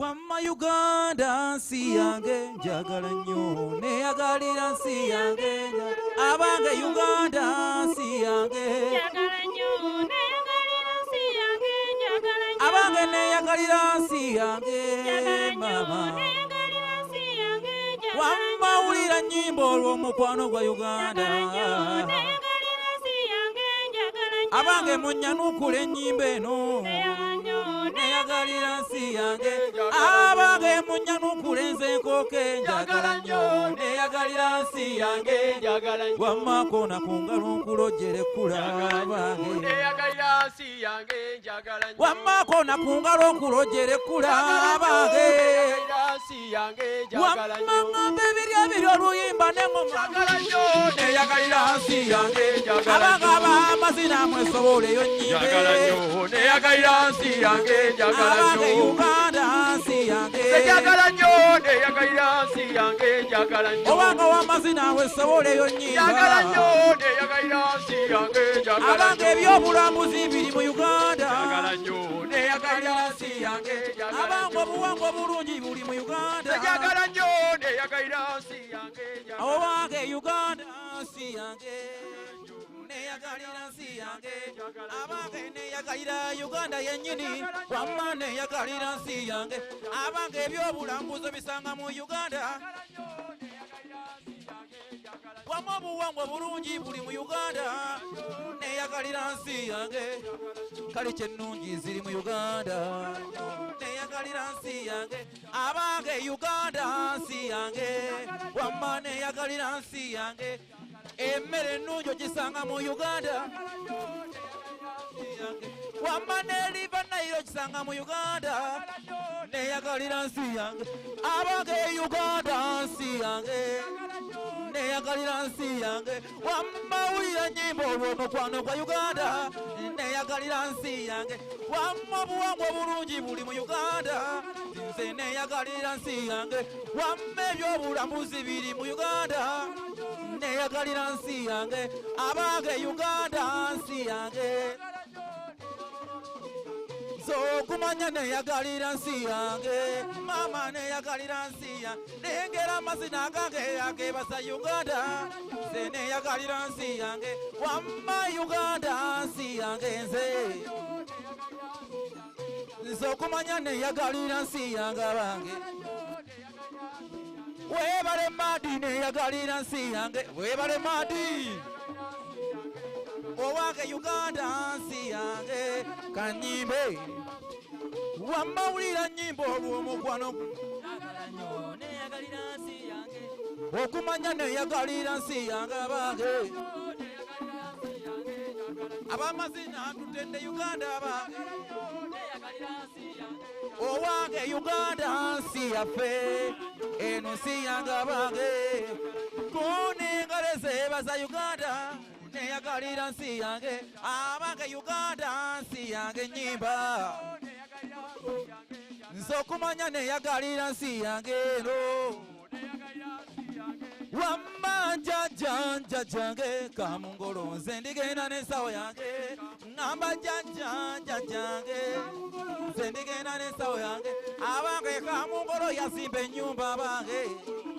Wamma Uganda nsi yange njagala nnyo neyagalira nsi yange abange Uganda nsi yange abange neyagalira nsi yange mama wamma wulira nnyimba olw'omukwano gwa Uganda abange munnyanukula ennyimba eno neyagalira nsi yange abange munnyanukula enze nkooke njagala nnyo neyagalira nsi yange wamma koona ku ngalo nkulojjere kkula abange wamma koona ku ngalo nkulojjere kkula abange wamma ng'ambe ebiri oluyimba n'engoma neyagalira nsi yange abange ab'amazina mwesoboleyo nnyimbe neyagalira nsi yange abange Uganda nsi yange obanga w'amazina wesoboleyo nnyimba abange ebyobulambuzi biri mu Uganda abange obuwangwa obulungi buli mu Uganda obange Uganda nsi yange neyagalira nsi yange abange neyagalira Uganda yennyini wamma neyagalira nsi yange abange ebyobulambuzi bisanga mu Uganda wamma obuwangwa bulungi buli mu Uganda neyagalira nsi yange kale kyennungi ziri mu Uganda neyagalira nsi yange abange Uganda nsi yange wamma neyagalira nsi yange emmere ennungi ogisanga mu Uganda wamma n'eriva Nile ogisanga mu Uganda neyagalira nsi yange abange Uganda nsi yange neyagalira nsi yange wamma wulira nnyimba olw'omukwano gwa Uganda neyagalira nsi yange wamma obuwangwa obulungi buli mu Uganda nze neyagalira nsi yange wamma ebyobulambuzi biri mu Uganda neyagalira nsi yange abange Uganda nsi yange zokumanya neyagalira nsi yange mama neyagalira nsi yange nengera amazina agange agebasa Uganda nze neyagalira nsi yange wamma Uganda nsi yange nze zokumanya neyagalira nsi yange abange webale madi neyagalira nsi yange webale madi owange Uganda nsi yange kanyimbe wamma wulira nnyimba olw'omukwano okumanya neyagalira nsi yange abange ab'amazina tutende Uganda abange owange Uganda nsi yaffe eno nsi yange abange kunengaleze baza Uganda neyagalira nsi yange abange Uganda nsi yange nnyimba nze okumanya neyagalira nsi yange eno wamma njajjange kamungolo nze ndigenda n'ensawo yange ngamba njajjange nze ndigenda n'ensawo yange abange kamungolo yazimba ennyumba abange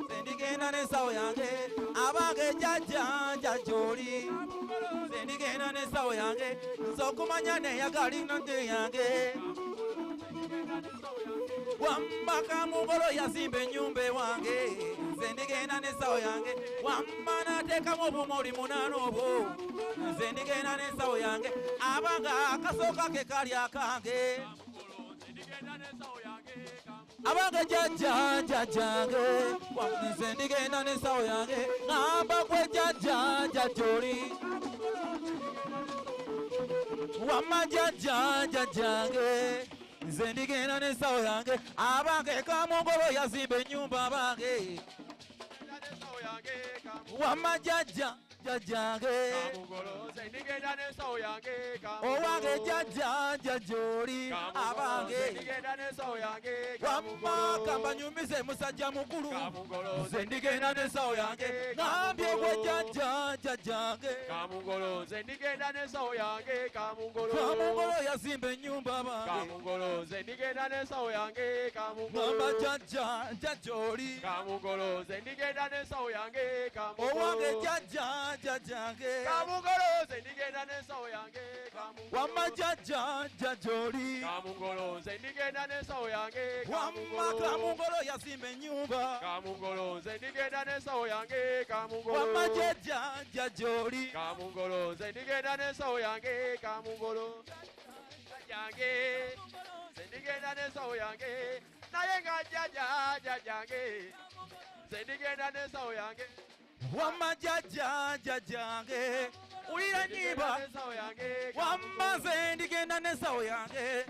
nze ndigenda n'ensawo yange abange jajjoli nze ndigenda n'ensawo yange nze okumanya neyagalira nsi yange wamma kamungolo yazimba ennyumba ewange nze ndigenda n'ensawo yange wamma nateekamu obumuli munaana obwo nze ndigenda n'ensawo yange abanga akasooka ke kali akange abange jajjange nze ndigenda n'ensawo yange ngamba gwe jajjoli wamma jajjange nze ndigenda n'ensawo yange abange kamungolo yazimba ennyumba abange wamma jajja jajange kamugoloze ndigenda n'ensawo yange owange jaja jajoli abange ndigenda n'ensawo yange wamma kambanyumize musajja mukulu nze ndigenda n'ensawo yange ngambye gwe jaja jajange kamugoloze ndigenda n'ensawo yange kamungolo yazimba ennyumba bange kamugoloze ndigenda n'ensawo yange ngamba jaja jajoli kamugoloze ndigenda n'ensawo yange owange jaja jajange kamugoloze ndigenda n'ensawo yange wamma jaja jajoli kamugoloze ndigenda n'ensawo yange wamma kamungolo yazimba ennyumba kamugoloze ndigenda n'ensawo yange wamma jaja jajoli kamugoloze ndigenda n'ensawo yange kamugolo yange sendigenda n'ensawo yange naye nga jaja jajange sendigenda n'ensawo yange wamma jaja jajange ulira nnyimba wamma ze ndigenda n'ensawo yange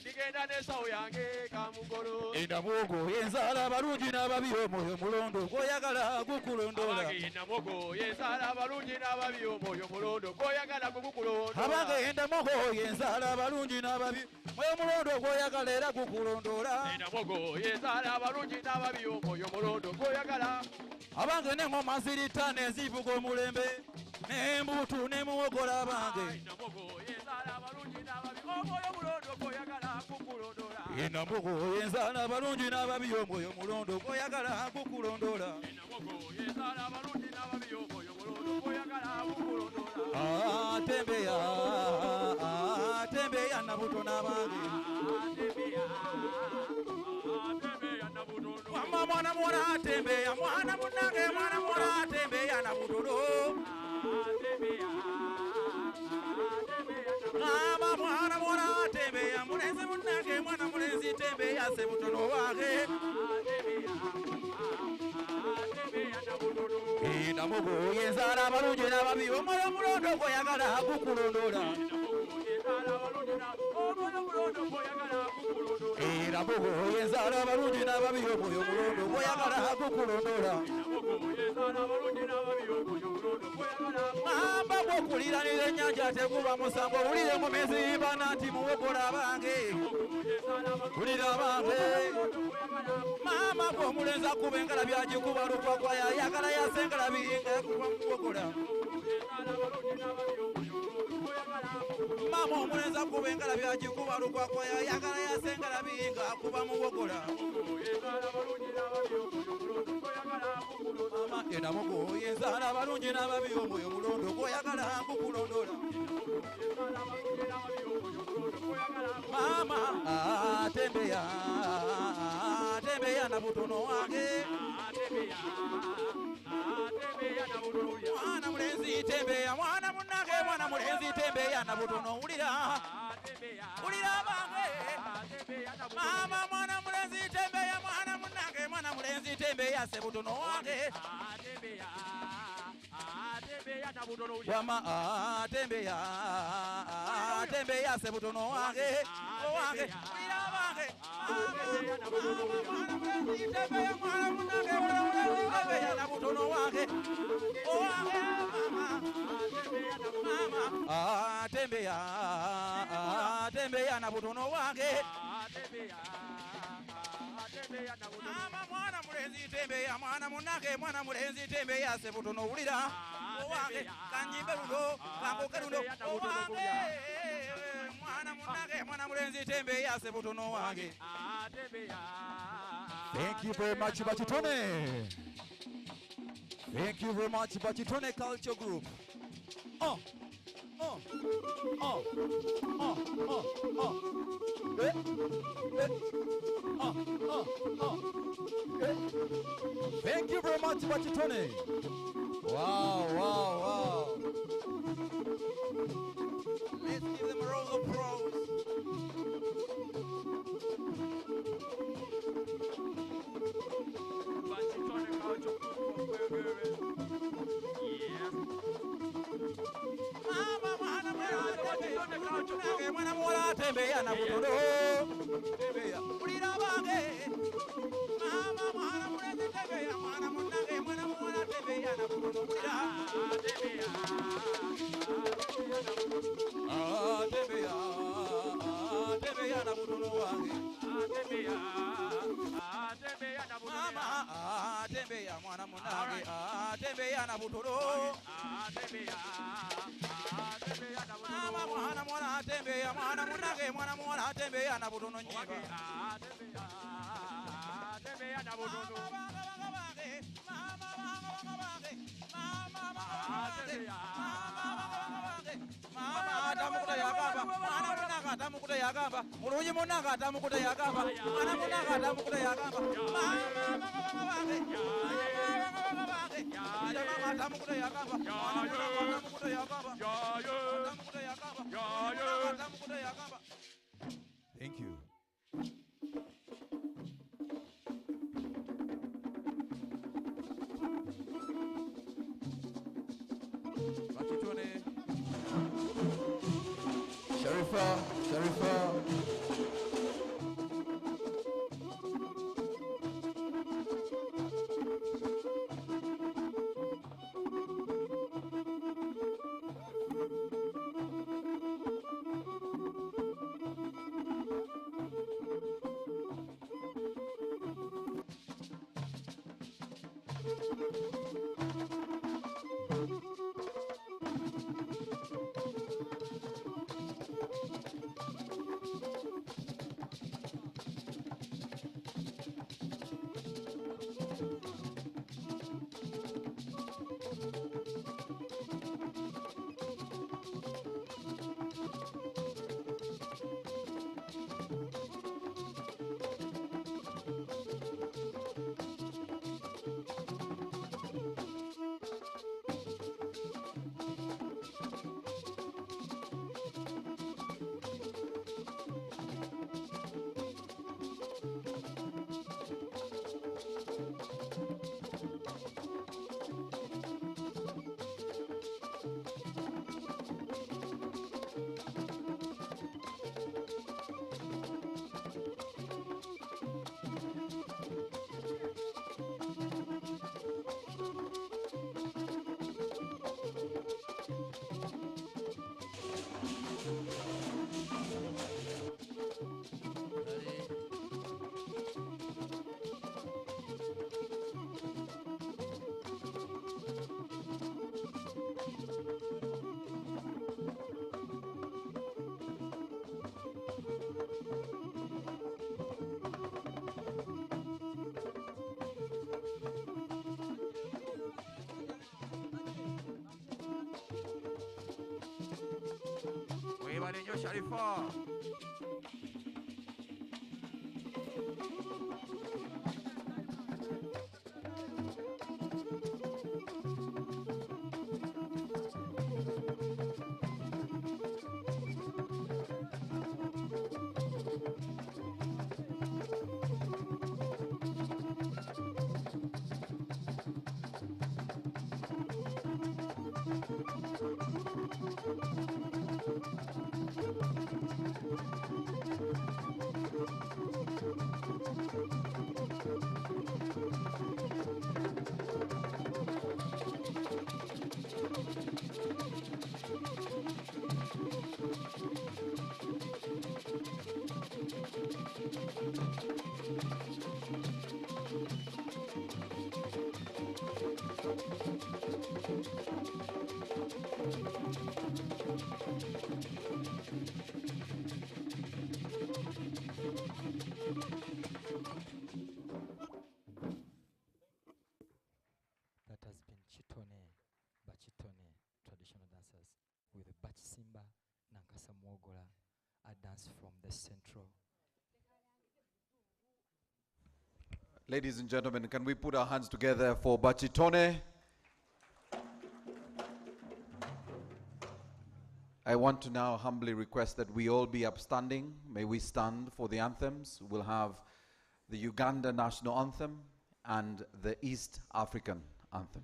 ndigenda n'ensawo yange kamugolo endamugo yenzaala abalungi n'ababi omwoyo mulondo gw'oyagala gukulondola endamugo yenzaala abalungi n'ababi omwoyo mulondo gw'oyagala gukulondola abange endamugo yenzaala abalungi n'ababi omwoyo mulondo gw'oyagala era gukulondola endamugo yenzaala abalungi n'ababi omwoyo mulondo gw'oyagala abange n'engoma zirita nezivuga omulembe n'embutu ne muwogola abange enambugo yenzaala abalungi n'ababi omwoyo mulondo gw'oyagala gukulondola tembeya tembeya nabuto n'abange wamma mwana mwana tembeya mwana munange mwana mwana tembeya nabutono Mama mwana mwana tembeya mulenzi munange mwana mulenzi tembeya sebutono wange Namugo yenzaala abalungi n'ababi omwoyo mulondo gw'oyagala gukulondola Namugo yenzaala abalungi n'ababi omwoyo mulondo gw'oyagala gukulondola Amba bw'okuliranira ennyanja teguba musango wulire mumizimba nanti muwogola abange wulira abange Mama bw'omulenzi akuba engalabi agikuba lukwakwaya ayagala yase engalabi ng'ekuba muwogola Mama omulenzi akuba engalabi agikuba lukwakwaya ayagala yase engalabi ng'akuba muwogola Mama enamugo yenzaala abalungi n'ababi omwoyo mulondo gw'oyagala gukulondola Mama tembeya tembeya nabutono wange mwana mulenzi tembeya mwana munange mwana mulenzi tembeya nabutono wulira wulira abange Mama mwana mulenzi tembeya mwana munange mwana mulenzi tembeya sebutono wange wama tembeya tembeya sebutono wange wange wulira abange tembeya mwana munange mwana mulenzi tembeya nabutono wange wange mama tembeya tembeya nabutono wange Mama mwana mulenzi tembeya mwana munange mwana mulenzi tembeya sebutono wulira owange kanyimbe luno kangoke luno owange mwana munange mwana mulenzi tembeya sebutono wange Thank you very much Bachitone. Thank you very much Bachitone Culture Group. Thank you very much, Bachitone. Wow. Let's give them a round of applause. Bachitone Culture Group. Yeah. Mwana mwana tembeya nabutono tembeya ulira bange Mama mwana mulenzi tembeya mwana munange mwana mwana tembeya nabutono Thank you. Sharifa. Sharifa. That has been Bachitone traditional dancers with Bachisimba, Nankasa Mwogola, a dance from the central. Ladies and gentlemen, can we put our hands together for Bachitone? I want to now humbly request that we all be upstanding. May we stand for the anthems. We'll have the Uganda national anthem and the East African anthem.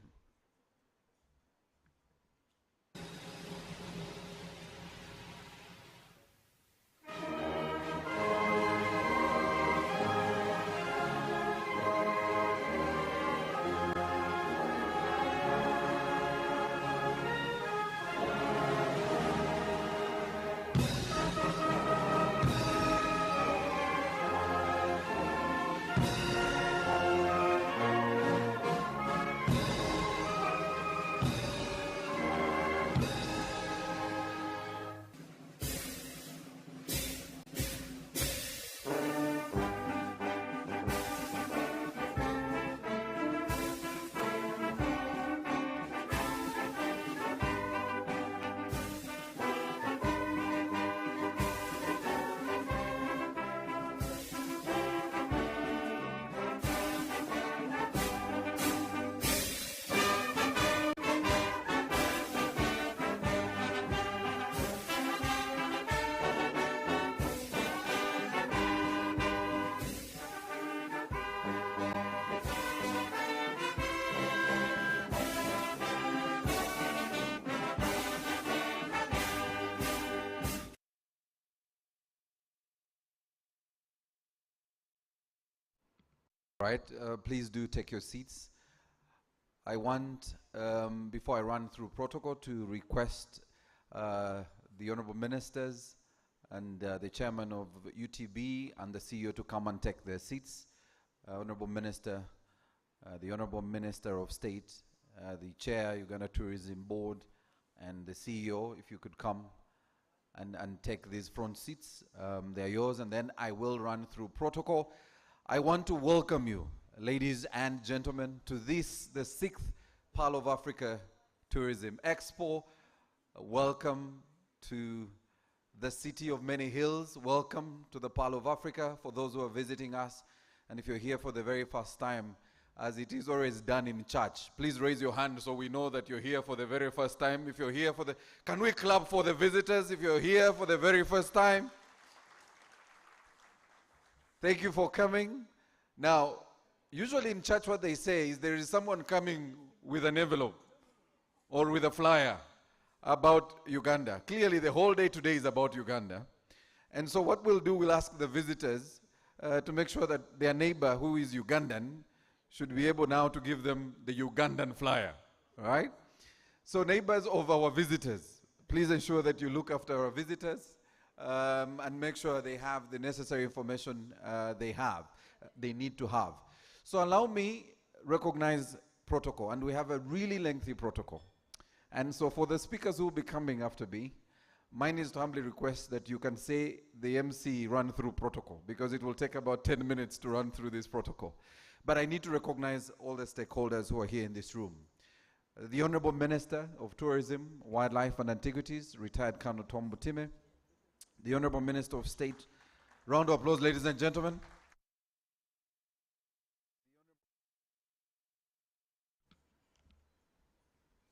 Right, please do take your seats. I want, before I run through protocol, to request the honorable ministers and the chairman of UTB and the CEO to come and take their seats. Honorable Minister, the Honorable Minister of State, the Chair, Uganda Tourism Board, and the CEO, if you could come and take these front seats. They're yours, and then I will run through protocol. I want to welcome you, ladies and gentlemen, to this, the 6th Pearl of Africa Tourism Expo. Welcome to the city of many hills. Welcome to the Pearl of Africa for those who are visiting us. And if you're here for the very first time, as it is always done in church, please raise your hand so we know that you're here for the very first time. If you're here for the, can we clap for the visitors if you're here for the very first time? Thank you for coming. Now, usually in church what they say is there is someone coming with an envelope or with a flyer about Uganda. Clearly the whole day today is about Uganda. And so what we'll do, we'll ask the visitors to make sure that their neighbor who is Ugandan should be able now to give them the Ugandan flyer. All right? So neighbors of our visitors, please ensure that you look after our visitors and make sure they have the necessary information they need to have. So allow me recognize protocol, and we have a really lengthy protocol. And so for the speakers who will be coming after me, mine is to humbly request that you can say the MC run through protocol, because it will take about 10 minutes to run through this protocol. But I need to recognize all the stakeholders who are here in this room. The Honorable Minister of Tourism, Wildlife and Antiquities, retired Colonel Tom Butime. The Honorable Minister of State. Round of applause, ladies and gentlemen.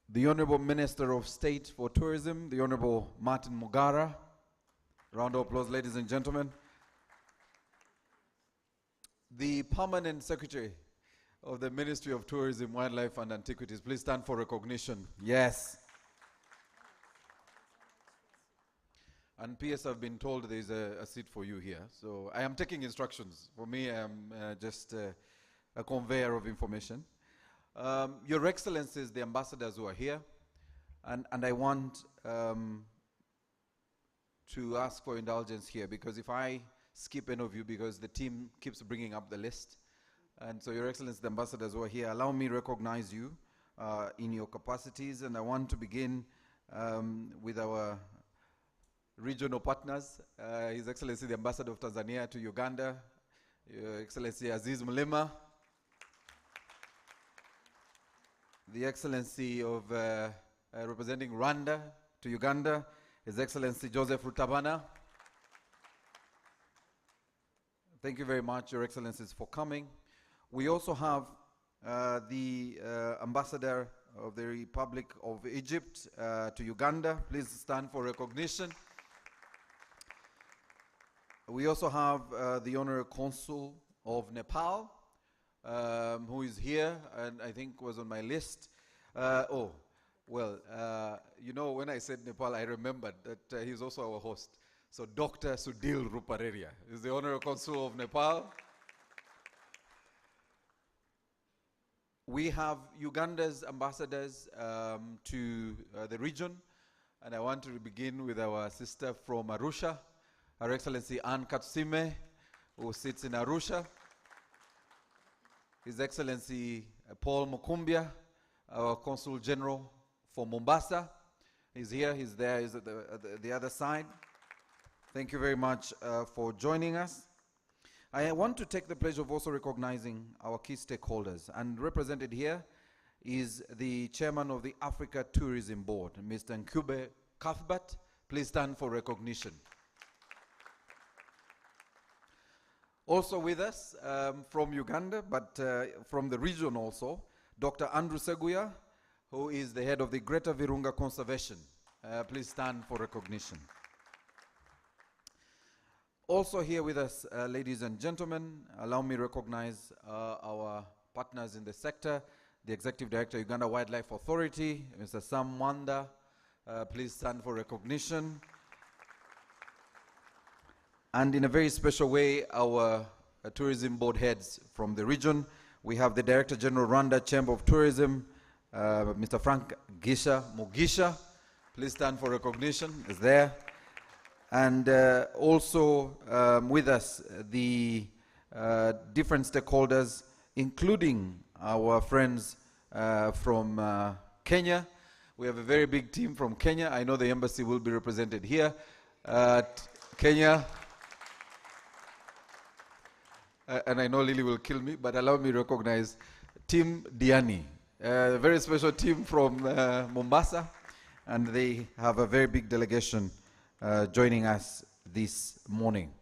The Honorable Minister of State for Tourism, the Honorable Martin Mugara. Round of applause, ladies and gentlemen. The Permanent Secretary of the Ministry of Tourism, Wildlife and Antiquities. Please stand for recognition. Yes. And PS, I've been told there's a seat for you here. So I am taking instructions. For me, I'm just a conveyor of information. Your Excellencies, the ambassadors who are here, and I want to ask for indulgence here, because if I skip any of you, because the team keeps bringing up the list, and so Your Excellency, the ambassadors who are here, allow me to recognize you in your capacities, and I want to begin with our regional partners, His Excellency, the Ambassador of Tanzania to Uganda, Your Excellency Aziz Mulema, the Excellency of representing Rwanda to Uganda, His Excellency Joseph Rutabana. Thank you very much, Your Excellencies, for coming. We also have the Ambassador of the Republic of Egypt to Uganda. Please stand for recognition. We also have the Honorary Consul of Nepal, who is here and I think was on my list. You know, when I said Nepal, I remembered that he's also our host. So Dr. Sudhil Ruparelia is the Honorary Consul of Nepal. We have Uganda's ambassadors to the region, and I want to begin with our sister from Arusha, Her Excellency Anne Katsime, who sits in Arusha. His Excellency Paul Mukumbia, our Consul General for Mombasa. He's here, he's there, he's at the other side. Thank you very much for joining us. I want to take the pleasure of also recognizing our key stakeholders, and represented here is the chairman of the Africa Tourism Board, Mr. Nkube Cuthbert. Please stand for recognition. Also with us from Uganda, but from the region also, Dr. Andrew Seguya, who is the head of the Greater Virunga Conservation. Please stand for recognition. Also here with us, ladies and gentlemen, allow me to recognize our partners in the sector, the Executive Director, Uganda Wildlife Authority, Mr. Sam Mwanda. Please stand for recognition. And in a very special way, our tourism board heads from the region. We have the Director General, Rwanda Chamber of Tourism, Mr. Frank Mugisha. Please stand for recognition, is there. And also with us, the different stakeholders, including our friends from Kenya. We have a very big team from Kenya. I know the embassy will be represented here. Kenya. And I know Lily will kill me, but allow me to recognize Team Diani, a very special team from Mombasa, and they have a very big delegation joining us this morning.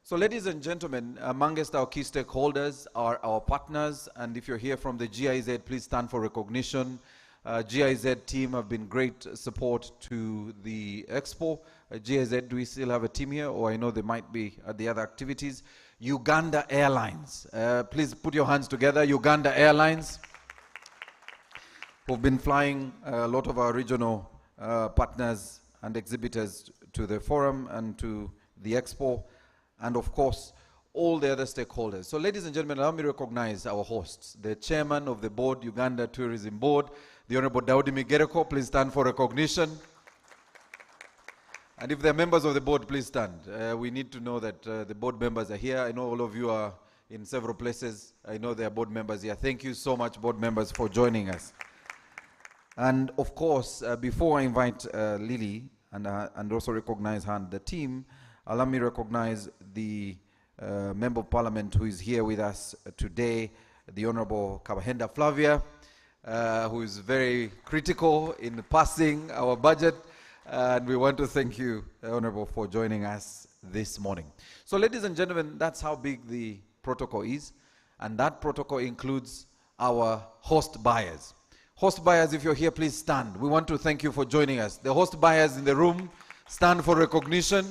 So ladies and gentlemen, amongst our key stakeholders are our partners, and if you're here from the GIZ, please stand for recognition. GIZ team have been great support to the Expo. GIZ, do we still have a team here? Or I know they might be at the other activities. Uganda Airlines. Please put your hands together. Uganda Airlines, who've been flying a lot of our regional partners and exhibitors to the forum and to the Expo, and of course, all the other stakeholders. So ladies and gentlemen, allow me to recognize our hosts. The chairman of the board, Uganda Tourism Board, the Honorable Daudi Migereko, please stand for recognition. And if there are members of the board, please stand. We need to know that the board members are here. I know all of you are in several places. I know there are board members here. Thank you so much, board members, for joining us. And of course, before I invite Lily and also recognize her and the team, allow me to recognize the Member of Parliament who is here with us today, the Honorable Kabahenda Flavia, who is very critical in passing our budget. And we want to thank you, Honorable, for joining us this morning. So ladies and gentlemen, that's how big the protocol is. And that protocol includes our host buyers. Host buyers, if you're here, please stand. We want to thank you for joining us. The host buyers in the room, stand for recognition.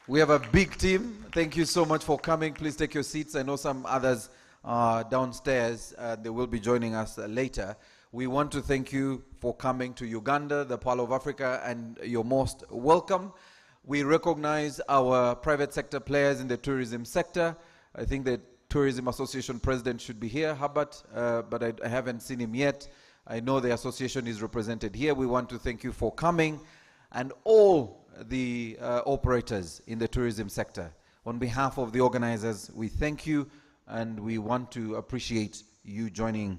We have a big team. Thank you so much for coming. Please take your seats. I know some others are downstairs. They will be joining us later. We want to thank you for coming to Uganda, the Pearl of Africa, and you're most welcome. We recognize our private sector players in the tourism sector. I think the Tourism Association president should be here, Herbert, but I haven't seen him yet. I know the association is represented here. We want to thank you for coming, and all the operators in the tourism sector. On behalf of the organizers, we thank you, and we want to appreciate you joining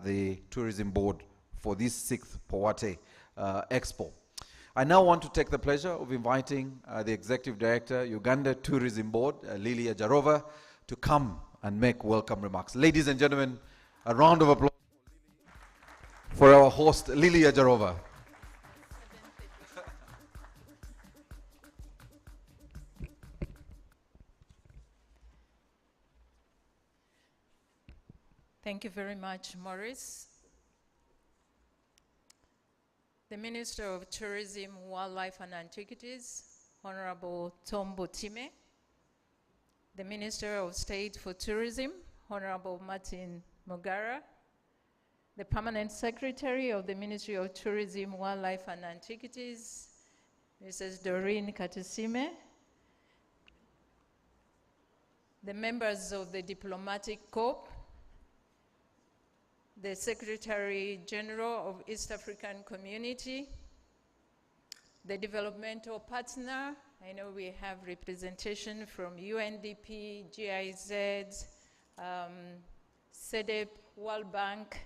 the tourism board for this 6th Powate Expo. I now want to take the pleasure of inviting the Executive Director, Uganda Tourism Board, Lily Ajarova, to come and make welcome remarks. Ladies and gentlemen, a round of applause for our host, Lily Ajarova. Thank you very much, Maurice. The Minister of Tourism, Wildlife and Antiquities, Honorable Tom Botime. The Minister of State for Tourism, Honorable Martin Mugara. The Permanent Secretary of the Ministry of Tourism, Wildlife and Antiquities, Mrs. Doreen Katusime. The members of the Diplomatic Corps, the Secretary General of East African Community, the developmental partner. I know we have representation from UNDP, GIZ, SEDEP, World Bank,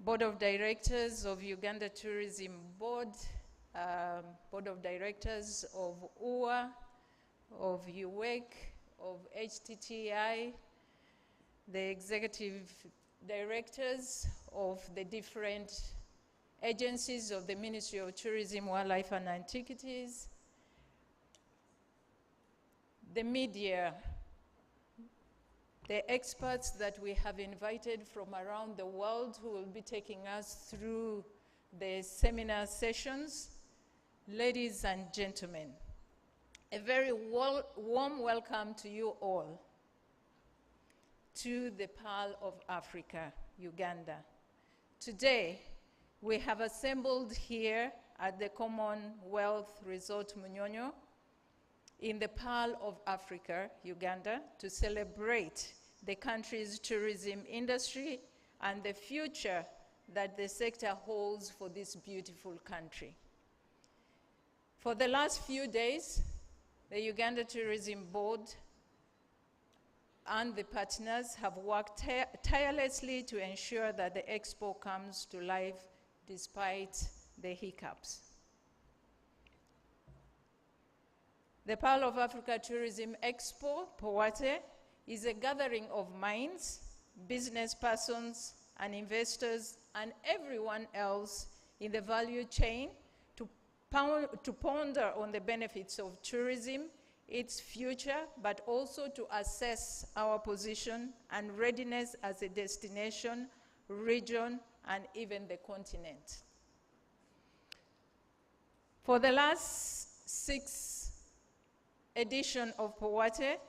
Board of Directors of Uganda Tourism Board, Board of Directors of UWA, of UWEC, of HTTI, the executive directors of the different agencies of the Ministry of Tourism, Wildlife and Antiquities, the media, the experts that we have invited from around the world who will be taking us through the seminar sessions. Ladies and gentlemen, a very warm welcome to you all to the Pearl of Africa, Uganda. Today, we have assembled here at the Commonwealth Resort Munyonyo in the Pearl of Africa, Uganda, to celebrate the country's tourism industry and the future that the sector holds for this beautiful country. For the last few days, the Uganda Tourism Board and the partners have worked tirelessly to ensure that the Expo comes to life despite the hiccups. The Pearl of Africa Tourism Expo, POATE, is a gathering of minds, business persons, and investors, and everyone else in the value chain to ponder on the benefits of tourism, its future, but also to assess our position and readiness as a destination, region, and even the continent. For the last 6 editions of POATE,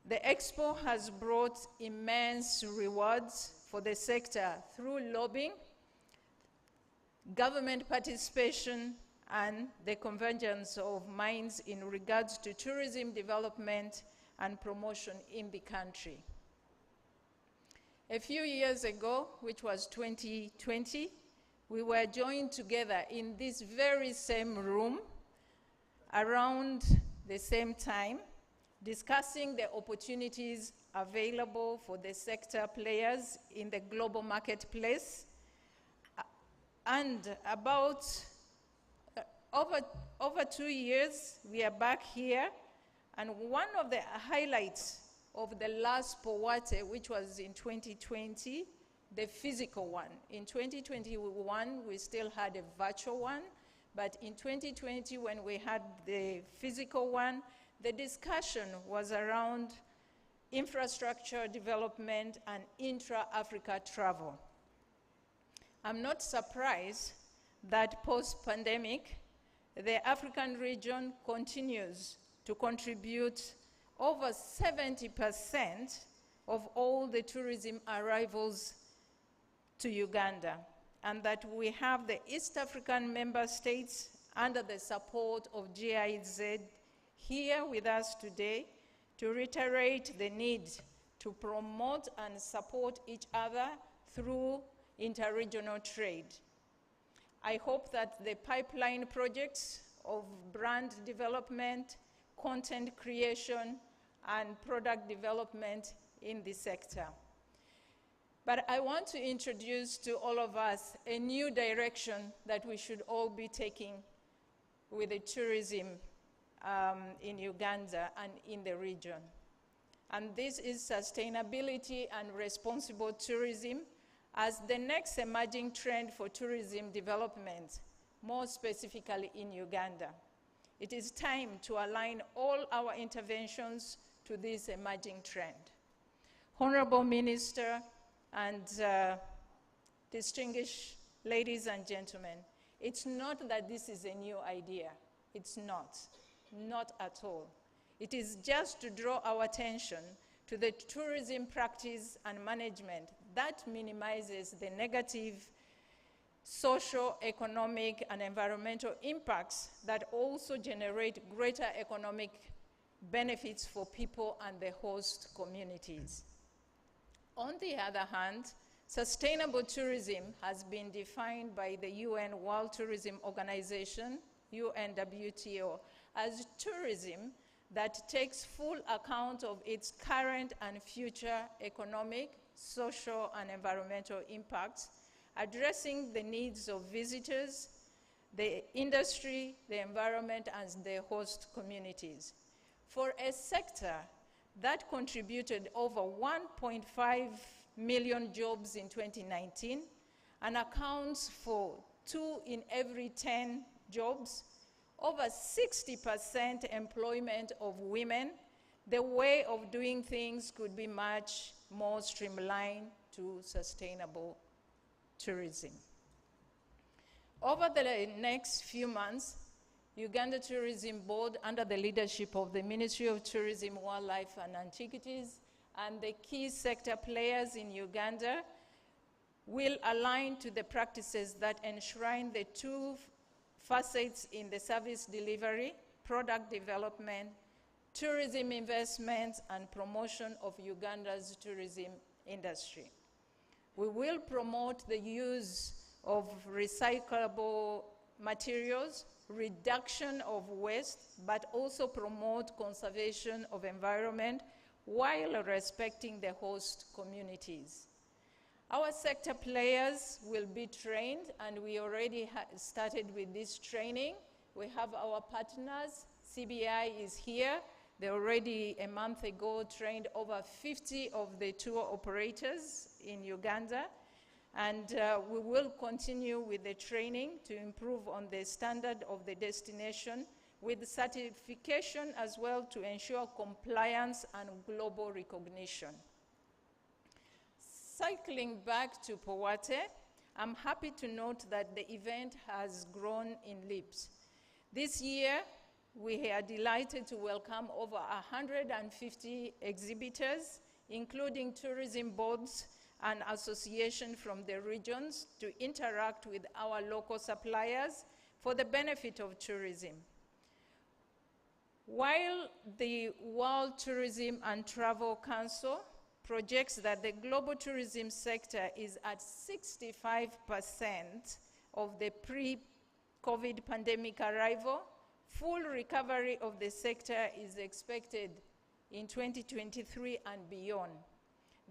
the Expo has brought immense rewards for the sector through lobbying, government participation, and the convergence of minds in regards to tourism development and promotion in the country. A few years ago, which was 2020, we were joined together in this very same room around the same time, discussing the opportunities available for the sector players in the global marketplace. And about over 2 years, we are back here, and one of the highlights of the last POATE, which was in 2020, the physical one. In 2021, we still had a virtual one, but in 2020, when we had the physical one, the discussion was around infrastructure development and intra-Africa travel. I'm not surprised that post-pandemic, the African region continues to contribute over 70% of all the tourism arrivals to Uganda, and that we have the East African member states under the support of GIZ here with us today to reiterate the need to promote and support each other through interregional trade. I hope that the pipeline projects of brand development, content creation, and product development in the sector. But I want to introduce to all of us a new direction that we should all be taking with the tourism in Uganda and in the region. And this is sustainability and responsible tourism as the next emerging trend for tourism development, more specifically in Uganda. It is time to align all our interventions to this emerging trend. Honorable Minister and distinguished ladies and gentlemen, it's not that this is a new idea. It's not at all. It is just to draw our attention to the tourism practice and management that minimizes the negative social, economic, and environmental impacts that also generate greater economic benefits for people and the host communities. On the other hand, sustainable tourism has been defined by the UN World Tourism Organization, UNWTO, as tourism that takes full account of its current and future economic, social, and environmental impacts, addressing the needs of visitors, the industry, the environment, and the host communities. For a sector that contributed over 1.5 million jobs in 2019 and accounts for 2 in every 10 jobs, over 60% employment of women, the way of doing things could be much more streamlined to sustainable tourism. Over the next few months, Uganda Tourism Board, under the leadership of the Ministry of Tourism, Wildlife and Antiquities, and the key sector players in Uganda, will align to the practices that enshrine the 2 facets in the service delivery, product development, tourism investments, and promotion of Uganda's tourism industry. We will promote the use of recyclable materials, reduction of waste, but also promote conservation of environment while respecting the host communities. Our sector players will be trained, and we already started with this training. We have our partners. CBI is here. They already a month ago trained over 50 of the tour operators in Uganda. And we will continue with the training to improve on the standard of the destination with certification as well to ensure compliance and global recognition. Cycling back to Powate, I'm happy to note that the event has grown in leaps. This year, we are delighted to welcome over 150 exhibitors, including tourism boards and associations from the regions, to interact with our local suppliers for the benefit of tourism. While the World Tourism and Travel Council projects that the global tourism sector is at 65% of the pre-COVID pandemic arrival, full recovery of the sector is expected in 2023 and beyond.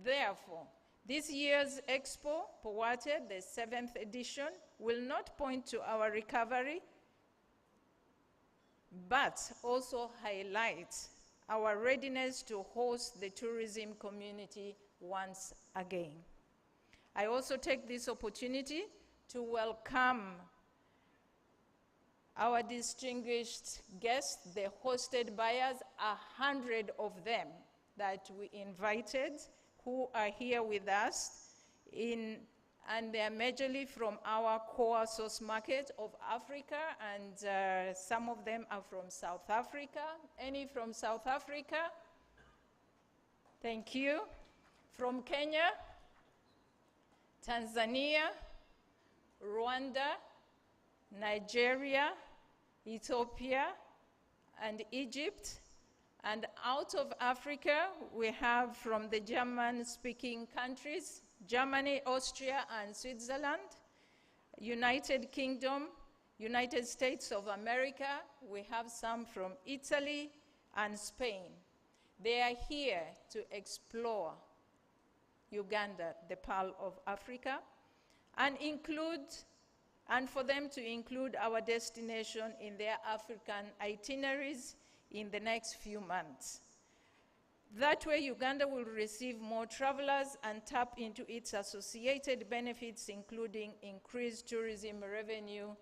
Therefore, this year's Expo, Powate, the 7th edition, will not point to our recovery, but also highlight our readiness to host the tourism community once again. I also take this opportunity to welcome our distinguished guests, the hosted buyers, 100 of them that we invited, who are here with us, and they are majorly from our core source market of Africa, and some of them are from South Africa. Any from South Africa? Thank you. From Kenya, Tanzania, Rwanda, Nigeria, Ethiopia, and Egypt. And out of Africa, we have from the German-speaking countries, Germany, Austria, and Switzerland, United Kingdom, United States of America. We have some from Italy and Spain. They are here to explore Uganda, the Pearl of Africa, and for them to include our destination in their African itineraries in the next few months. That way, Uganda will receive more travelers and tap into its associated benefits, including increased tourism revenue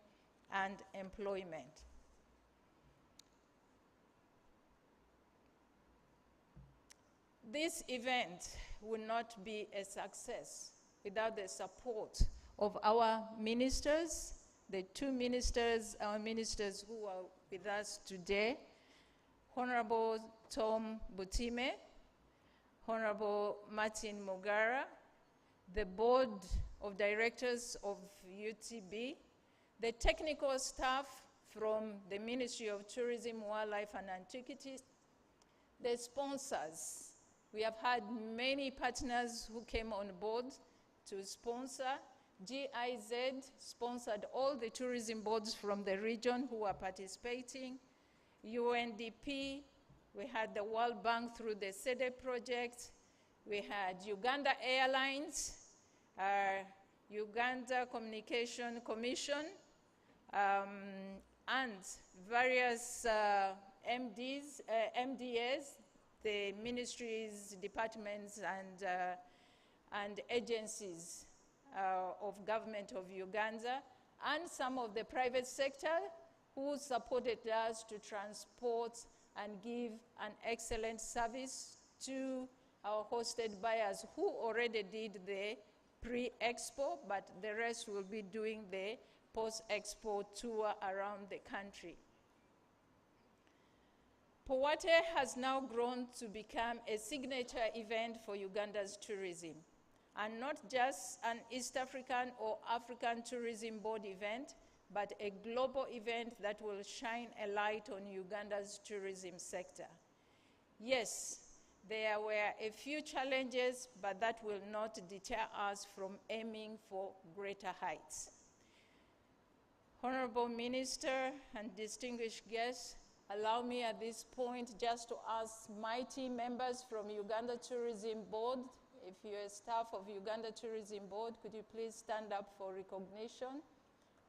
and employment. This event will not be a success without the support of our ministers, the two ministers, our ministers who are with us today, Honorable Tom Butime, Honorable Martin Mugara, the board of directors of UTB, the technical staff from the Ministry of Tourism, Wildlife and Antiquities, the sponsors. We have had many partners who came on board to sponsor. GIZ sponsored all the tourism boards from the region who are participating. UNDP, we had the World Bank through the SEDE project. We had Uganda Airlines, Uganda Communication Commission, and various MDAs, the ministries, departments, and agencies of government of Uganda, and some of the private sector who supported us to transport and give an excellent service to our hosted buyers who already did the pre-Expo, but the rest will be doing the post-Expo tour around the country. Powate has now grown to become a signature event for Uganda's tourism, and not just an East African or African Tourism Board event, but a global event that will shine a light on Uganda's tourism sector. Yes, there were a few challenges, but that will not deter us from aiming for greater heights. Honorable Minister and distinguished guests, allow me at this point just to ask my team members from Uganda Tourism Board, if you're a staff of Uganda Tourism Board, could you please stand up for recognition?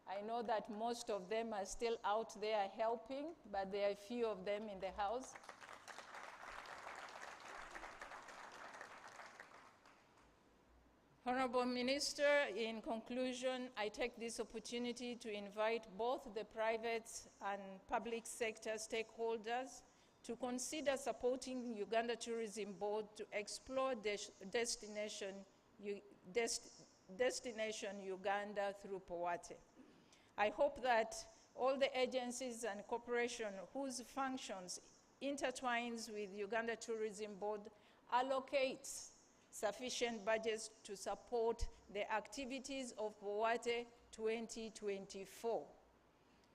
I know that most of them are still out there helping, but there are a few of them in the house. Honorable Minister, in conclusion, I take this opportunity to invite both the private and public sector stakeholders to consider supporting Uganda Tourism Board to explore destination Uganda through Powate. I hope that all the agencies and corporations whose functions intertwines with Uganda Tourism Board allocate sufficient budgets to support the activities of Powate 2024.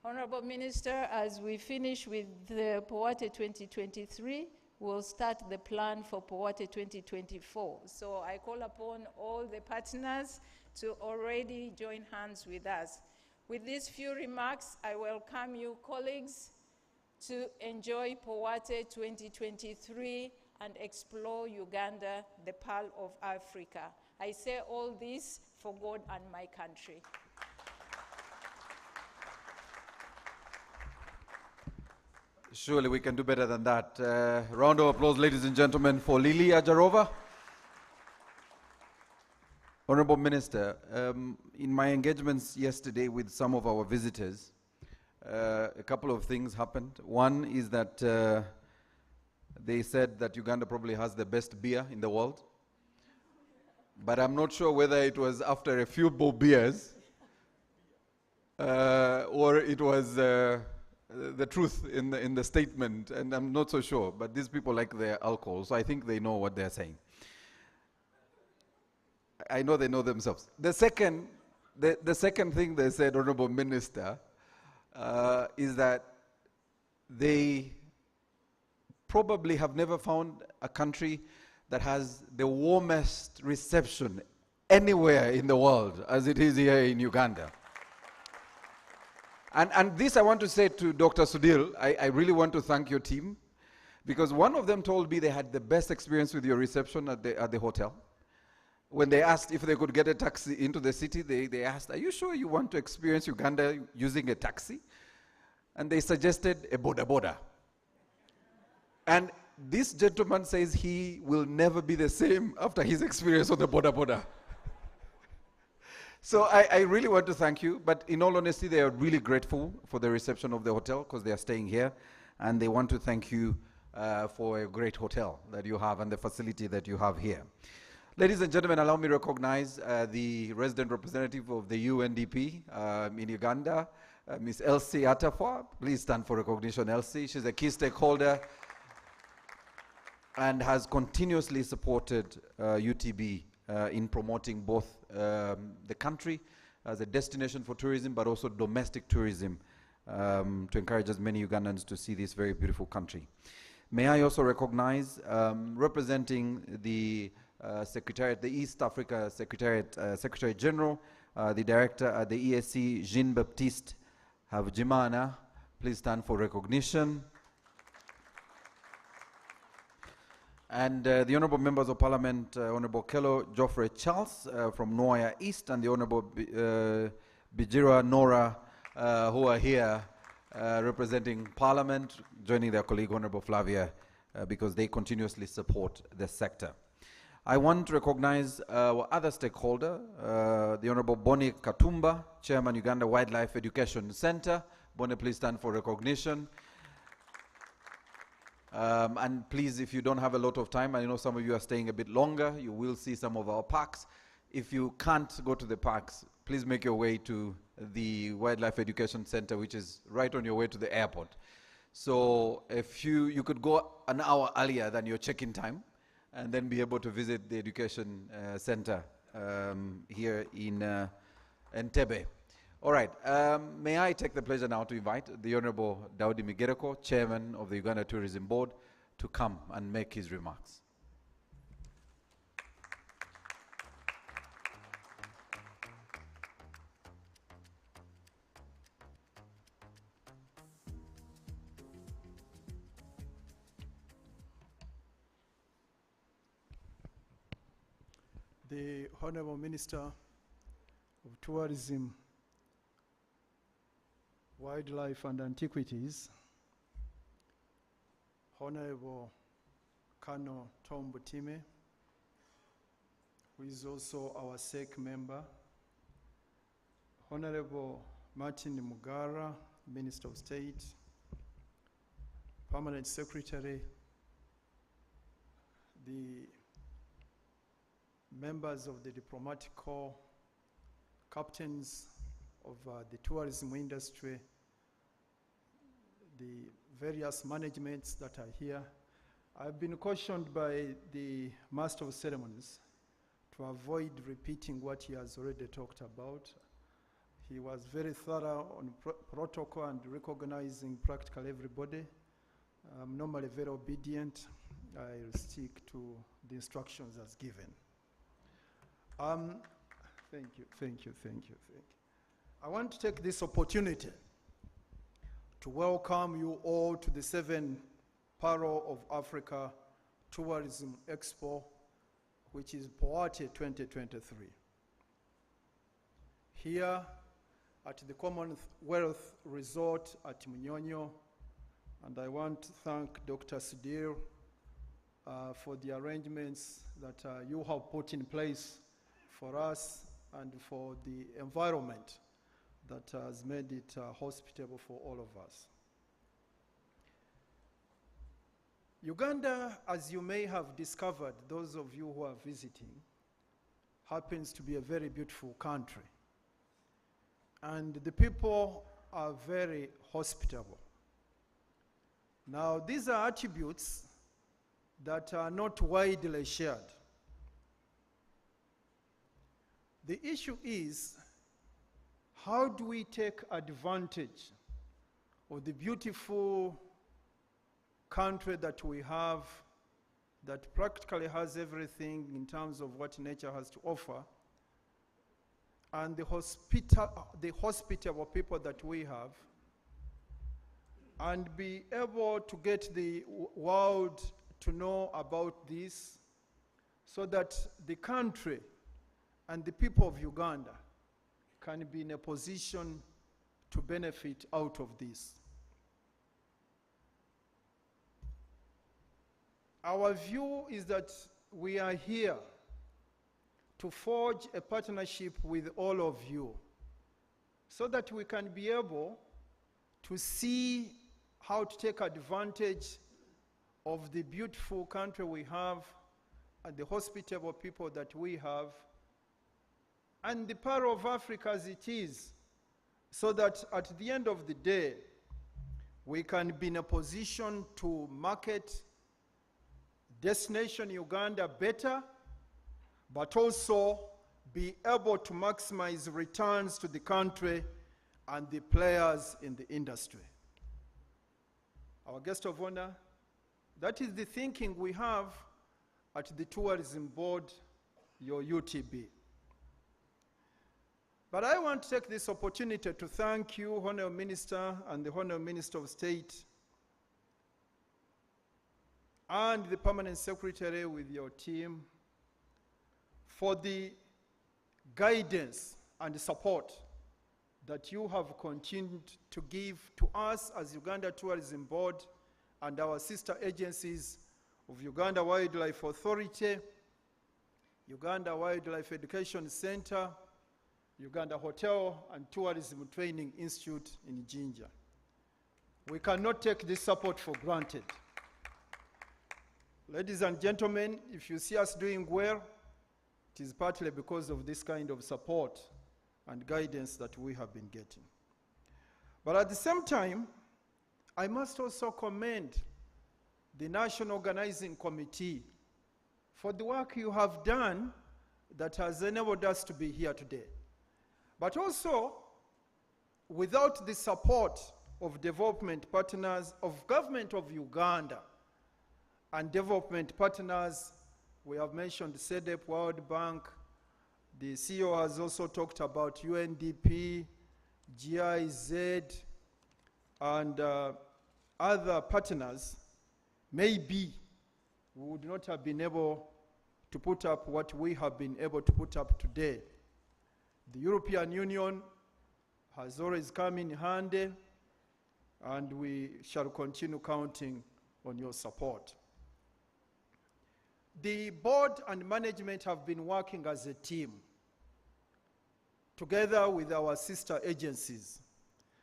Honorable Minister, as we finish with the Powate 2023, we'll start the plan for Powate 2024. So I call upon all the partners to already join hands with us. With these few remarks, I welcome you, colleagues, to enjoy Powate 2023 and explore Uganda, the Pearl of Africa. I say all this for God and my country. Surely we can do better than that. Round of applause, ladies and gentlemen, for Lily Ajarova. Honorable Minister, in my engagements yesterday with some of our visitors, a couple of things happened. One is that they said that Uganda probably has the best beer in the world. But I'm not sure whether it was after a few more beers or it was the truth in the statement, and I'm not so sure. But these people like their alcohol, so I think they know what they're saying. I know they know themselves. The second thing they said, Honorable Minister, is that they probably have never found a country that has the warmest reception anywhere in the world as it is here in Uganda. And this I want to say to Dr. Sudhil, I really want to thank your team, because one of them told me they had the best experience with your reception at the hotel. When they asked if they could get a taxi into the city, they asked, are you sure you want to experience Uganda using a taxi? And they suggested a boda boda. And this gentleman says he will never be the same after his experience on the boda boda. So I really want to thank you, but in all honesty, they are really grateful for the reception of the hotel because they are staying here, and they want to thank you for a great hotel that you have and the facility that you have here. Ladies and gentlemen, allow me to recognize the resident representative of the UNDP in Uganda, Ms. Elsie Atafa. Please stand for recognition, Elsie. She's a key stakeholder and has continuously supported UTB in promoting both the country as a destination for tourism, but also domestic tourism to encourage as many Ugandans to see this very beautiful country. May I also recognize, representing the Secretariat, the East Africa Secretariat, Secretary General, the Director at the ESC, Jean-Baptiste Havjimana. Please stand for recognition. And the Honourable Members of Parliament, Honourable Kello Geoffrey Charles from Noya East, and the Honourable Bijira Nora, who are here representing Parliament, joining their colleague Honourable Flavia, because they continuously support the sector. I want to recognize our other stakeholder, the Honourable Boni Katumba, Chairman, Uganda Wildlife Education Center. Boni, please stand for recognition. And please, if you don't have a lot of time, I know some of you are staying a bit longer, you will see some of our parks. If you can't go to the parks, please make your way to the Wildlife Education Center, which is right on your way to the airport. So if you could go an hour earlier than your check-in time, and then be able to visit the education center here in Entebbe. All right. May I take the pleasure now to invite the Honorable Daudi Migereko, Chairman of the Uganda Tourism Board, to come and make his remarks. The Honorable Minister of Tourism, Wildlife and Antiquities, Honorable Colonel Tom Butime, who is also our SEC member, Honorable Martin Mugara, Minister of State, Permanent Secretary, the members of the diplomatic corps, captains of the tourism industry, the various managements that are here. I've been cautioned by the Master of Ceremonies to avoid repeating what he has already talked about. He was very thorough on protocol and recognizing practically everybody. I'm normally very obedient. I'll stick to the instructions as given. Thank you. I want to take this opportunity to welcome you all to the 7th Paro of Africa Tourism Expo, which is Poate 2023. Here at the Commonwealth Resort at Munyonyo, and I want to thank Dr. Sudir for the arrangements that you have put in place for us and for the environment that has made it hospitable for all of us. Uganda, as you may have discovered, those of you who are visiting, happens to be a very beautiful country. And the people are very hospitable. Now, these are attributes that are not widely shared. The issue is, how do we take advantage of the beautiful country that we have, that practically has everything in terms of what nature has to offer, and the hospitable people that we have, and be able to get the world to know about this, so that the country and the people of Uganda can be in a position to benefit out of this. Our view is that we are here to forge a partnership with all of you so that we can be able to see how to take advantage of the beautiful country we have and the hospitable people that we have and the power of Africa as it is, so that at the end of the day, we can be in a position to market destination Uganda better, but also be able to maximize returns to the country and the players in the industry. Our guest of honor, that is the thinking we have at the Tourism Board, your UTB. But I want to take this opportunity to thank you, Honorable Minister, and the Honorable Minister of State, and the Permanent Secretary with your team for the guidance and support that you have continued to give to us as Uganda Tourism Board and our sister agencies of Uganda Wildlife Authority, Uganda Wildlife Education Center, Uganda Hotel and Tourism Training Institute in Jinja. We cannot take this support for granted. Ladies and gentlemen, if you see us doing well, it is partly because of this kind of support and guidance that we have been getting. But at the same time, I must also commend the National Organizing Committee for the work you have done that has enabled us to be here today. But also without the support of development partners, of government of Uganda, and development partners, we have mentioned SEDEP, World Bank, the CEO has also talked about UNDP, GIZ, and other partners, maybe we would not have been able to put up what we have been able to put up today. The European Union has always come in handy, and we shall continue counting on your support. The board and management have been working as a team together with our sister agencies,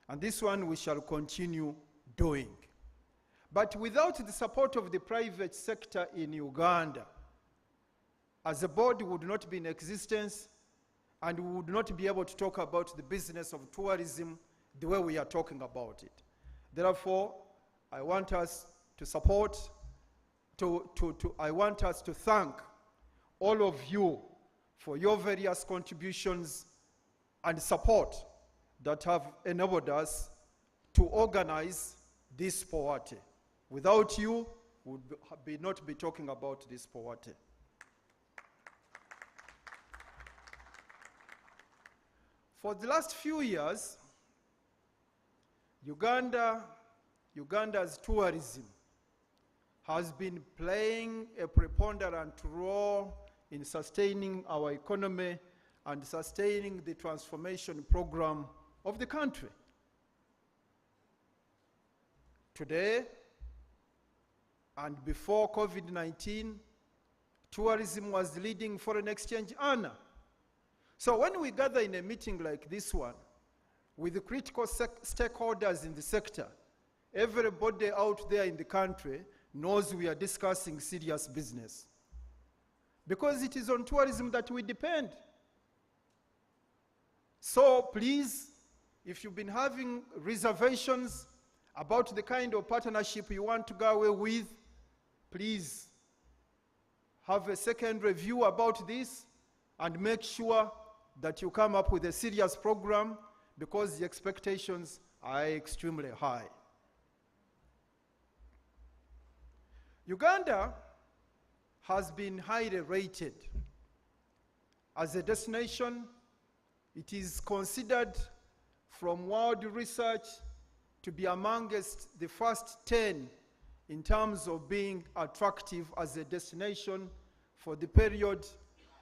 and this one we shall continue doing. But without the support of the private sector in Uganda, as a board would not be in existence, and we would not be able to talk about the business of tourism the way we are talking about it. Therefore, I want us to support, I want us to thank all of you for your various contributions and support that have enabled us to organize this poverty. Without you, we would not be talking about this poverty. For the last few years, Uganda's tourism has been playing a preponderant role in sustaining our economy and sustaining the transformation program of the country. Today, and before COVID-19, tourism was the leading foreign exchange earner. So when we gather in a meeting like this one, with the critical stakeholders in the sector, everybody out there in the country knows we are discussing serious business. Because it is on tourism that we depend. So please, if you've been having reservations about the kind of partnership you want to go away with, please have a second review about this and make sure that you come up with a serious program, because the expectations are extremely high. Uganda has been highly rated as a destination. It is considered from world research to be amongst the first 10 in terms of being attractive as a destination for the period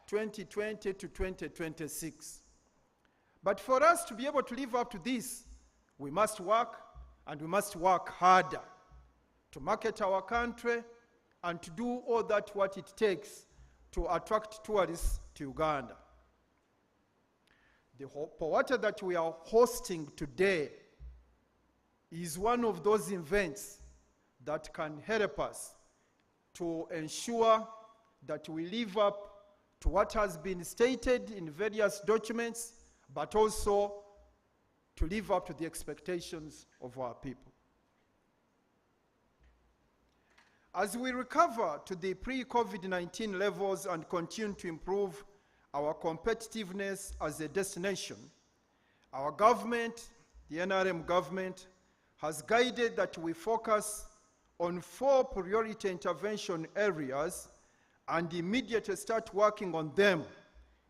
2020 to 2026. But for us to be able to live up to this, we must work, and we must work harder to market our country and to do all that what it takes to attract tourists to Uganda. The Powata that we are hosting today is one of those events that can help us to ensure that we live up to what has been stated in various documents, but also to live up to the expectations of our people. As we recover to the pre-COVID-19 levels and continue to improve our competitiveness as a destination, our government, the NRM government, has guided that we focus on 4 priority intervention areas and immediately start working on them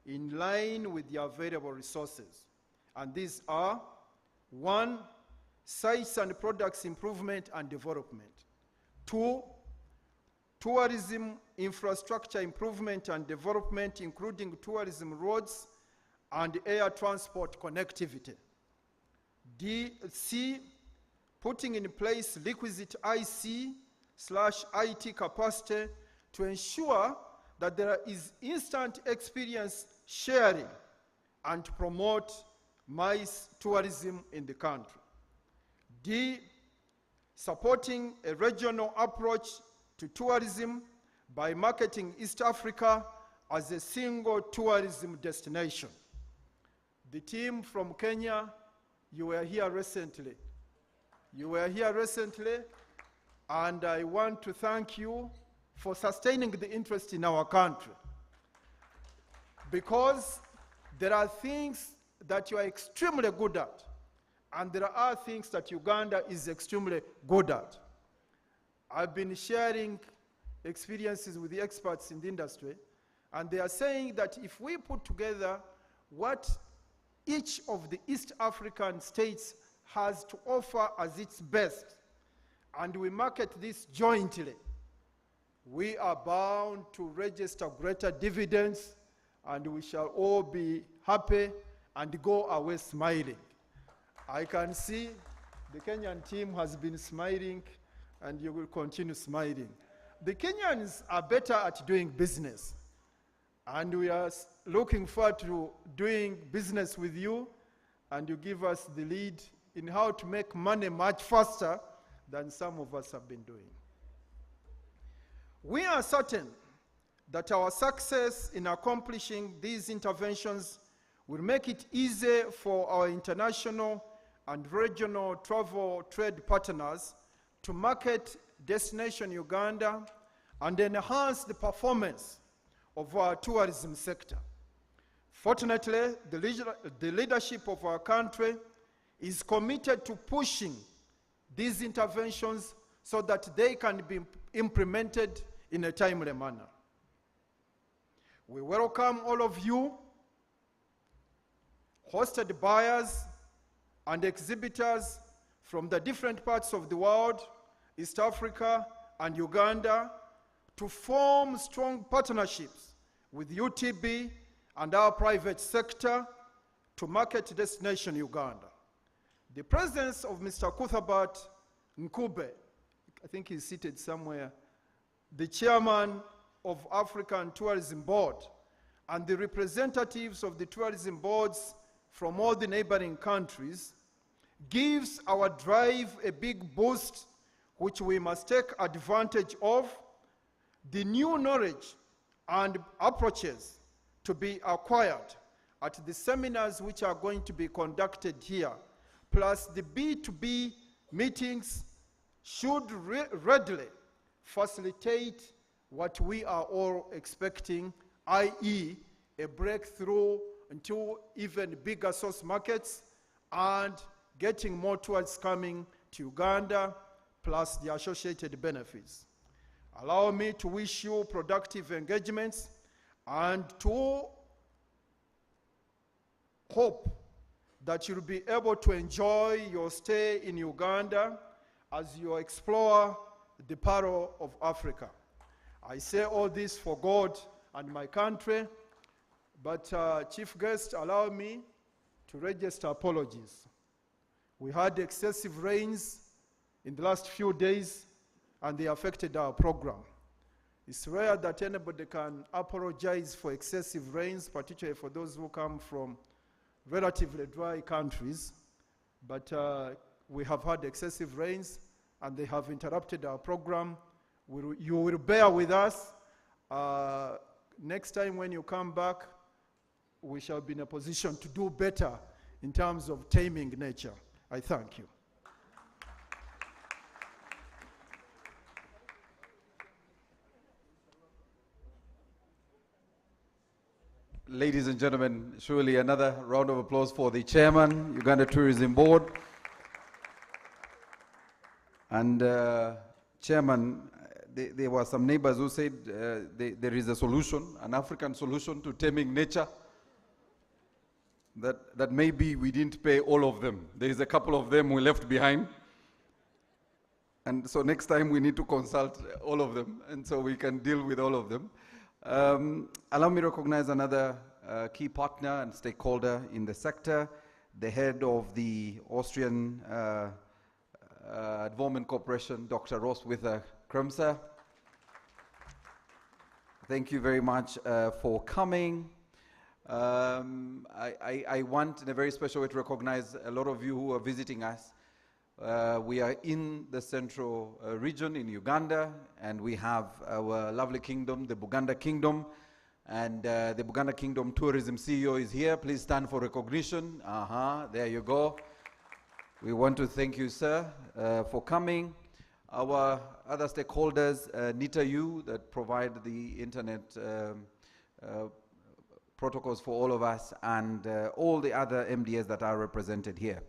in line with the available resources. And these are: 1, sites and products improvement and development; 2, tourism infrastructure improvement and development, including tourism roads and air transport connectivity; C, putting in place requisite IC/IT capacity to ensure that there is instant experience sharing and to promote MICE tourism in the country; D, supporting a regional approach to tourism by marketing East Africa as a single tourism destination. The team from Kenya, you were here recently. And I want to thank you for sustaining the interest in our country, because there are things that you are extremely good at, and there are things that Uganda is extremely good at. I've been sharing experiences with the experts in the industry, and they are saying that if we put together what each of the East African states has to offer as its best, and we market this jointly, we are bound to register greater dividends, and we shall all be happy and go away smiling. I can see the Kenyan team has been smiling, and you will continue smiling. The Kenyans are better at doing business, and we are looking forward to doing business with you, and you give us the lead in how to make money much faster than some of us have been doing. We are certain that our success in accomplishing these interventions will make it easy for our international and regional travel trade partners to market destination Uganda and enhance the performance of our tourism sector. Fortunately, the leadership of our country is committed to pushing these interventions so that they can be implemented in a timely manner. We welcome all of you, hosted buyers and exhibitors from the different parts of the world, East Africa and Uganda, to form strong partnerships with UTB and our private sector to market destination Uganda. The presence of Mr. Kuthabat Nkube, I think he's seated somewhere, the chairman of African Tourism Board, and the representatives of the tourism boards from all the neighboring countries, gives our drive a big boost, which we must take advantage of. The new knowledge and approaches to be acquired at the seminars which are going to be conducted here, plus the B2B meetings, should readily facilitate what we are all expecting, i.e. a breakthrough into even bigger source markets and getting more tourists coming to Uganda, plus the associated benefits. Allow me to wish you productive engagements and to hope that you'll be able to enjoy your stay in Uganda as you explore the pearl of Africa. I say all this for God and my country, but Chief Guest, allow me to register apologies. We had excessive rains in the last few days, and they affected our program. It's rare that anybody can apologize for excessive rains, particularly for those who come from relatively dry countries, but we have had excessive rains, and they have interrupted our program. You will bear with us. Next time when you come back, we shall be in a position to do better in terms of taming nature. I thank you. Ladies and gentlemen, surely another round of applause for the chairman, Uganda Tourism Board. And chairman, there were some neighbors who said there is a solution, an African solution to taming nature, that maybe we didn't pay all of them. There is a couple of them we left behind. And so next time we need to consult all of them, and so we can deal with all of them. Allow me to recognize another key partner and stakeholder in the sector, the head of the Austrian Advormen Corporation, Dr. Ross Wither-Kremser. Thank you very much for coming. I want in a very special way to recognize a lot of you who are visiting us. We are in the central region in Uganda, and we have our lovely kingdom, the Buganda Kingdom, and the Buganda Kingdom Tourism CEO is here. Please stand for recognition. There you go. We want to thank you, sir, for coming. Our other stakeholders, NITAU, that provide the internet protocols for all of us, and all the other MDAs that are represented here.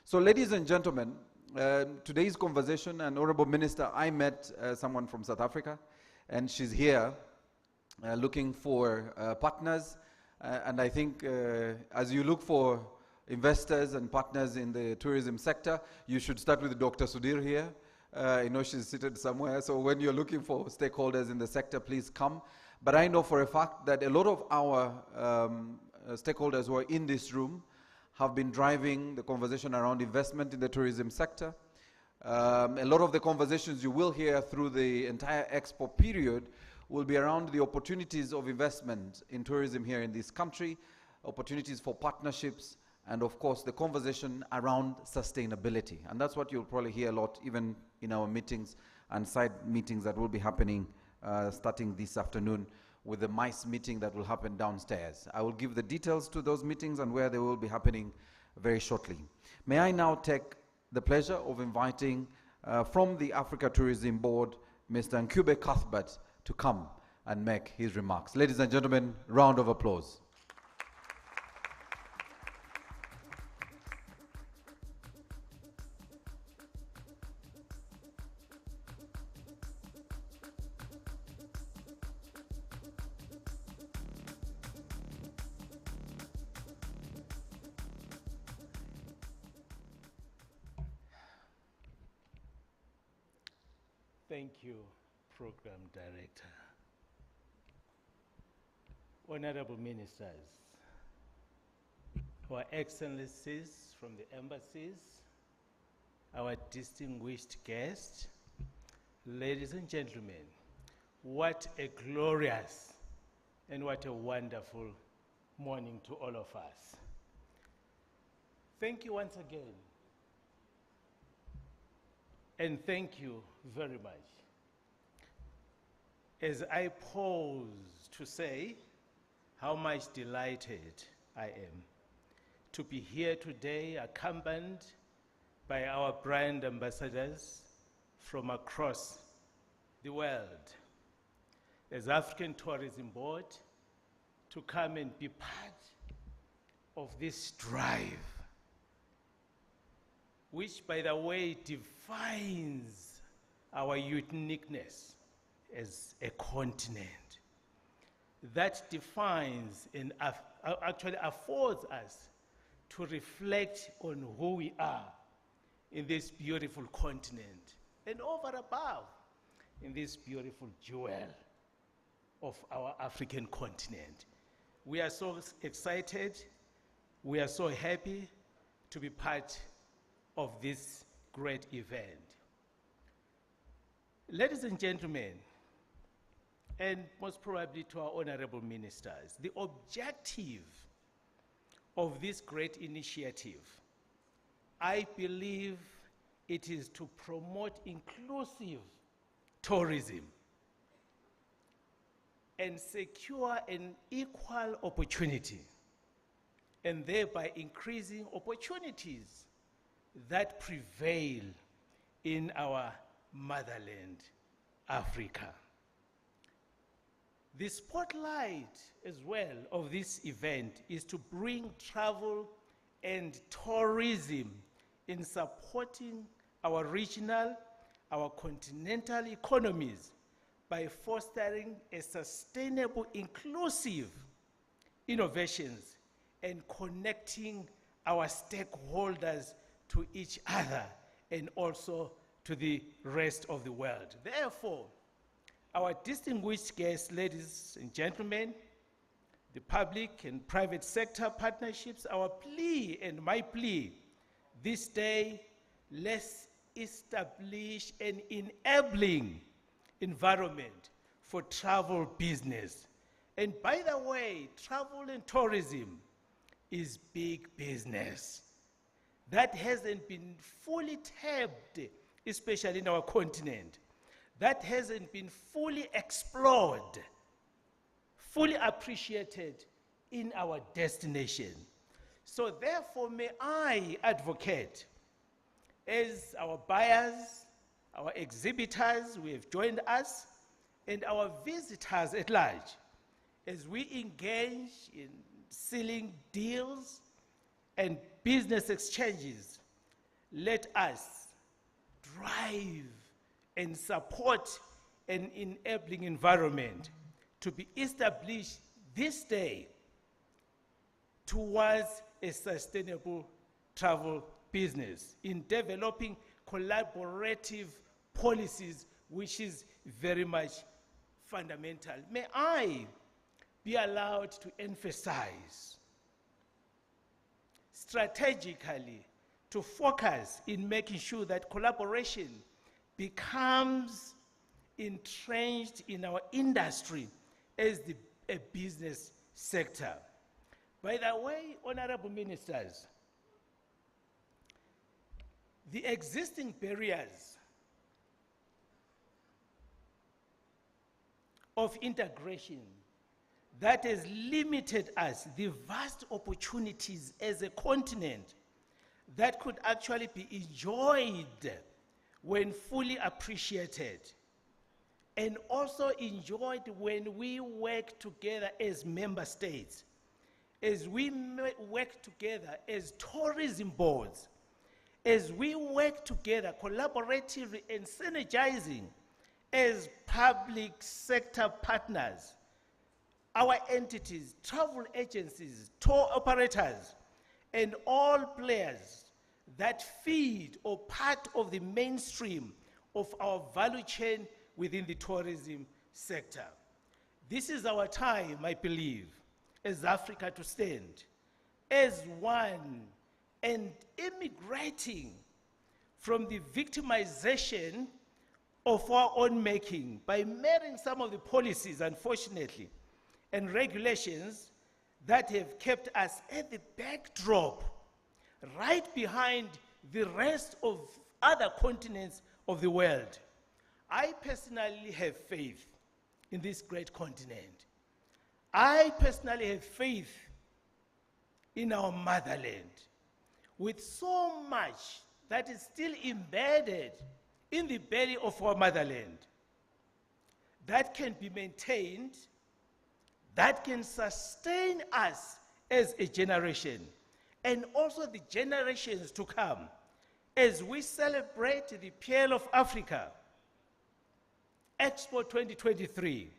So, ladies and gentlemen, today's conversation, and Honorable Minister, I met someone from South Africa, and she's here looking for partners. And I think as you look for investors and partners in the tourism sector, you should start with Dr. Sudhir here. I know she's seated somewhere, so when you're looking for stakeholders in the sector, please come. But I know for a fact that a lot of our stakeholders who are in this room have been driving the conversation around investment in the tourism sector. A lot of the conversations you will hear through the entire Expo period will be around the opportunities of investment in tourism here in this country, opportunities for partnerships, and of course the conversation around sustainability. And that's what you'll probably hear a lot even in our meetings and side meetings that will be happening starting this afternoon with the MICE meeting that will happen downstairs. I will give the details to those meetings and where they will be happening very shortly. May I now take the pleasure of inviting from the Africa Tourism Board, Mr. Nkube Cuthbert, to come and make his remarks. Ladies and gentlemen, round of applause. Thank you, Program Director. Honorable Ministers, our Excellencies from the embassies, our distinguished guests, ladies and gentlemen, what a glorious and what a wonderful morning to all of us. Thank you once again. And thank you very much. As I pause to say how much delighted I am to be here today, accompanied by our brand ambassadors from across the world, as African Tourism Board, to come and be part of this drive, which, by the way, defines our uniqueness as a continent. That defines and actually affords us to reflect on who we are in this beautiful continent, and over above in this beautiful jewel of our African continent. We are so excited, we are so happy to be part of this great event. Ladies and gentlemen, and most probably to our honorable ministers, the objective of this great initiative, I believe it is to promote inclusive tourism and secure an equal opportunity, and thereby increasing opportunities that prevail in our motherland, Africa. The spotlight as well of this event is to bring travel and tourism in supporting our regional, our continental economies by fostering a sustainable, inclusive innovations and connecting our stakeholders to each other and also to the rest of the world. Therefore, our distinguished guests, ladies and gentlemen, the public and private sector partnerships, our plea and my plea this day, let's establish an enabling environment for travel business. And by the way, travel and tourism is big business that hasn't been fully tapped, especially in our continent, that hasn't been fully explored, fully appreciated in our destination. So therefore, may I advocate, as our buyers, our exhibitors who have joined us, and our visitors at large, as we engage in sealing deals and business exchanges let us drive and support an enabling environment to be established this day towards a sustainable travel business in developing collaborative policies, which is very much fundamental. May I be allowed to emphasize strategically to focus in making sure that collaboration becomes entrenched in our industry as a business sector. By the way, honorable ministers, the existing barriers of integration that has limited us, the vast opportunities as a continent that could actually be enjoyed when fully appreciated, and also enjoyed when we work together as member states, as we work together as tourism boards, as we work together collaboratively and synergizing as public sector partners, our entities, travel agencies, tour operators, and all players that feed or part of the mainstream of our value chain within the tourism sector. This is our time, I believe, as Africa to stand as one and immigrating from the victimization of our own making by marrying some of the policies, unfortunately, and regulations that have kept us at the backdrop, right behind the rest of other continents of the world. I personally have faith in this great continent. I personally have faith in our motherland, with so much that is still embedded in the belly of our motherland that can be maintained, that can sustain us as a generation, and also the generations to come, as we celebrate the Pearl of Africa, Expo 2023.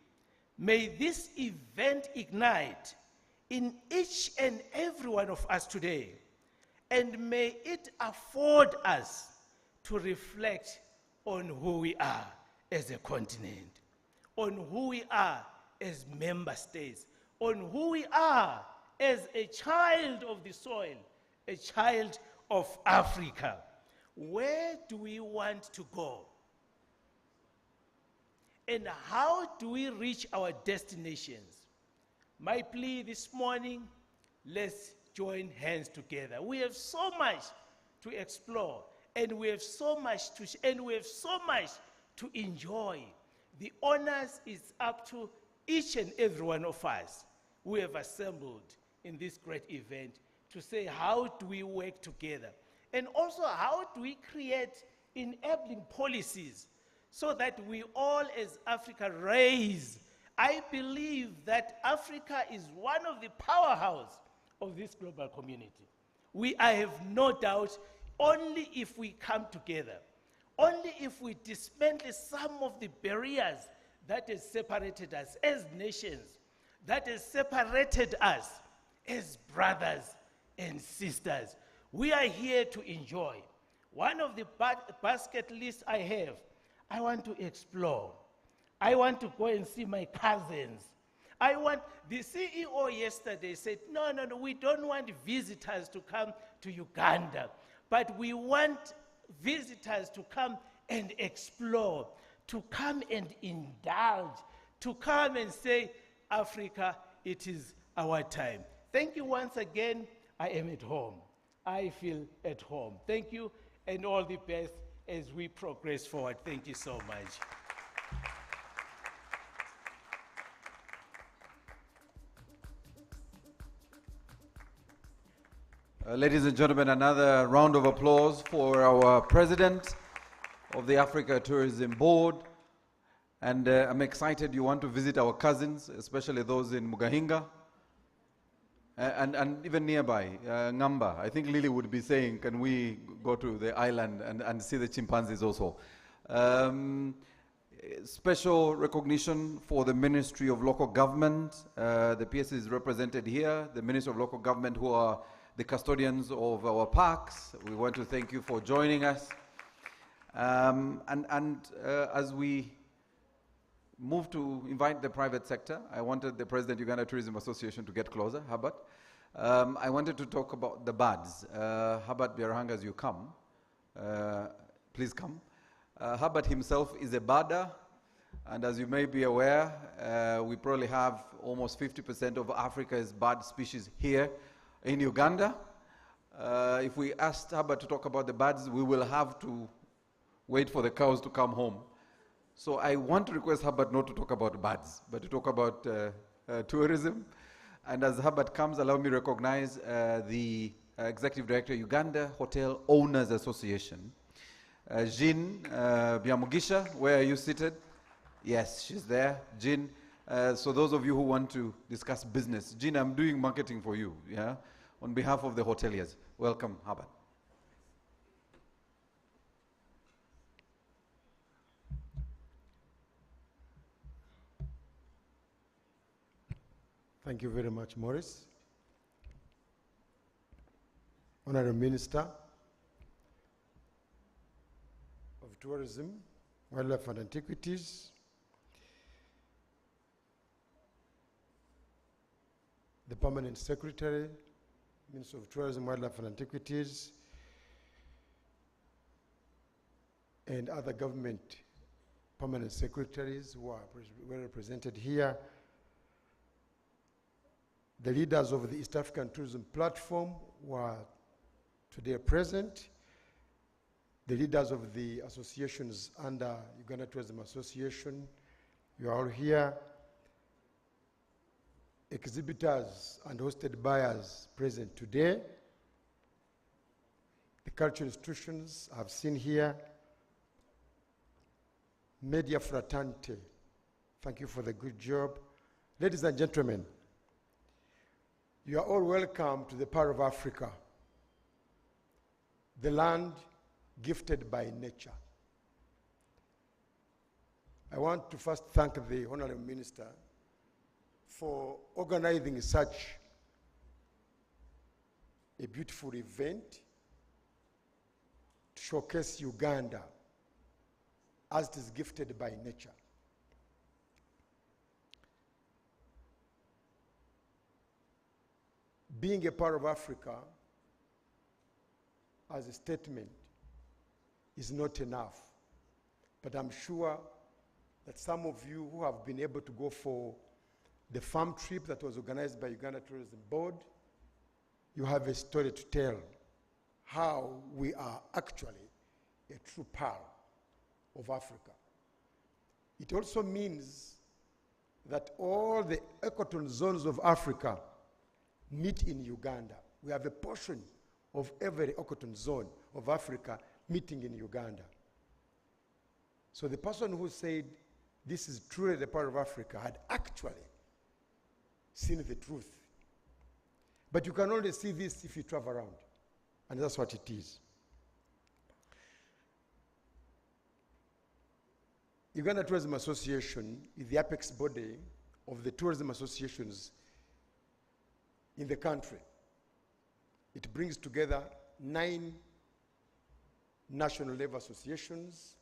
May this event ignite in each and every one of us today, and may it afford us to reflect on who we are as a continent, on who we are as member states, on who we are as a child of the soil, a child of Africa. Where do we want to go? And how do we reach our destinations? My plea this morning, let's join hands together. We have so much to explore, and we have so much to enjoy. The honors is up to each and every one of us who have assembled in this great event to say, how do we work together? And also, how do we create enabling policies so that we all as Africa raise? I believe that Africa is one of the powerhouses of this global community. I have no doubt, only if we come together, only if we dismantle some of the barriers that has separated us as nations, that has separated us as brothers and sisters. We are here to enjoy. One of the basket lists I have, I want to explore. I want to go and see my cousins. The CEO yesterday said, no, we don't want visitors to come to Uganda, but we want visitors to come and explore, to come and indulge, to come and say, Africa, it is our time. Thank you once again. I am at home. I feel at home. Thank you, and all the best as we progress forward. Thank you so much. Ladies and gentlemen, another round of applause for our president of the Africa Tourism Board. And I'm excited you want to visit our cousins, especially those in Mugahinga. and even nearby, Ngamba. I think Lily would be saying, can we go to the island and see the chimpanzees also? Special recognition for the Ministry of Local Government. The PS is represented here, the Ministry of Local Government, who are the custodians of our parks. We want to thank you for joining us. As we move to invite the private sector, I wanted the President Uganda Tourism Association to get closer, Herbert. I wanted to talk about the birds. Herbert Biarahanga, as you come, please come. Herbert himself is a birder, and as you may be aware, we probably have almost 50% of Africa's bird species here in Uganda. If we asked Herbert to talk about the birds, we will have to wait for the cows to come home. So I want to request Herbert not to talk about birds, but to talk about tourism. And as Herbert comes, allow me to recognize the Executive Director, Uganda Hotel Owners Association. Jean Biamugisha, where are you seated? Yes, she's there. Jean, so those of you who want to discuss business, Jean, I'm doing marketing for you, yeah, on behalf of the hoteliers. Welcome, Herbert. Thank you very much, Morris. Honorable Minister of Tourism, Wildlife and Antiquities, the Permanent Secretary, Minister of Tourism, Wildlife and Antiquities, and other government permanent secretaries who are well represented here, the leaders of the East African Tourism Platform who are today present, the leaders of the associations under Uganda Tourism Association, you are all here, exhibitors and hosted buyers present today, the cultural institutions I've seen here, media fraternity, thank you for the good job. Ladies and gentlemen, you are all welcome to the Pearl of Africa, the land gifted by nature. I want to first thank the Honorable Minister for organizing such a beautiful event to showcase Uganda as it is gifted by nature. Being a part of Africa as a statement is not enough. But I'm sure that some of you who have been able to go for the farm trip that was organized by Uganda Tourism Board, you have a story to tell how we are actually a true pearl of Africa. It also means that all the ecotone zones of Africa meet in Uganda. We have a portion of every ecotone zone of Africa meeting in Uganda. So the person who said this is truly the part of Africa had actually seen the truth. But you can only see this if you travel around. And that's what it is. Uganda Tourism Association is the apex body of the tourism associations in the country. It brings together 9 national level associations,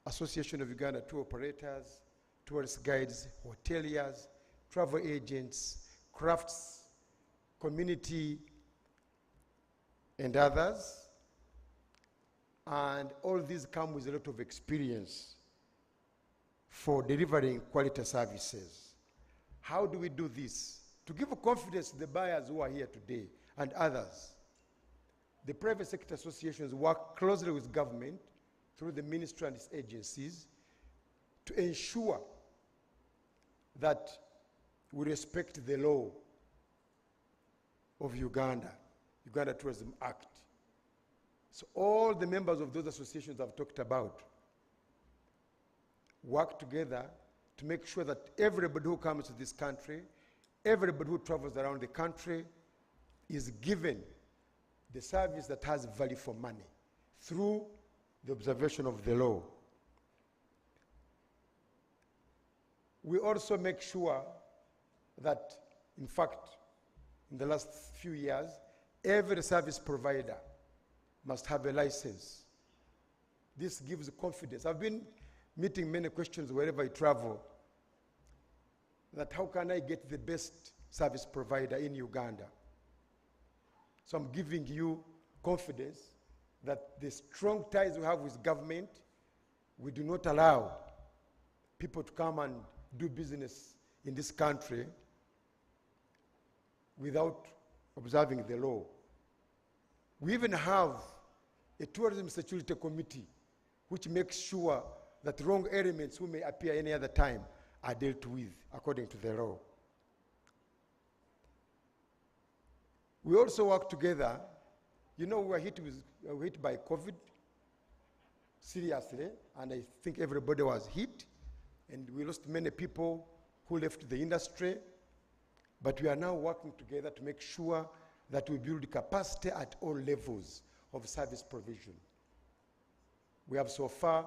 Association of Uganda Tour Operators, Tourist Guides, Hoteliers, Travel Agents, Crafts, Community, and others. And all these come with a lot of experience for delivering quality services. How do we do this? To give confidence to the buyers who are here today and others, the private sector associations work closely with government through the ministry and its agencies to ensure that we respect the law of Uganda, Uganda Tourism Act. So all the members of those associations I've talked about work together to make sure that everybody who comes to this country everybody who travels around the country is given the service that has value for money through the observation of the law. We also make sure that, in fact, in the last few years, every service provider must have a license. This gives confidence. I've been meeting many questions wherever I travel, that how can I get the best service provider in Uganda? So I'm giving you confidence that the strong ties we have with government, we do not allow people to come and do business in this country without observing the law. We even have a tourism security committee which makes sure that wrong elements who may appear any other time are dealt with according to the law. We also work together. You know, we were hit by COVID seriously, and I think everybody was hit, and we lost many people who left the industry. But we are now working together to make sure that we build capacity at all levels of service provision. We have so far,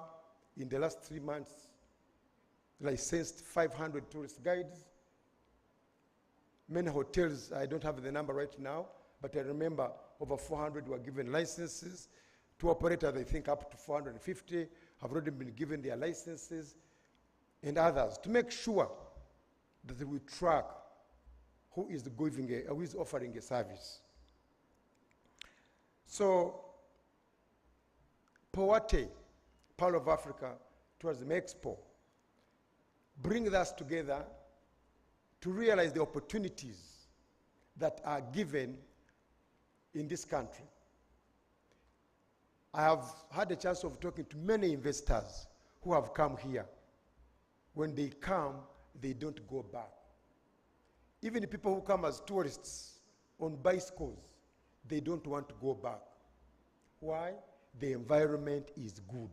in the last 3 months, licensed 500 tourist guides. Many hotels, I don't have the number right now, but I remember over 400 were given licenses. Two operators, I think up to 450, have already been given their licenses, and others, to make sure that we track who is offering a service. So, Powate, Pearl of Africa, Tourism Expo, brings us together to realize the opportunities that are given in this country. I have had a chance of talking to many investors who have come here. When they come, they don't go back. Even the people who come as tourists on bicycles, they don't want to go back. Why? The environment is good.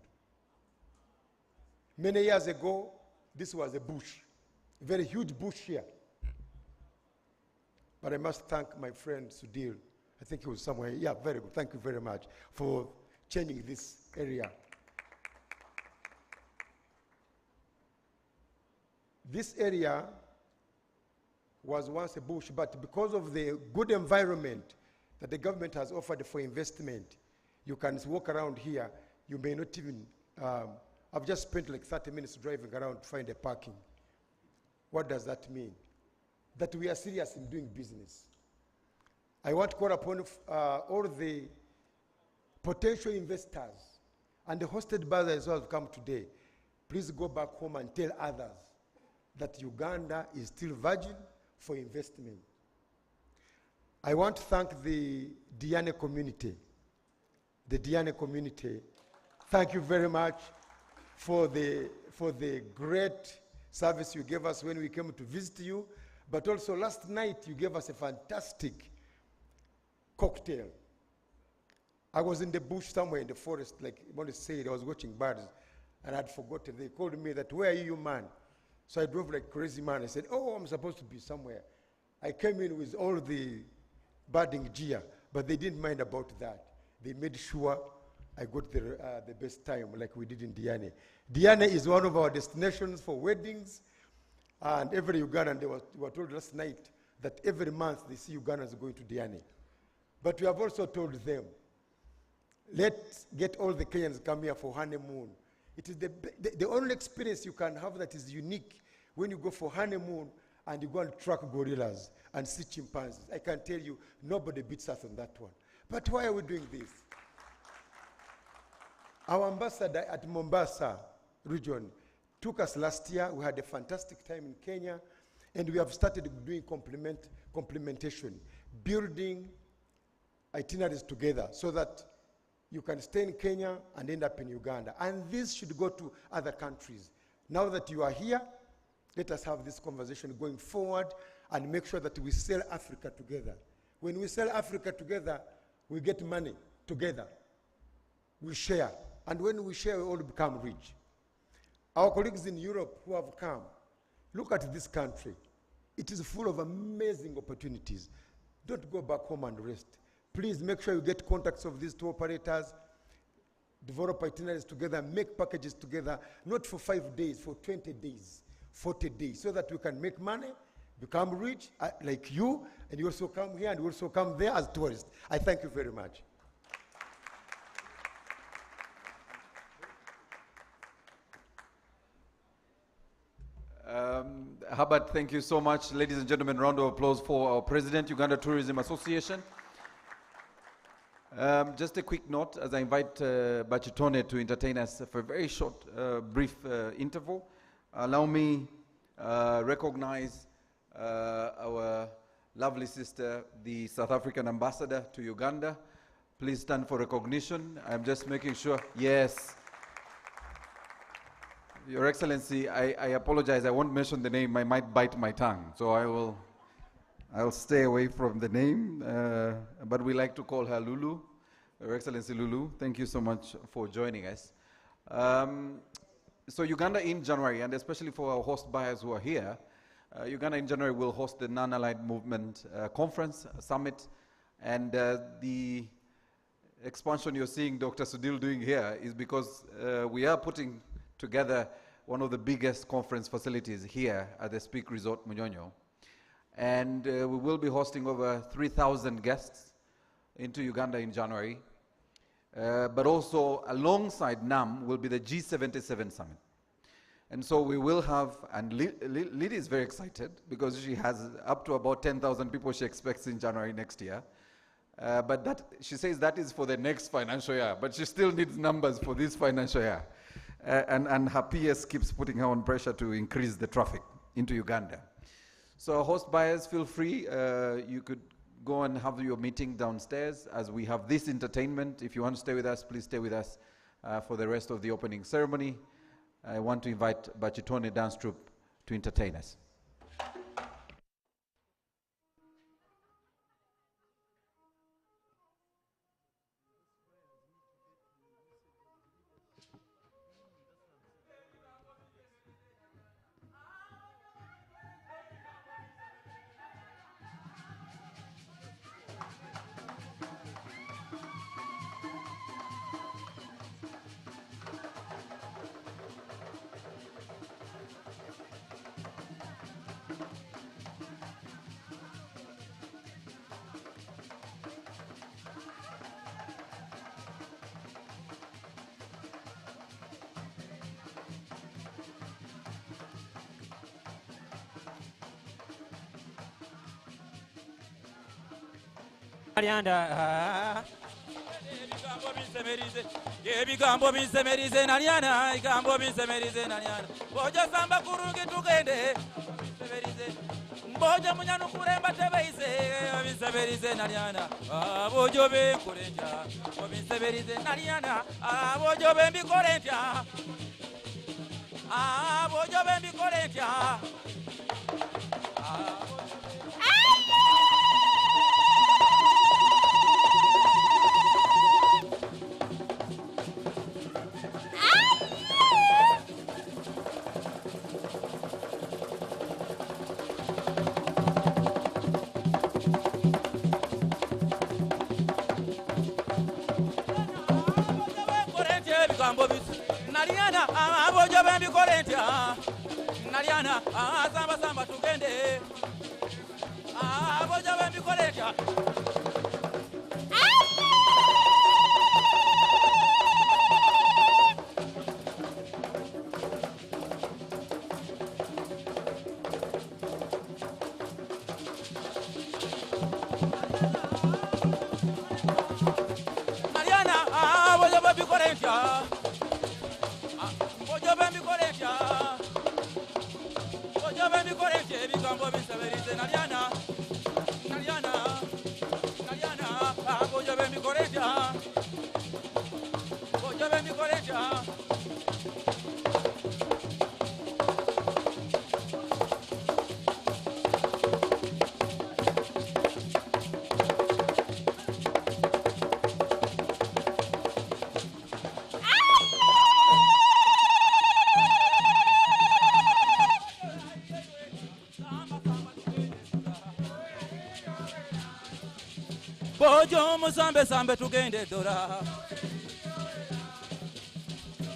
Many years ago, this was a bush, a very huge bush here. But I must thank my friend Sudhir. I think he was somewhere. Yeah, very good. Thank you very much for changing this area. This area was once a bush, but because of the good environment that the government has offered for investment, you can walk around here. You may not even, I've just spent like 30 minutes driving around to find a parking. What does that mean? That we are serious in doing business. I want to call upon all the potential investors and the hosted brothers who have come today. Please go back home and tell others that Uganda is still virgin for investment. I want to thank the Diane community. The Diane community, thank you very much for the great service you gave us when we came to visit you, but also last night you gave us a fantastic cocktail. I was in the bush somewhere in the forest, like Moses said, I was watching birds, and I'd forgotten. They called me that, "Where are you, man?" So I drove like crazy man. I said, "Oh, I'm supposed to be somewhere." I came in with all the birding gear, but they didn't mind about that. They made sure I got the best time, like we did in Diane. Diane is one of our destinations for weddings, and every Ugandan, they were told last night that every month they see Ugandans going to Diane. But we have also told them, let's get all the Kenyans come here for honeymoon. It is the only experience you can have that is unique when you go for honeymoon and you go and track gorillas and see chimpanzees. I can tell you, nobody beats us on that one. But why are we doing this? Our ambassador at Mombasa region took us last year. We had a fantastic time in Kenya, and we have started doing complementation, building itineraries together so that you can stay in Kenya and end up in Uganda. And this should go to other countries. Now that you are here, let us have this conversation going forward and make sure that we sell Africa together. When we sell Africa together, we get money together. We share. And when we share, we all become rich. Our colleagues in Europe who have come, look at this country. It is full of amazing opportunities. Don't go back home and rest. Please make sure you get contacts of these tour operators, develop itineraries together, make packages together, not for 5 days, for 20 days, 40 days, so that we can make money, become rich, like you, and you also come here and you also come there as tourists. I thank you very much. Herbert, thank you so much. Ladies and gentlemen, round of applause for our President, Uganda Tourism Association. Just a quick note, as I invite Bachitone to entertain us for a very short, brief interval. Allow me recognize our lovely sister, the South African ambassador to Uganda. Please stand for recognition. I'm just making sure. Yes. Your Excellency, I apologize. I won't mention the name. I might bite my tongue. So I'll stay away from the name. But we like to call her Lulu. Your Excellency Lulu, thank you so much for joining us. So Uganda in January, and especially for our host buyers who are here, Uganda in January will host the Non-Aligned Movement Conference, Summit, and the expansion you're seeing Dr. Sudhil doing here is because we are putting together one of the biggest conference facilities here at the Speak Resort Munyonyo. And we will be hosting over 3,000 guests into Uganda in January. But also alongside NAM will be the G77 Summit. And so we will have, and Lily is very excited because she has up to about 10,000 people she expects in January next year. But that, she says that is for the next financial year, but she still needs numbers for this financial year. And her PS keeps putting her on pressure to increase the traffic into Uganda. So host buyers, feel free. You could go and have your meeting downstairs as we have this entertainment. If you want to stay with us, please stay with us for the rest of the opening ceremony. I want to invite Bachitone Dance Troupe to entertain us. Ebigambo binsemerize naliana, igambo binsemerize naliana. Boja samba kurungi tugende, binsemerize. Boja munyanu kuremba tebeise, binsemerize naliana. Bojo be kurenja, binsemerize naliana. Bojo be mbikorenja. Bojo be mbikorenja. Naliana, bojo bembi korentia. Naliana, samba samba tugende. Bojo bembi korentia. Naliana, bojo bembi korentia. Bojo bembi korentia. Bojo bembi korentia. Bigambo bisaberize naliana. Naliana. Naliana. Bojo bembi korentia. Bojo bembi korentia. Samba, samba. bojo musambe sambe tugende dora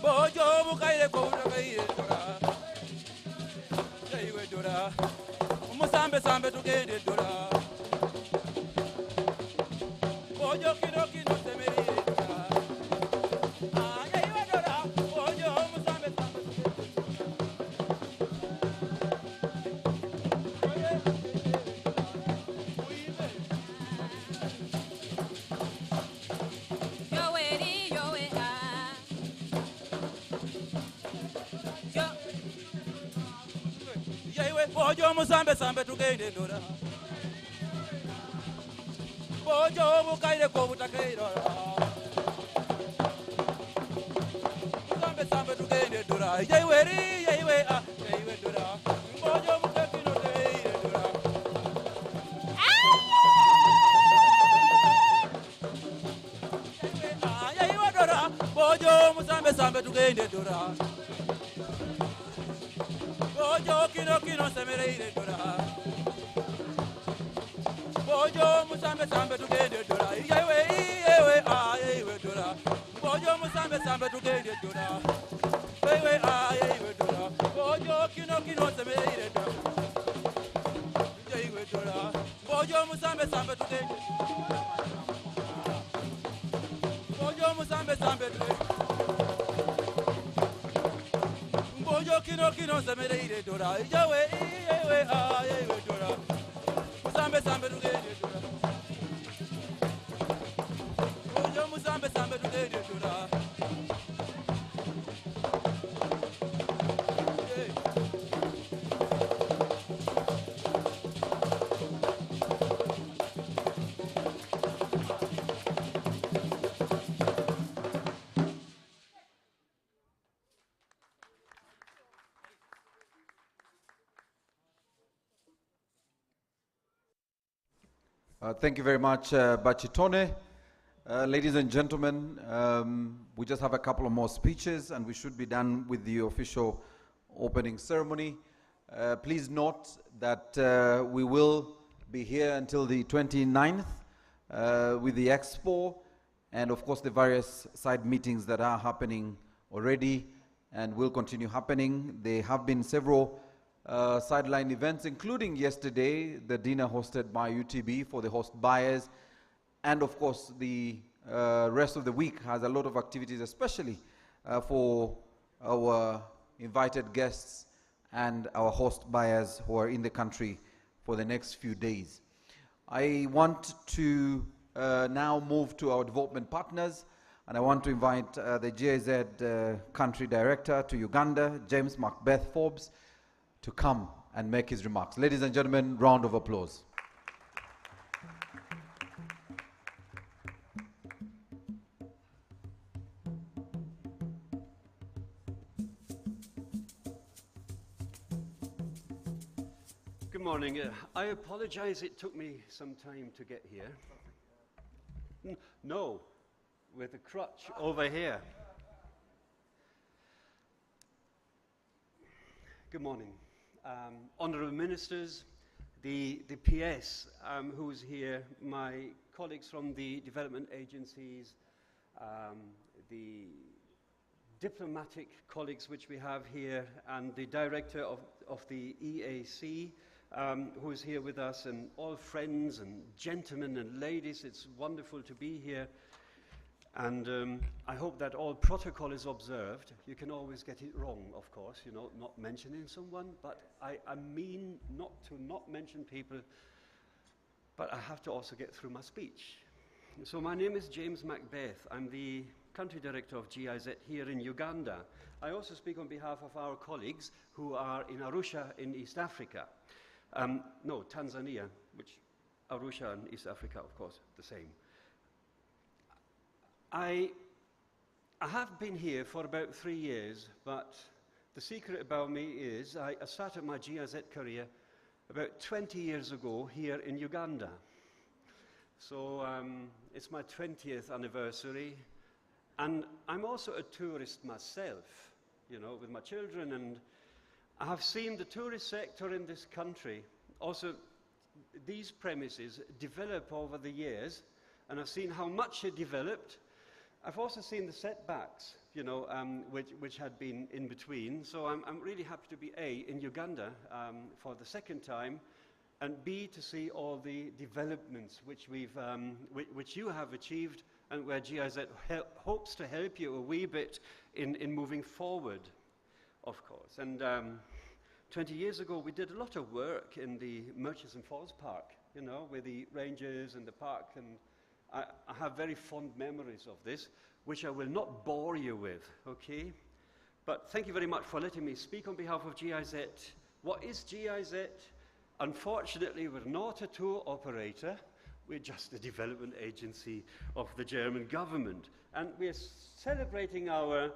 bojo bukaire ko utakaire dora jaiwe dora musambe sambe tugende dora bojo kino kino semerire dora jaiwe dora bojo musambe sambe bojo musambe sambe tugende dora bojo bukaire ko butakaire musambe sambe tugende dora jaiwe dora bojo mukakino teire dora jaiwe dora bojo musambe sambe tugende dora bojo kino kino semereire dora bojo musambe sambe tugende dora yewe dora bojo musambe sambe tugende dora yewe dora bojo kino kino semereire dora yewe dora bojo musambe sambe tugende bojo musambe sambe tugende bojo kino kino semereire dora yewe dora musambe sambe tugende dora bojo musambe sambe tugende dora Thank you very much, Bachitone. Ladies and gentlemen, we just have a couple of more speeches and we should be done with the official opening ceremony. Please note that we will be here until the 29th with the Expo and of course the various side meetings that are happening already and will continue happening. There have been several sideline events, including yesterday, the dinner hosted by UTB for the host buyers. And of course, the rest of the week has a lot of activities, especially for our invited guests and our host buyers who are in the country for the next few days. I want to now move to our development partners, and I want to invite the GIZ country director to Uganda, James Macbeth Forbes, to come and make his remarks. Ladies and gentlemen, round of applause. Good morning. I apologize it took me some time to get here. No, with a crutch over here. Good morning. Honourable Ministers, the PS who's here, my colleagues from the development agencies, the diplomatic colleagues which we have here, and the director of the EAC who is here with us, and all friends and gentlemen and ladies. It's wonderful to be here. And I hope that all protocol is observed. You can always get it wrong, of course, you know, not mentioning someone, but I mean not to mention people, but I have to also get through my speech. So my name is James Macbeth. I'm the country director of GIZ here in Uganda. I also speak on behalf of our colleagues who are in Arusha in East Africa. No, Tanzania, which Arusha and East Africa, of course, the same. I have been here for about 3 years, but the secret about me is I started my GIZ career about 20 years ago here in Uganda. So it's my 20th anniversary, and I'm also a tourist myself, you know, with my children, and I have seen the tourist sector in this country, also these premises, develop over the years, and I've seen how much it developed. I've also seen the setbacks, you know, which had been in between. So I'm really happy to be A, in Uganda for the second time, and B, to see all the developments which you have achieved, and where GIZ hopes to help you a wee bit in moving forward, of course. And 20 years ago, we did a lot of work in the Murchison Falls Park, you know, with the rangers and the park, and I have very fond memories of this, which I will not bore you with, okay? But thank you very much for letting me speak on behalf of GIZ. What is GIZ? Unfortunately, we're not a tour operator. We're just a development agency of the German government. And we're celebrating our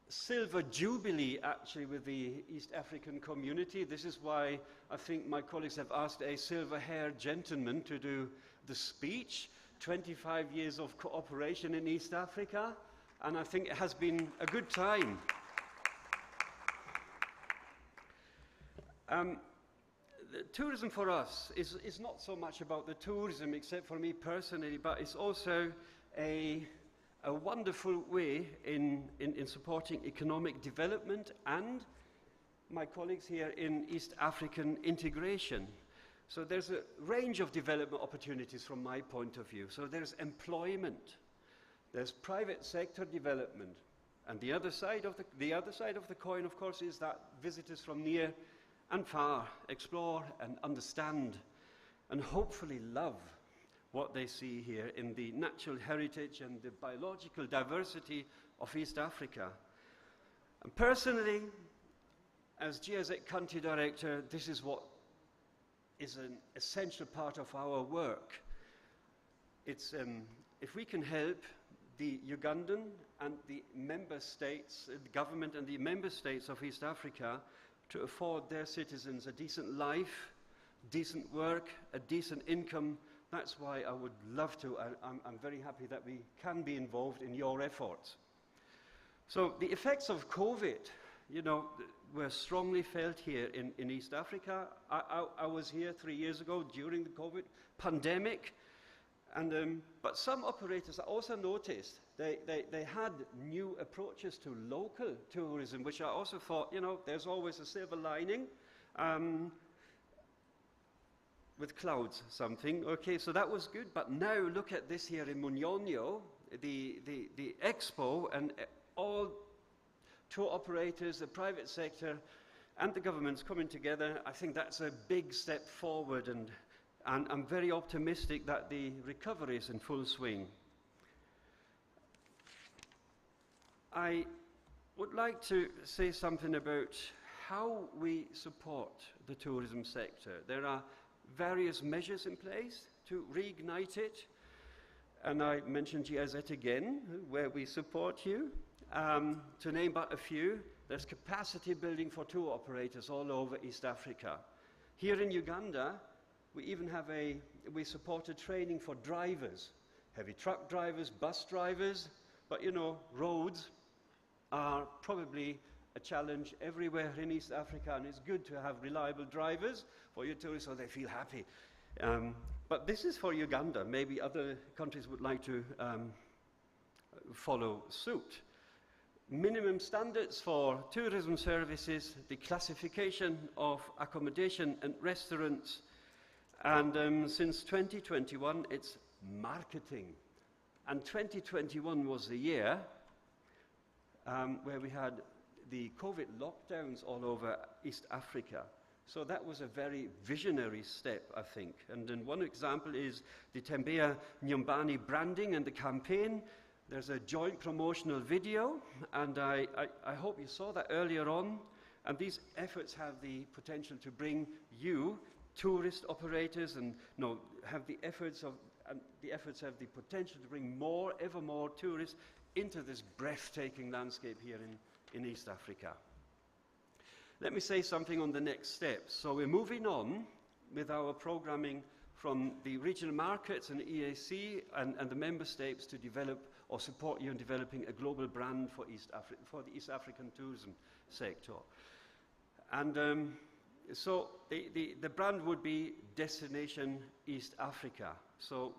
silver jubilee, actually, with the East African community. This is why I think my colleagues have asked a silver-haired gentleman to do the speech. 25 years of cooperation in East Africa, and I think it has been a good time. Tourism for us is not so much about the tourism, except for me personally, but it's also a wonderful way in supporting economic development and my colleagues here in East African integration. So there's a range of development opportunities from my point of view. So there's employment, there's private sector development, and the other side of the coin, of course, is that visitors from near and far explore and understand and hopefully love what they see here in the natural heritage and the biological diversity of East Africa. And personally, as GIZ Country Director, this is what is an essential part of our work. It's, if we can help the Ugandan and the member states, the government and the member states of East Africa to afford their citizens a decent life, decent work, a decent income, that's why I would love to. I'm very happy that we can be involved in your efforts. So the effects of COVID, you know, were strongly felt here in East Africa. I was here 3 years ago during the COVID pandemic, and but some operators I also noticed they had new approaches to local tourism, which I also thought, you know, there's always a silver lining with clouds, something. Okay, so that was good. But now look at this here in Munyonyo, the Expo, and all tour operators, the private sector, and the governments coming together. I think that's a big step forward, and I'm very optimistic that the recovery is in full swing. I would like to say something about how we support the tourism sector. There are various measures in place to reignite it, and I mentioned GIZ again, where we support you. To name but a few, there's capacity building for tour operators all over East Africa. Here in Uganda, we even have we supported training for drivers, heavy truck drivers, bus drivers, but you know, roads are probably a challenge everywhere in East Africa, and it's good to have reliable drivers for your tourists so they feel happy. But this is for Uganda. Maybe other countries would like to follow suit. Minimum standards for tourism services, the classification of accommodation and restaurants, and since 2021 it's marketing. And 2021 was the year where we had the COVID lockdowns all over East Africa. So that was a very visionary step, I think. And then one example is the Tembea Nyumbani branding and the campaign. There's a joint promotional video, and I hope you saw that earlier on. And these efforts have the potential to bring you, tourist operators, and the efforts have the potential to bring ever more tourists into this breathtaking landscape here in East Africa. Let me say something on the next steps. So we're moving on with our programming from the regional markets and EAC and the member states to develop or support you in developing a global brand for the East African tourism sector. And so the brand would be Destination East Africa. So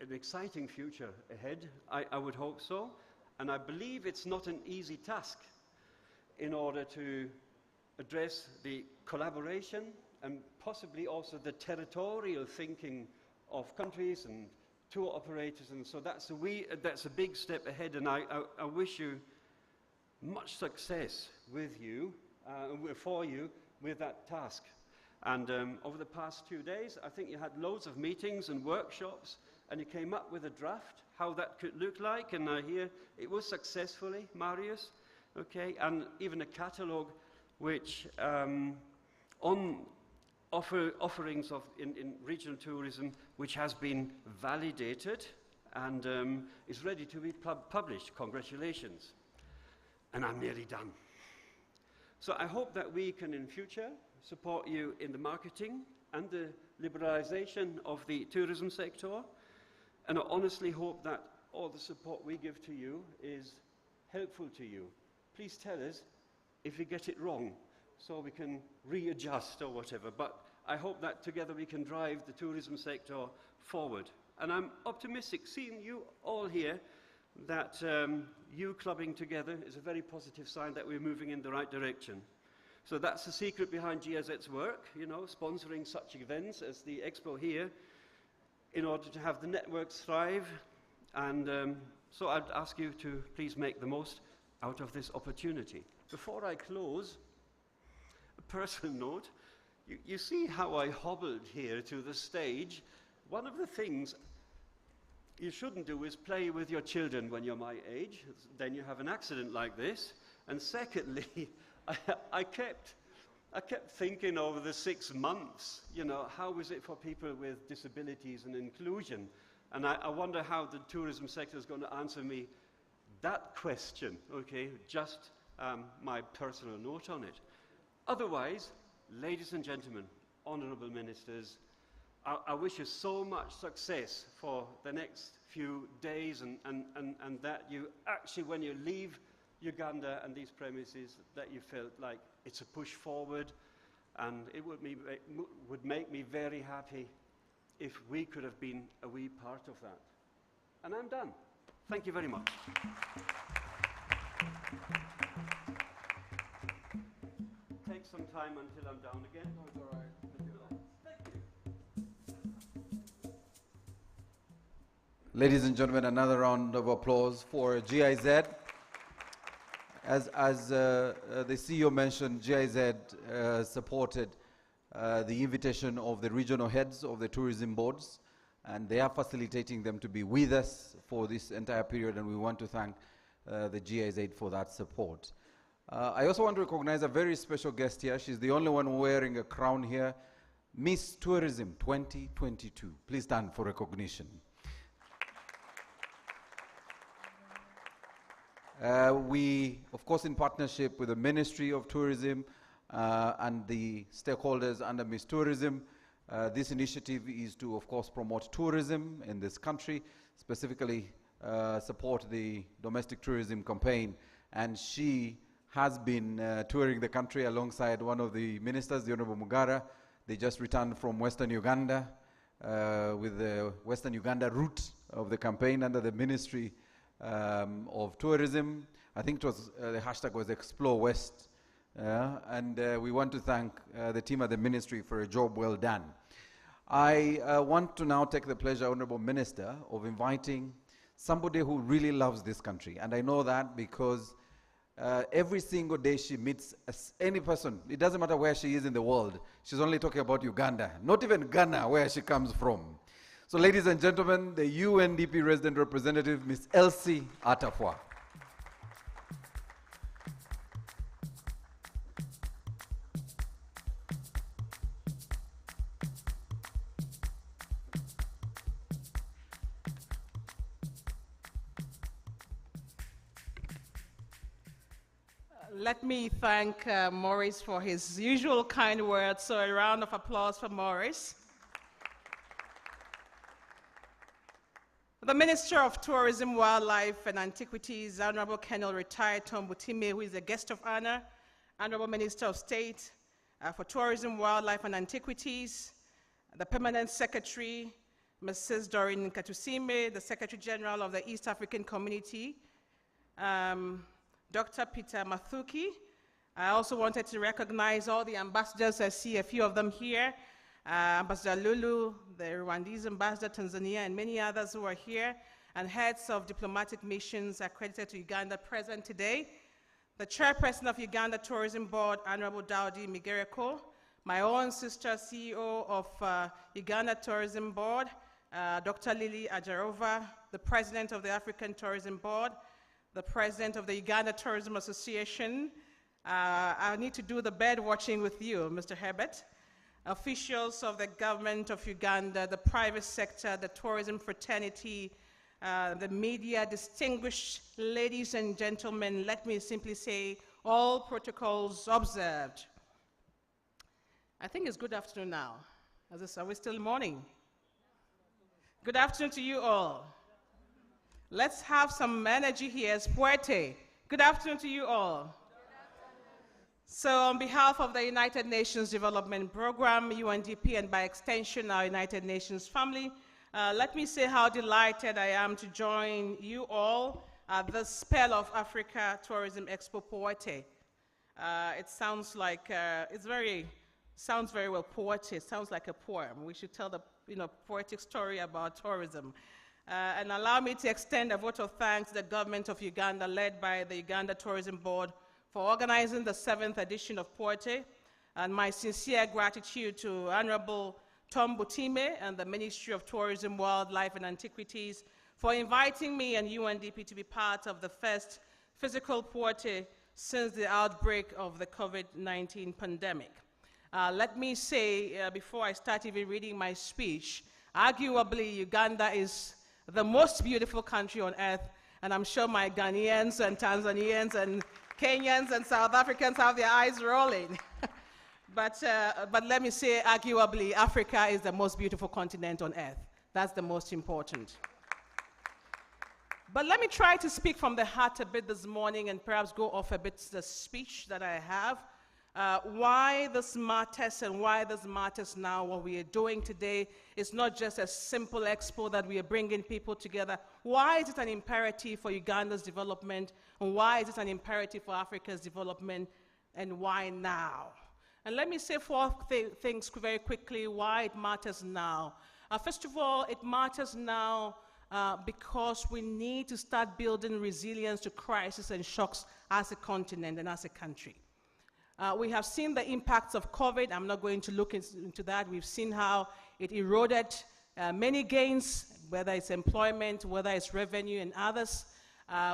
an exciting future ahead. I would hope so. And I believe it's not an easy task in order to address the collaboration and possibly also the territorial thinking of countries and tour operators. And so that's a big step ahead. And I wish you much success with you, for you, with that task. And over the past 2 days, I think you had loads of meetings and workshops, and you came up with a draft, how that could look like, and I hear it was successfully, Marius, okay, and even a catalogue which on offerings in regional tourism, which has been validated and is ready to be published. Congratulations. And I'm nearly done. So I hope that we can in future support you in the marketing and the liberalization of the tourism sector. And I honestly hope that all the support we give to you is helpful to you. Please tell us if we get it wrong so we can readjust or whatever. But I hope that together we can drive the tourism sector forward. And I'm optimistic, seeing you all here, that you clubbing together is a very positive sign that we're moving in the right direction. So that's the secret behind GIZ's work, you know, sponsoring such events as the Expo here in order to have the networks thrive. And so I'd ask you to please make the most out of this opportunity. Before I close, a personal note. You see how I hobbled here to the stage? One of the things you shouldn't do is play with your children when you're my age. Then you have an accident like this. And secondly, I kept thinking over the 6 months, you know, how is it for people with disabilities and inclusion? And I wonder how the tourism sector is going to answer me that question, okay? Just my personal note on it. Otherwise, ladies and gentlemen, honorable ministers, I wish you so much success for the next few days and that you actually, when you leave Uganda and these premises, that you felt like it's a push forward, and it would make me very happy if we could have been a wee part of that. And I'm done. Thank you very much. Take some time until I'm down again. No, it's all right. Thank you. Ladies and gentlemen, another round of applause for GIZ. As the CEO mentioned, GIZ supported the invitation of the regional heads of the tourism boards, and they are facilitating them to be with us for this entire period, and we want to thank the GIZ for that support. I also want to recognize a very special guest here. She's the only one wearing a crown here, Miss Tourism 2022. Please stand for recognition. We, of course, in partnership with the Ministry of Tourism and the stakeholders under Miss Tourism, this initiative is to, of course, promote tourism in this country, specifically support the domestic tourism campaign. And she has been touring the country alongside one of the ministers, the Honorable Mugara. They just returned from Western Uganda with the Western Uganda route of the campaign under the Ministry of Tourism. I think it was, the hashtag was Explore West. And we want to thank the team at the ministry for a job well done. I want to now take the pleasure, Honorable Minister, of inviting somebody who really loves this country. And I know that because every single day she meets any person, it doesn't matter where she is in the world, she's only talking about Uganda, not even Ghana, where she comes from. So ladies and gentlemen, the UNDP resident representative, Ms. Elsie Atafwa. Let me thank Maurice for his usual kind words, so a round of applause for Maurice. The Minister of Tourism, Wildlife and Antiquities, Honorable Colonel Retired Tom Butime, who is a guest of honor, Honorable Minister of State for Tourism, Wildlife and Antiquities, the Permanent Secretary, Mrs. Doreen Katusime, the Secretary General of the East African Community, Dr. Peter Mathuki. I also wanted to recognize all the ambassadors. I see a few of them here. Ambassador Lulu, the Rwandese ambassador, Tanzania, and many others who are here, and heads of diplomatic missions accredited to Uganda present today. The chairperson of Uganda Tourism Board, Honorable Daudi Migereko, my own sister, CEO of Uganda Tourism Board, Dr. Lily Ajarova, the president of the African Tourism Board, the president of the Uganda Tourism Association. I need to do the bird watching with you, Mr. Herbert. Officials of the government of Uganda, the private sector, the tourism fraternity, the media, distinguished ladies and gentlemen, let me simply say, all protocols observed. I think it's good afternoon now. Are we still morning? Good afternoon to you all. Let's have some energy here. It's Puerte. Good afternoon to you all. So on behalf of the United Nations Development Program, UNDP, and by extension our United Nations family, let me say how delighted I am to join you all at the Spell of Africa Tourism Expo Puerte. It sounds like, sounds very well poetic. It sounds like a poem. We should tell the poetic story about tourism. And allow me to extend a vote of thanks to the government of Uganda, led by the Uganda Tourism Board, for organizing the 7th edition of Puerte, and my sincere gratitude to Honorable Tom Butime and the Ministry of Tourism, Wildlife and Antiquities for inviting me and UNDP to be part of the first physical Puerte since the outbreak of the COVID-19 pandemic. Let me say, before I start even reading my speech, arguably Uganda is the most beautiful country on earth, and I'm sure my Ghanaians and Tanzanians and Kenyans and South Africans have their eyes rolling. but let me say, arguably, Africa is the most beautiful continent on earth. That's the most important. But let me try to speak from the heart a bit this morning and perhaps go off a bit the speech that I have. Why this matters and why this matters now, what we are doing today, is not just a simple expo that we are bringing people together. Why is it an imperative for Uganda's development, and why is it an imperative for Africa's development, and why now? And let me say 4 things very quickly why it matters now. First of all, it matters now because we need to start building resilience to crisis and shocks as a continent and as a country. We have seen the impacts of COVID. I'm not going to look into that. We've seen how it eroded many gains, whether it's employment, whether it's revenue, and others.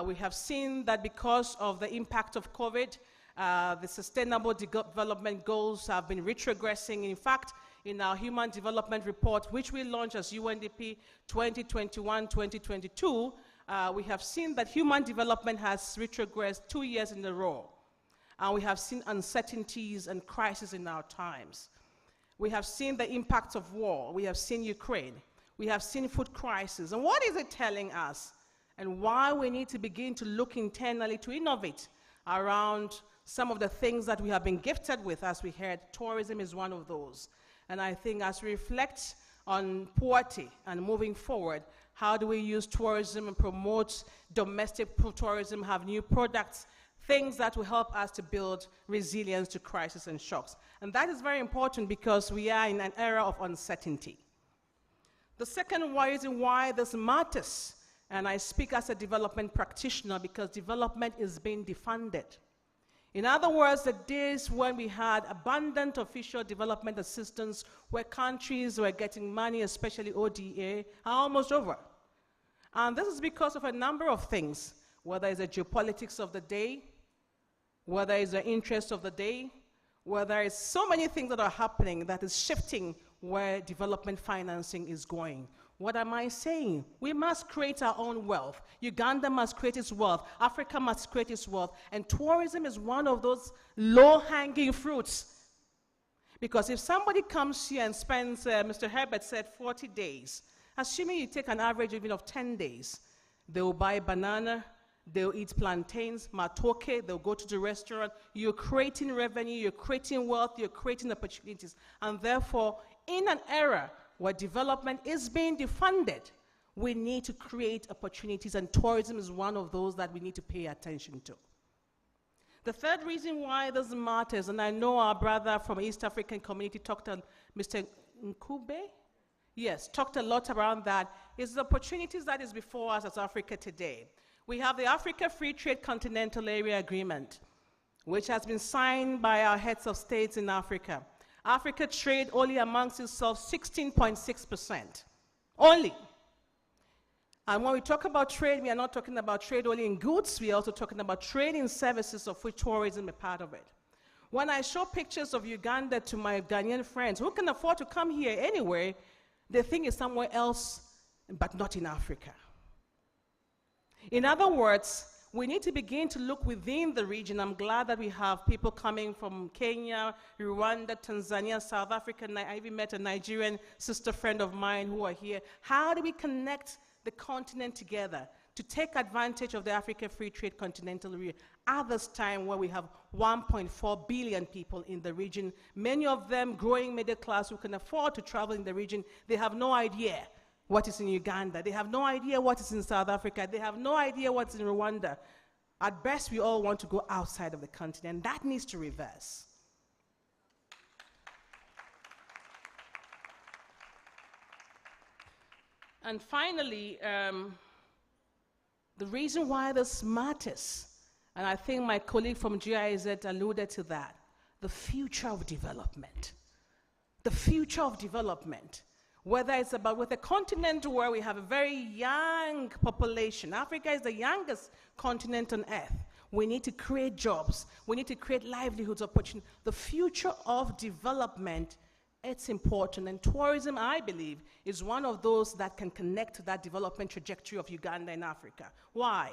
We have seen that because of the impact of COVID, the Sustainable Development Goals have been retrogressing. In fact, in our Human Development Report, which we launched as UNDP 2021-2022, we have seen that human development has retrogressed 2 years in a row. And we have seen uncertainties and crises in our times. We have seen the impacts of war. We have seen Ukraine. We have seen food crisis. And what is it telling us? And why we need to begin to look internally to innovate around some of the things that we have been gifted with. As we heard, tourism is one of those. And I think as we reflect on Puerte and moving forward, how do we use tourism and promote domestic tourism, have new products, things that will help us to build resilience to crisis and shocks. And that is very important because we are in an era of uncertainty. The second reason why this matters, and I speak as a development practitioner because development is being defunded. In other words, the days when we had abundant official development assistance where countries were getting money, especially ODA, are almost over. And this is because of a number of things, whether it's the geopolitics of the day, whether it's the interest of the day, whether it's so many things that are happening that is shifting where development financing is going. What am I saying? We must create our own wealth. Uganda must create its wealth. Africa must create its wealth. And tourism is one of those low-hanging fruits. Because if somebody comes here and spends, Mr. Herbert said, 40 days, assuming you take an average even of 10 days, they will buy banana, they'll eat plantains, matoke, they'll go to the restaurant. You're creating revenue, you're creating wealth, you're creating opportunities. And therefore, in an era where development is being defunded, we need to create opportunities, and tourism is one of those that we need to pay attention to. The third reason why this matters, and I know our brother from East African community talked to Mr. Nkube, yes, talked a lot around that, is the opportunities that is before us as Africa today. We have the Africa Free Trade Continental Area Agreement, which has been signed by our heads of states in Africa. Africa trade only amongst itself 16.6%, only. And when we talk about trade, we are not talking about trade only in goods, we are also talking about trade in services, of which tourism is part of it. When I show pictures of Uganda to my Ghanaian friends who can afford to come here anywhere, they think it's somewhere else, but not in Africa. In other words, we need to begin to look within the region. I'm glad that we have people coming from Kenya, Rwanda, Tanzania, South Africa. I even met a Nigerian sister friend of mine who are here. How do we connect the continent together to take advantage of the Africa Free Trade Continental Area at this time where we have 1.4 billion people in the region, many of them growing middle class who can afford to travel in the region. They have no idea what is in Uganda. They have no idea what is in South Africa. They have no idea what's in Rwanda. At best, we all want to go outside of the continent. That needs to reverse. And finally, the reason why this matters, and I think my colleague from GIZ alluded to that, the future of development. The future of development. Whether it's about with a continent where we have a very young population. Africa is the youngest continent on earth. We need to create jobs. We need to create livelihoods, opportunities. The future of development, it's important. And tourism, I believe, is one of those that can connect to that development trajectory of Uganda and Africa. Why?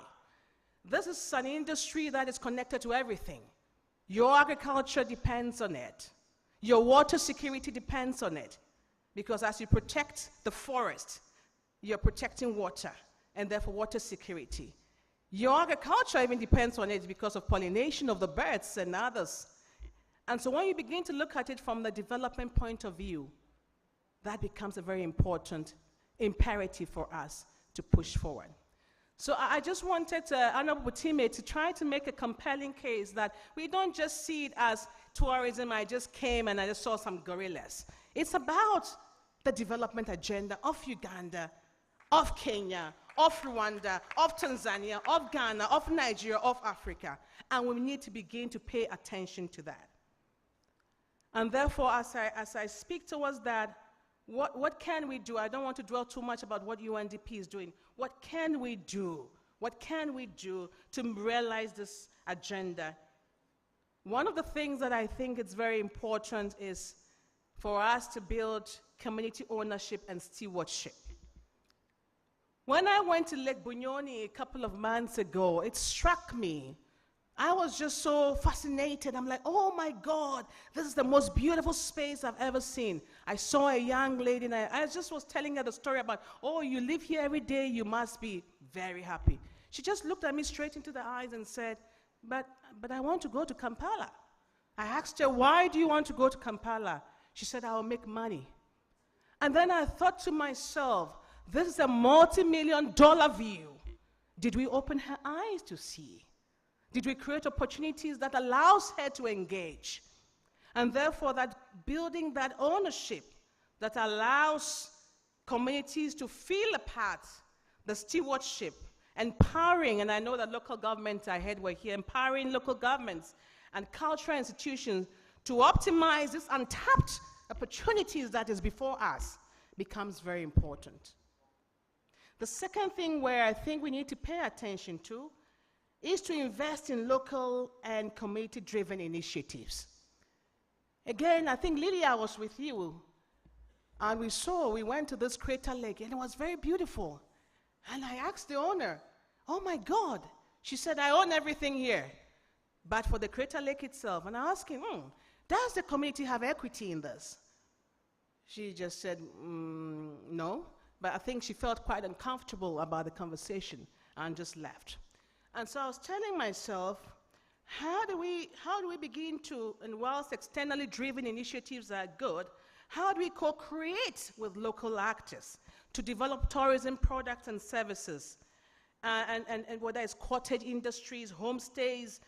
This is an industry that is connected to everything. Your agriculture depends on it. Your water security depends on it. Because as you protect the forest, you're protecting water, and therefore water security. Your agriculture even depends on it because of pollination of the birds and others. And so when you begin to look at it from the development point of view, that becomes a very important imperative for us to push forward. So I just wanted Honorable Butime to try to make a compelling case that we don't just see it as tourism, I just came and I just saw some gorillas. It's about the development agenda of Uganda, of Kenya, of Rwanda, of Tanzania, of Ghana, of Nigeria, of Africa. And we need to begin to pay attention to that. And therefore, as I speak towards that, what can we do? I don't want to dwell too much about what UNDP is doing. What can we do? What can we do to realize this agenda? One of the things that I think is very important is for us to build community ownership and stewardship. When I went to Lake Bunyoni a couple of months ago, it struck me. I was just so fascinated. I'm like, oh my God, this is the most beautiful space I've ever seen. I saw a young lady, and I just was telling her the story about, oh, you live here every day, you must be very happy. She just looked at me straight into the eyes and said, but I want to go to Kampala. I asked her, why do you want to go to Kampala? She said, I will make money. And then I thought to myself, this is a multi-million-dollar view. Did we open her eyes to see? Did we create opportunities that allows her to engage? And therefore, that building that ownership that allows communities to feel a part, the stewardship, empowering, and I know that local governments, I heard we're here, empowering local governments and cultural institutions to optimize this untapped opportunities that is before us becomes very important. The second thing where I think we need to pay attention to is to invest in local and community-driven initiatives. Again, I think Lydia was with you, and we went to this crater lake, and it was very beautiful. And I asked the owner, oh my God. She said, I own everything here, but for the crater lake itself. And I asked him, does the community have equity in this? She just said, no, but I think she felt quite uncomfortable about the conversation and just left. And so I was telling myself, how do we begin to, and whilst externally driven initiatives are good, How do we co-create with local actors to develop tourism products and services? And whether it's cottage industries, homestays,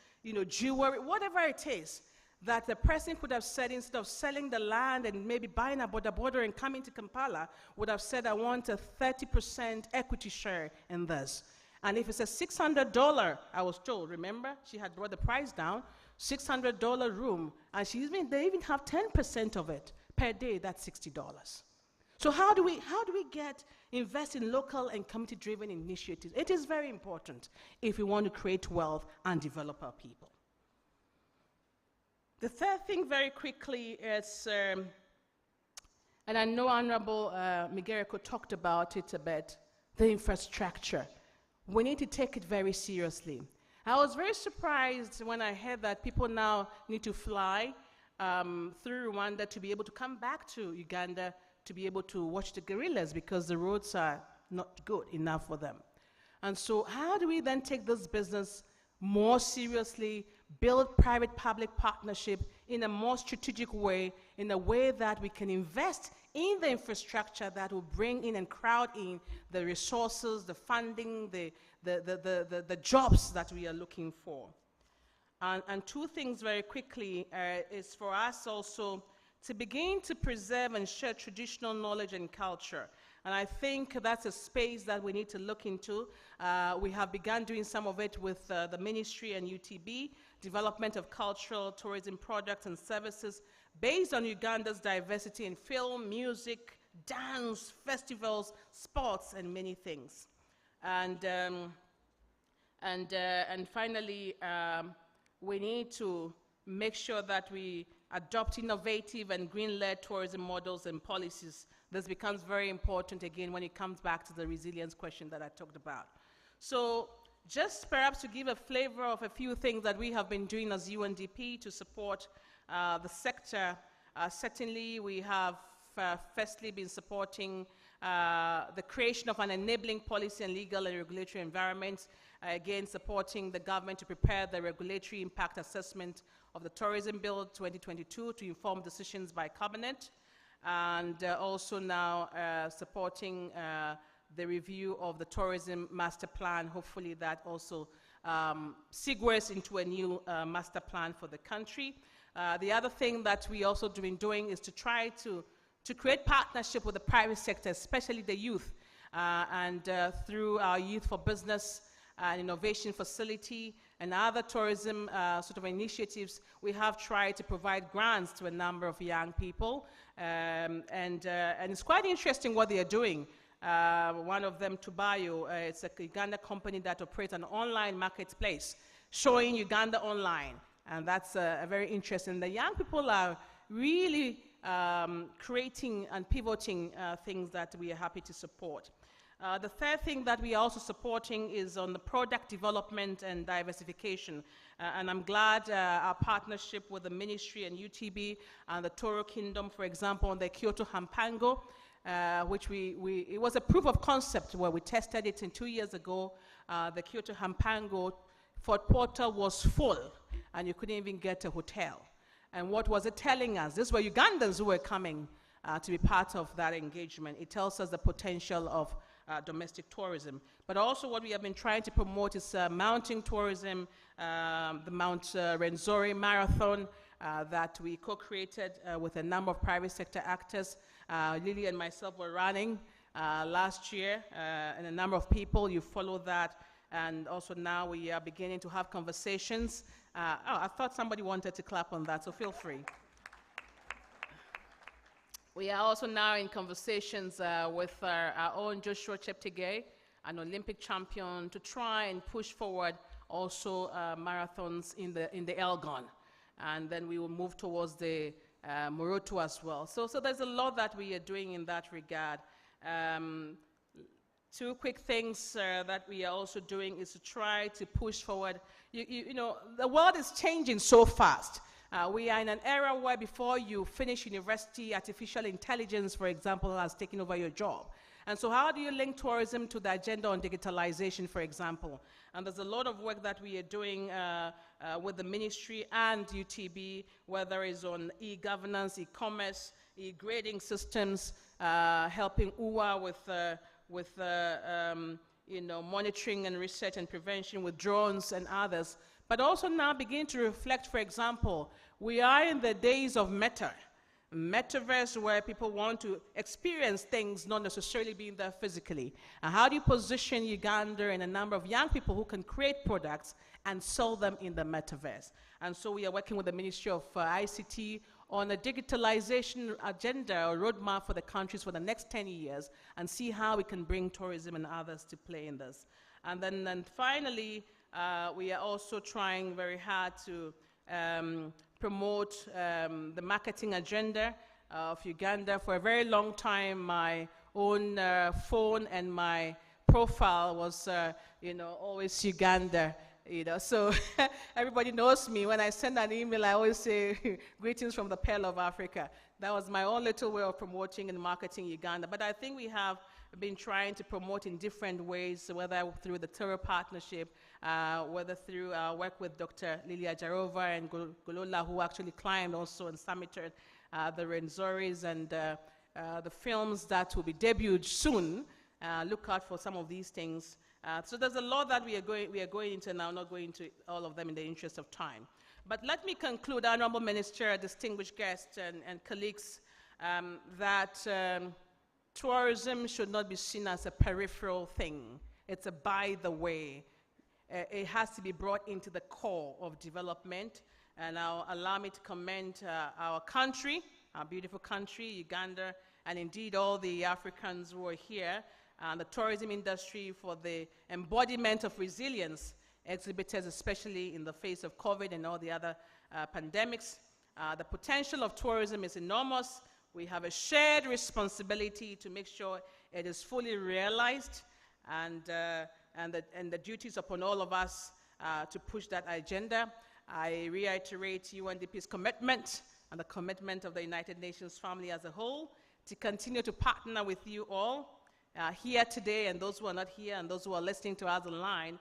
jewelry, whatever it is, that the person could have said, instead of selling the land and maybe buying a border and coming to Kampala, would have said, I want a 30% equity share in this. And if it's a $600, I was told, remember, she had brought the price down, $600 room, and they even have 10% of it per day, that's $60. So how do we invest in local and community-driven initiatives? It is very important if we want to create wealth and develop our people. The third thing, very quickly, is, and I know Honorable Migereko talked about it a bit, the infrastructure. We need to take it very seriously. I was very surprised when I heard that people now need to fly through Rwanda to be able to come back to Uganda to be able to watch the gorillas because the roads are not good enough for them. And so how do we then take this business more seriously, build private-public partnership in a more strategic way, in a way that we can invest in the infrastructure that will bring in and crowd in the resources, the funding, the jobs that we are looking for. And two things very quickly is for us also to begin to preserve and share traditional knowledge and culture. And I think that's a space that we need to look into. We have begun doing some of it with the ministry and UTB, development of cultural tourism products and services based on Uganda's diversity in film, music, dance, festivals, sports, and many things. And finally, we need to make sure that we adopt innovative and green-led tourism models and policies. This becomes very important, again, when it comes back to the resilience question that I talked about. So just perhaps to give a flavor of a few things that we have been doing as UNDP to support the sector, certainly we have firstly been supporting the creation of an enabling policy and legal and regulatory environment, again supporting the government to prepare the regulatory impact assessment of the Tourism Bill 2022 to inform decisions by Cabinet, and also now supporting the review of the Tourism Master Plan. Hopefully that also segues into a new master plan for the country. The other thing that we also been doing is to try to create partnership with the private sector, especially the youth, and through our Youth for Business and Innovation Facility and other tourism sort of initiatives, we have tried to provide grants to a number of young people. And it's quite interesting what they are doing. One of them, Tubayo, it's a Uganda company that operates an online marketplace showing Uganda online. And that's very interesting. The young people are really creating and pivoting things that we are happy to support. The third thing that we are also supporting is on the product development and diversification. And I'm glad our partnership with the ministry and UTB and the Toro Kingdom, for example, on the Kyoto Hampango, which it was a proof of concept where we tested it 2 years ago. The Kyoto Hampango Fort Portal was full, and you couldn't even get a hotel. And what was it telling us? These were Ugandans who were coming to be part of that engagement. It tells us the potential of domestic tourism. But also what we have been trying to promote is mountain tourism, the Mount Rwenzori Marathon that we co-created with a number of private sector actors. Lily and myself were running last year, and a number of people, you follow that. And also now we are beginning to have conversations. I thought somebody wanted to clap on that, so feel free. We are also now in conversations with our own Joshua Cheptegei, an Olympic champion, to try and push forward also marathons in the Elgon. And then we will move towards the Moroto as well. So there's a lot that we are doing in that regard. Two quick things that we are also doing is to try to push forward. You know, the world is changing so fast. We are in an era where before you finish university, artificial intelligence, for example, has taken over your job. And so how do you link tourism to the agenda on digitalization, for example? And there's a lot of work that we are doing with the ministry and UTB, whether it's on e-governance, e-commerce, grading systems, helping UWA with monitoring and research and prevention with drones and others. But also now begin to reflect, for example, we are in the days of metaverse where people want to experience things, not necessarily being there physically. And how do you position Uganda and a number of young people who can create products and sell them in the metaverse? And so we are working with the Ministry of ICT on a digitalization agenda or roadmap for the countries for the next 10 years and see how we can bring tourism and others to play in this. And then finally, we are also trying very hard to promote the marketing agenda of Uganda. For a very long time, my own phone and my profile was, always Uganda. So everybody knows me. When I send an email, I always say, greetings from the Pearl of Africa. That was my own little way of promoting and marketing Uganda. But I think we have been trying to promote in different ways, whether through the Terror Partnership, whether through work with Dr. Lilia Jarova and Golola, who actually climbed also and summited the Renzoris, and the films that will be debuted soon. Look out for some of these things. So there's a lot that we are going into now, not going into all of them in the interest of time. But let me conclude, Honorable Minister, distinguished guests and colleagues, that tourism should not be seen as a peripheral thing. It's a by the way. It has to be brought into the core of development. And now allow me to commend our country, our beautiful country, Uganda, and indeed all the Africans who are here, and the tourism industry for the embodiment of resilience exhibited, especially in the face of COVID and all the other pandemics. The potential of tourism is enormous. We have a shared responsibility to make sure it is fully realized, and the duties upon all of us to push that agenda. I reiterate UNDP's commitment and the commitment of the United Nations family as a whole to continue to partner with you all here today, and those who are not here, and those who are listening to us online,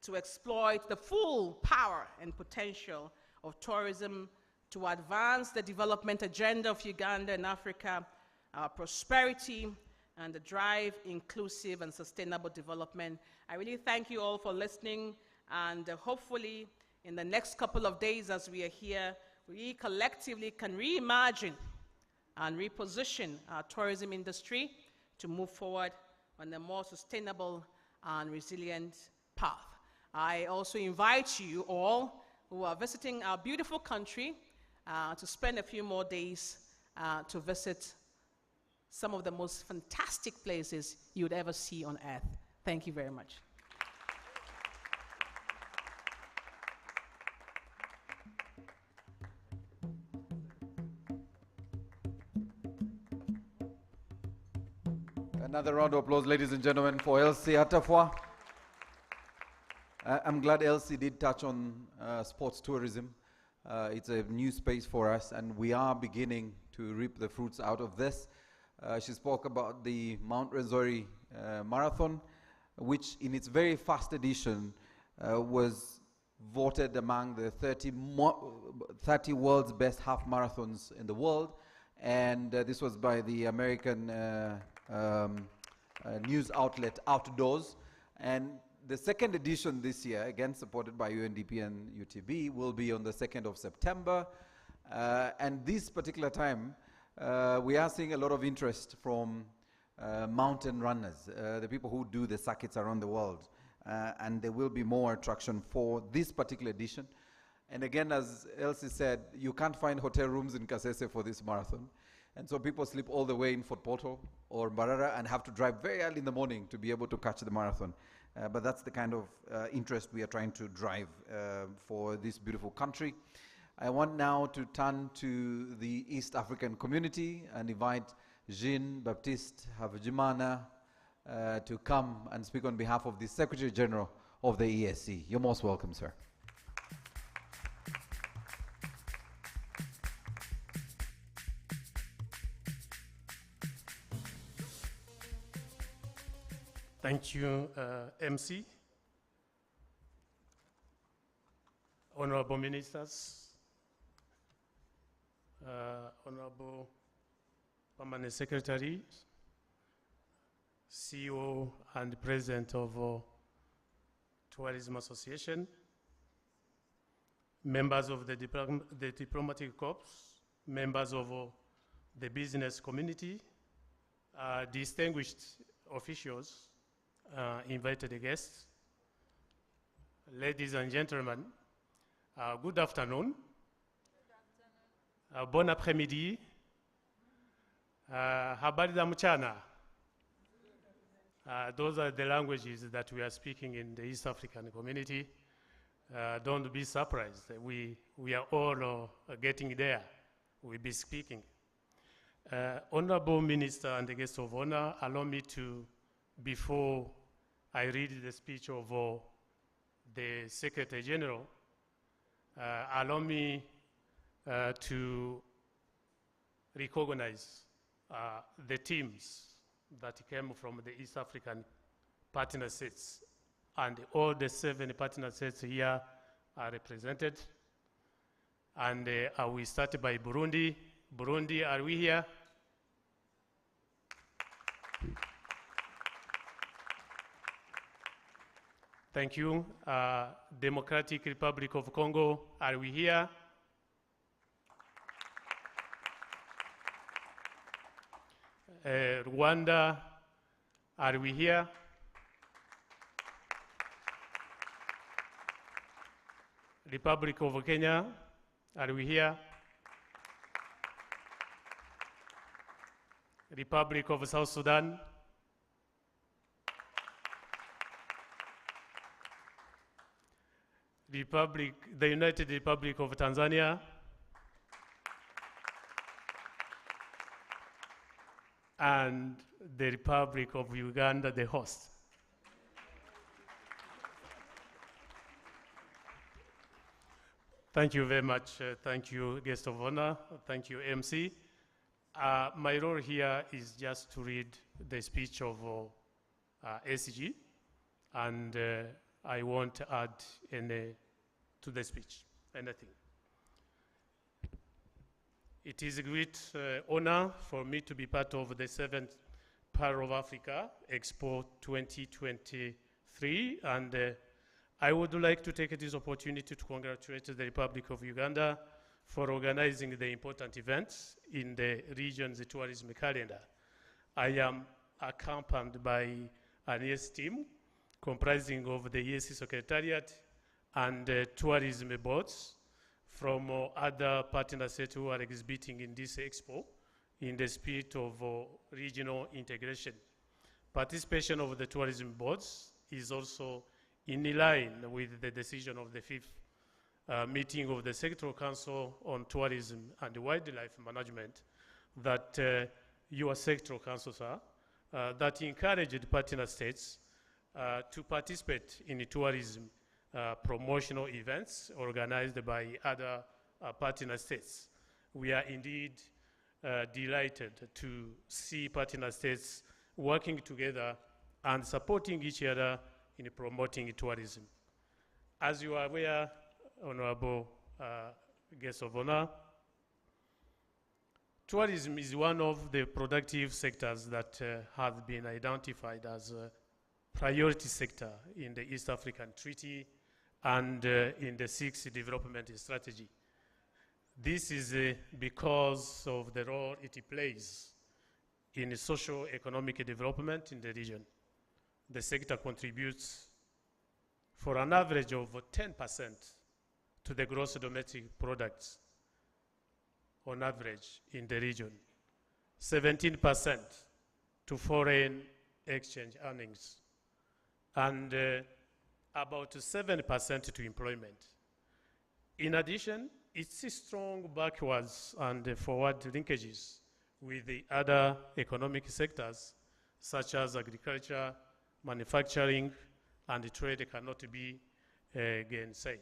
to exploit the full power and potential of tourism to advance the development agenda of Uganda and Africa, our prosperity, and to drive inclusive and sustainable development. I really thank you all for listening, and hopefully in the next couple of days as we are here, we collectively can reimagine and reposition our tourism industry to move forward on a more sustainable and resilient path. I also invite you all who are visiting our beautiful country to spend a few more days to visit some of the most fantastic places you would ever see on earth. Thank you very much. Another round of applause, ladies and gentlemen, for Elsie Atafwa. I'm glad Elsie did touch on sports tourism. It's a new space for us, and we are beginning to reap the fruits out of this. She spoke about the Mount Renzori Marathon, which in its very first edition was voted among the 30 world's best half marathons in the world. And this was by the American news outlet Outdoors. And the second edition this year, again supported by UNDP and UTB, will be on the 2nd of September. And this particular time, we are seeing a lot of interest from mountain runners, the people who do the circuits around the world. And there will be more attraction for this particular edition. And again, as Elsie said, you can't find hotel rooms in Kasese for this marathon. And so people sleep all the way in Fort Portal or Mbarara and have to drive very early in the morning to be able to catch the marathon. But that's the kind of interest we are trying to drive for this beautiful country. I want now to turn to the East African community and invite Jean-Baptiste Havjimana to come and speak on behalf of the Secretary General of the ESC. You're most welcome, sir. Thank you, MC. Honorable ministers, honorable Permanent Secretary, CEO and President of Tourism Association, members of the Diplomatic Corps, members of the business community, distinguished officials, invited guests, ladies and gentlemen, good afternoon. Bon après-midi. Habari za mchana. Those are the languages that we are speaking in the East African community. Don't be surprised. We are all getting there. We'll be speaking. Honorable Minister and the guest of honor, allow me to, before I read the speech of the Secretary General, allow me to recognize the teams that came from the East African partner states, and all the 7 partner states here are represented. And we start by Burundi. Burundi, are we here? Thank you. Democratic Republic of Congo, are we here? Rwanda, are we here? Republic of Kenya, are we here? Republic of South Sudan, the United Republic of Tanzania, and the Republic of Uganda, the host. Thank you very much. Thank you, guest of honor. Thank you, MC. My role here is just to read the speech of SG, and I won't add any to the speech, anything. It is a great honor for me to be part of the 7th Pearl of Africa Expo 2023, and I would like to take this opportunity to congratulate the Republic of Uganda for organizing the important events in the region's tourism calendar. I am accompanied by an ES team comprising of the ES Secretariat and tourism boards from other partner states who are exhibiting in this expo in the spirit of regional integration. Participation of the tourism boards is also in line with the decision of the 5th meeting of the Sectoral Council on Tourism and Wildlife Management that your sectoral councils are, that encouraged partner states to participate in tourism promotional events organized by other partner states. We are indeed delighted to see partner states working together and supporting each other in promoting tourism. As you are aware, honorable guests of honor, tourism is one of the productive sectors that has been identified as a priority sector in the East African Treaty and in the 6th Development Strategy. This is because of the role it plays in socio-economic development in the region. The sector contributes for an average of 10% to the gross domestic products on average in the region, 17% to foreign exchange earnings, and about 7% to employment. In addition, its strong backwards and forward linkages with the other economic sectors, such as agriculture, manufacturing, and trade cannot be gainsaid.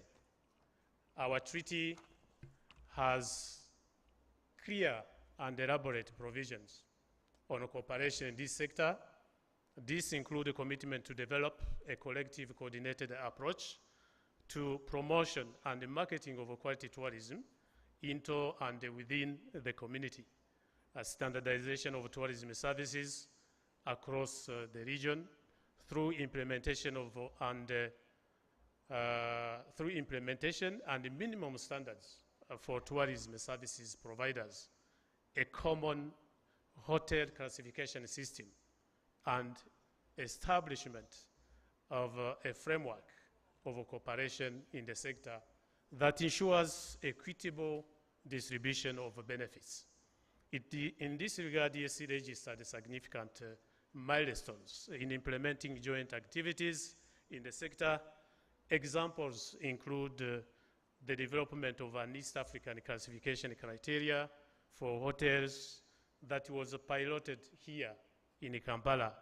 Our treaty has clear and elaborate provisions on cooperation in this sector. These include a commitment to develop a collective coordinated approach to promotion and marketing of quality tourism into and within the community, standardization of tourism services across the region through implementation of minimum standards for tourism services providers, a common hotel classification system, and establishment of a framework of cooperation in the sector that ensures equitable distribution of benefits. In this regard, ESC registered significant milestones in implementing joint activities in the sector. Examples include the development of an East African classification criteria for hotels that was piloted here in Kampala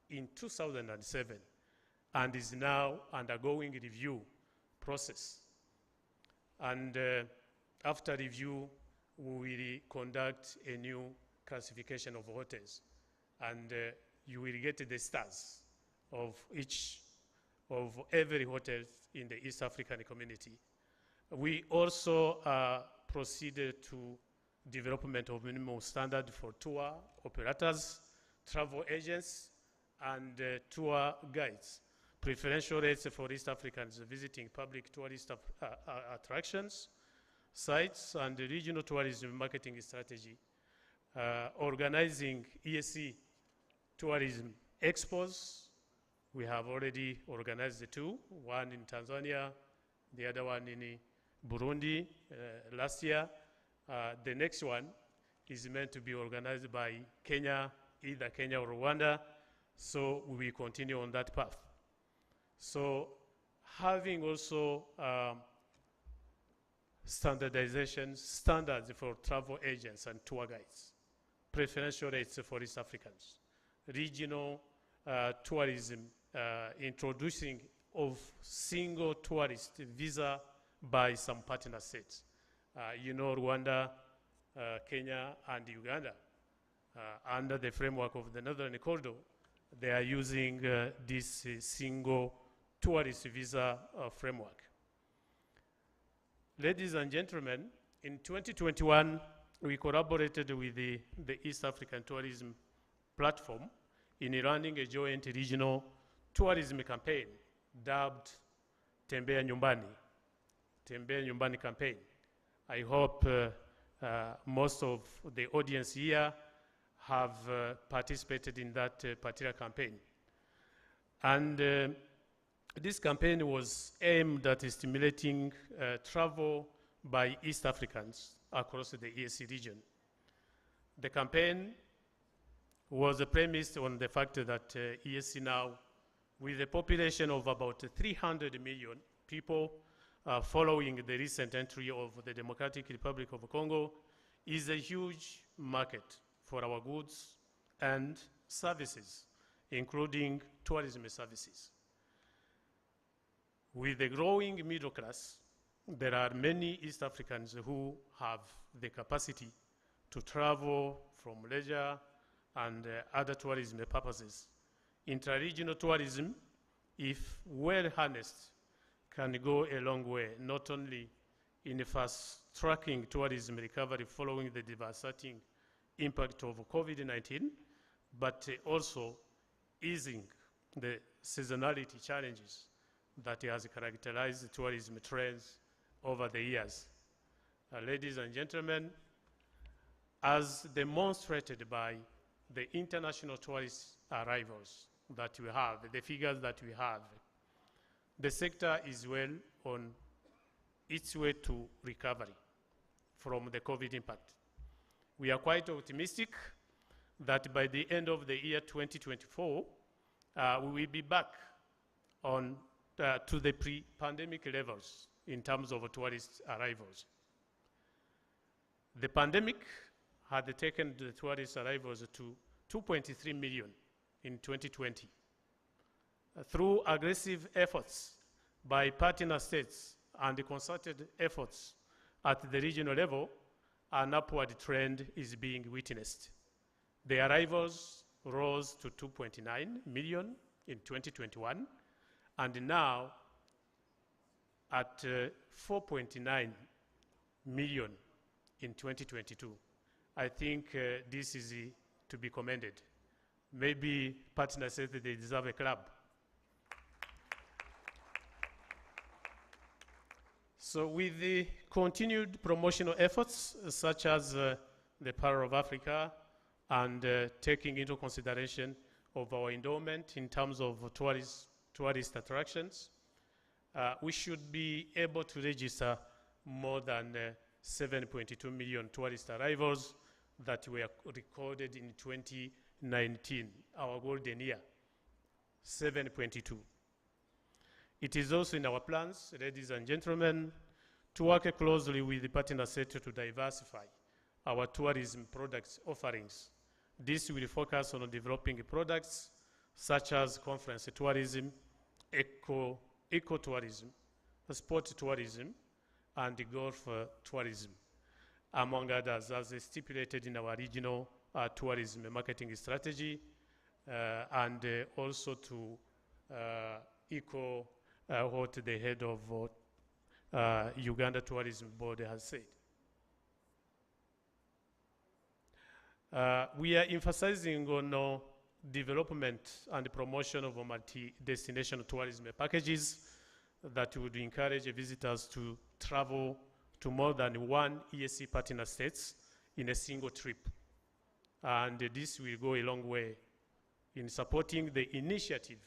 in 2007 and is now undergoing review process. And after review, we will conduct a new classification of hotels, and you will get the stars of every hotel in the East African community. We also proceeded to development of minimum standard for tour operators, travel agents, and tour guides, preferential rates for East Africans visiting public tourist attractions, sites, and regional tourism marketing strategy, organizing ESC tourism expos. We have already organized the two, one in Tanzania, the other one in Burundi last year. The next one is meant to be organized by Kenya, either Kenya or Rwanda, so we will continue on that path. So having also standardization standards for travel agents and tour guides, preferential rates for East Africans, regional tourism, introducing of single tourist visa by some partner states. You know, Rwanda, Kenya, and Uganda, under the framework of the Northern Corridor, they are using this single tourist visa framework. Ladies and gentlemen, in 2021, we collaborated with the East African Tourism Platform in running a joint regional tourism campaign dubbed Tembea Nyumbani campaign. I hope most of the audience here have participated in that particular campaign. And this campaign was aimed at stimulating travel by East Africans across the ESC region. The campaign was premised on the fact that ESC now, with a population of about 300 million people, following the recent entry of the Democratic Republic of Congo, is a huge market for our goods and services, including tourism services. With the growing middle class, there are many East Africans who have the capacity to travel from leisure and other tourism purposes. Intra-regional tourism, if well harnessed, can go a long way, not only in fast-tracking tourism recovery following the devastating impact of COVID-19, but also easing the seasonality challenges that has characterized tourism trends over the years. Ladies and gentlemen, as demonstrated by the international tourist arrivals that we have, the figures that we have, the sector is well on its way to recovery from the COVID impact. We are quite optimistic that by the end of the year 2024, we will be back on to the pre-pandemic levels in terms of tourist arrivals. The pandemic had taken the tourist arrivals to 2.3 million in 2020. Through aggressive efforts by partner states and the concerted efforts at the regional level, an upward trend is being witnessed. The arrivals rose to 2.9 million in 2021, and now at 4.9 million in 2022. I think this is to be commended. Maybe partners said that they deserve a club. So with the continued promotional efforts, such as the Power of Africa, and taking into consideration of our endowment in terms of tourist attractions, we should be able to register more than 7.2 million tourist arrivals that were recorded in 2019, our golden year, 7.2. It is also in our plans, ladies and gentlemen, to work closely with the partner sector to diversify our tourism products offerings. This will focus on developing products such as conference tourism, eco-tourism, sport tourism, and golf tourism, among others, as stipulated in our regional tourism marketing strategy, and also to echo what the head of Uganda Tourism Board has said. We are emphasizing on development and promotion of multi-destination tourism packages that would encourage visitors to travel to more than one ESC partner states in a single trip. And this will go a long way in supporting the initiative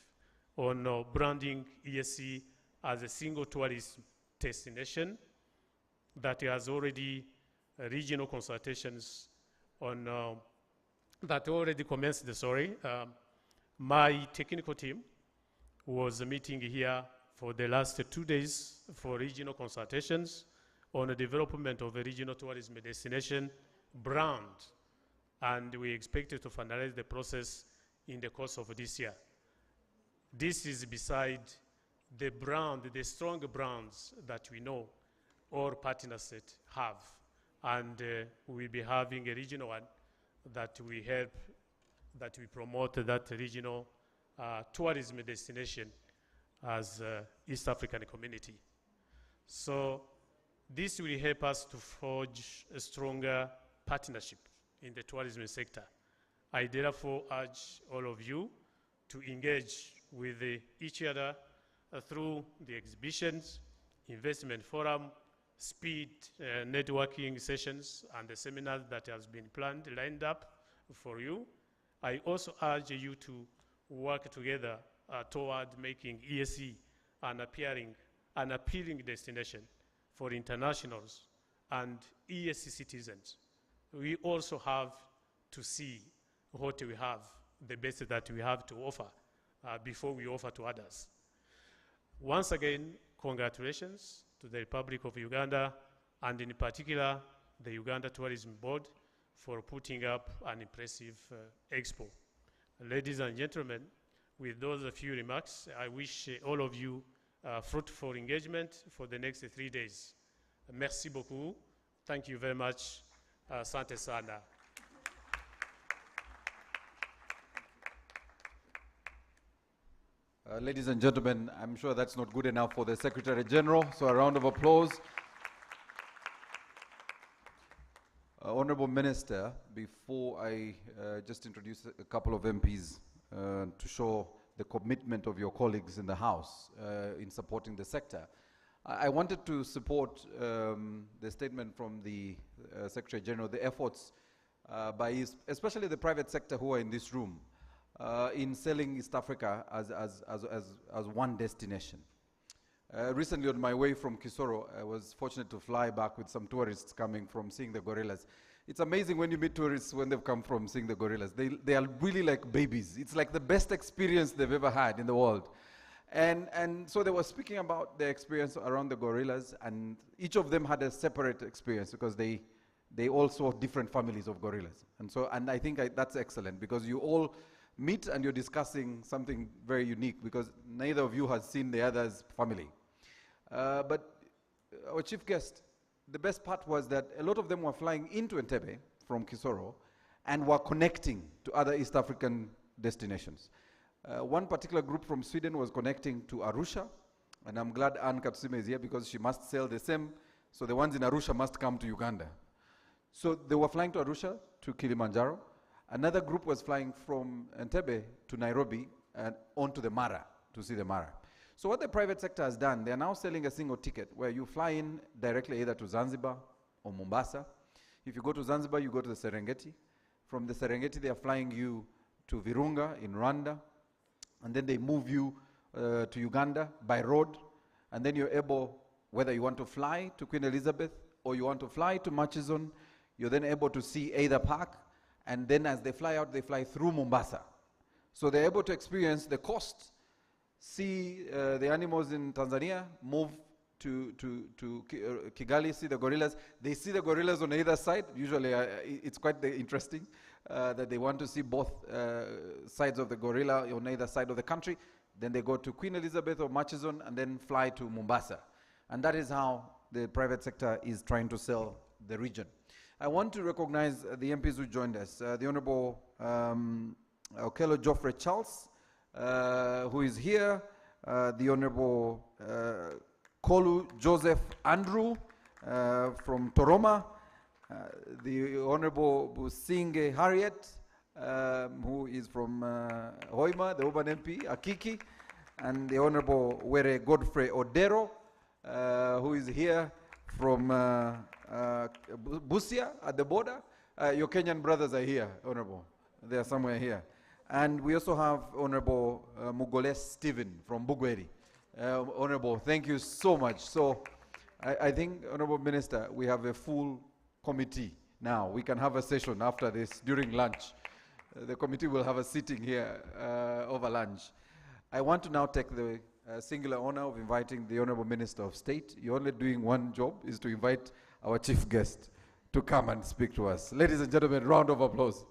on branding ESC as a single tourist destination that has already regional consultations on that already commenced. My technical team was meeting here for the last 2 days for regional consultations on the development of a regional tourism destination brand, and we expected to finalize the process in the course of this year. This is beside the brand, the strong brands that we know all partners have, and we'll be having a regional one that we help, that we promote that regional tourism destination as East African community. So this will help us to forge a stronger partnership in the tourism sector. I therefore urge all of you to engage with each other through the exhibitions, investment forum, speed networking sessions, and the seminars that has been lined up for you. I also urge you to work together toward making ESC an appealing destination for internationals and ESC citizens. We also have to see what we have, the best that we have to offer before we offer to others. Once again, congratulations to the Republic of Uganda, and in particular, the Uganda Tourism Board for putting up an impressive expo. Ladies and gentlemen, with those few remarks, I wish all of you fruitful engagement for the next 3 days. Merci beaucoup. Thank you very much. Asante sana. Ladies and gentlemen, I'm sure that's not good enough for the Secretary General, so a round of applause. Honorable Minister, before I just introduce a couple of MPs to show the commitment of your colleagues in the House in supporting the sector, I wanted to support the statement from the Secretary General, the efforts by especially the private sector who are in this room in selling East Africa as one destination. Recently on my way from Kisoro, I was fortunate to fly back with some tourists coming from seeing the gorillas. It's amazing when you meet tourists when they've come from seeing the gorillas. They are really like babies. It's like the best experience they've ever had in the world. And so they were speaking about their experience around the gorillas, and each of them had a separate experience because they all saw different families of gorillas. And I think that's excellent because you all meet and you're discussing something very unique because neither of you has seen the other's family. But our chief guest, the best part was that a lot of them were flying into Entebbe from Kisoro and were connecting to other East African destinations. One particular group from Sweden was connecting to Arusha, and I'm glad Anne Katsume is here because she must sell the same, so the ones in Arusha must come to Uganda. So they were flying to Arusha, to Kilimanjaro. Another group was flying from Entebbe to Nairobi and onto the Mara, to see the Mara. So what the private sector has done, they are now selling a single ticket where you fly in directly either to Zanzibar or Mombasa. If you go to Zanzibar, you go to the Serengeti. From the Serengeti, they are flying you to Virunga in Rwanda. And then they move you to Uganda by road. And then you're able, whether you want to fly to Queen Elizabeth or you want to fly to Murchison, you're then able to see Either Park. And then as they fly out, they fly through Mombasa. So they're able to experience the coast, see the animals in Tanzania, move to Kigali, see the gorillas. They see the gorillas on either side. Usually it's quite interesting that they want to see both sides of the gorilla on either side of the country. Then they go to Queen Elizabeth or Murchison and then fly to Mombasa. And that is how the private sector is trying to sell the region. I want to recognize the MPs who joined us. The Honorable Okello Geoffrey Charles, who is here. The Honorable Kolu Joseph Andrew from Toroma. The Honorable Businge Harriet, who is from Hoima, the Urban MP, Akiki. And the Honorable Were Godfrey Odero, who is here from Busia at the border. Your Kenyan brothers are here, Honorable. They are somewhere here. And we also have Honorable Mugoles Stephen from Bugweri. Honorable, thank you so much. So I think, Honorable Minister, we have a full committee now. We can have a session after this during lunch. The committee will have a sitting here over lunch. I want to now take the singular honor of inviting the Honorable Minister of State. You're only doing one job, is to invite our chief guest to come and speak to us. Ladies and gentlemen, round of applause.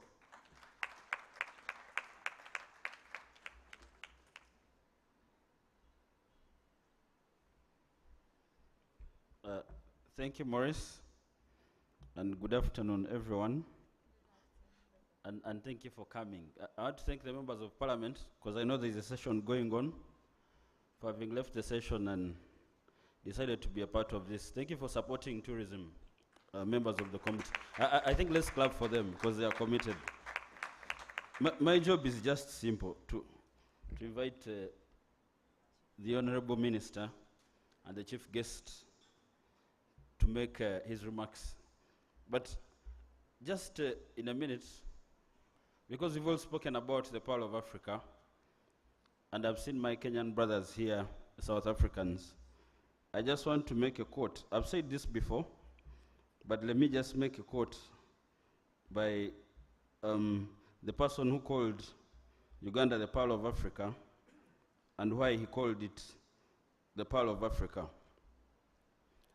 Thank you, Maurice, and good afternoon, everyone. And thank you for coming. I want to thank the members of Parliament, because I know there's a session going on, for having left the session and decided to be a part of this. Thank you for supporting tourism, members of the committee. I think let's clap for them, because they are committed. My job is just simple, to invite the Honorable Minister and the Chief Guest to make his remarks. But just in a minute, because we've all spoken about the Pearl of Africa, and I've seen my Kenyan brothers here, South Africans, I just want to make a quote. I've said this before, but let me just make a quote by the person who called Uganda the Pearl of Africa, and why he called it the Pearl of Africa.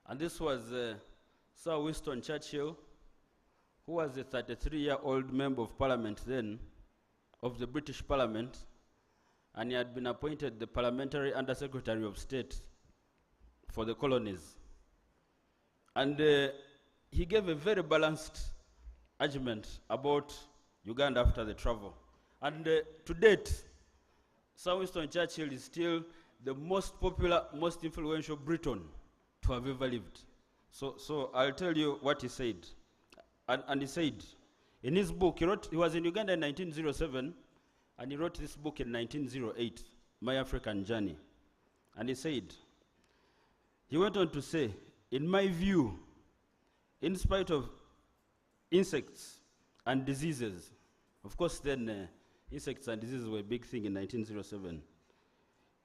And this was Sir Winston Churchill, who was a 33-year-old member of Parliament then, of the British Parliament, and he had been appointed the Parliamentary Under-Secretary of State for the colonies. And he gave a very balanced argument about Uganda after the travel. And to date, Sir Winston Churchill is still the most popular, most influential Briton to have ever lived. So I'll tell you what he said. And he said, in his book, he was in Uganda in 1907, and he wrote this book in 1908, My African Journey. And he said, he went on to say, in my view, in spite of insects and diseases, of course then insects and diseases were a big thing in 1907,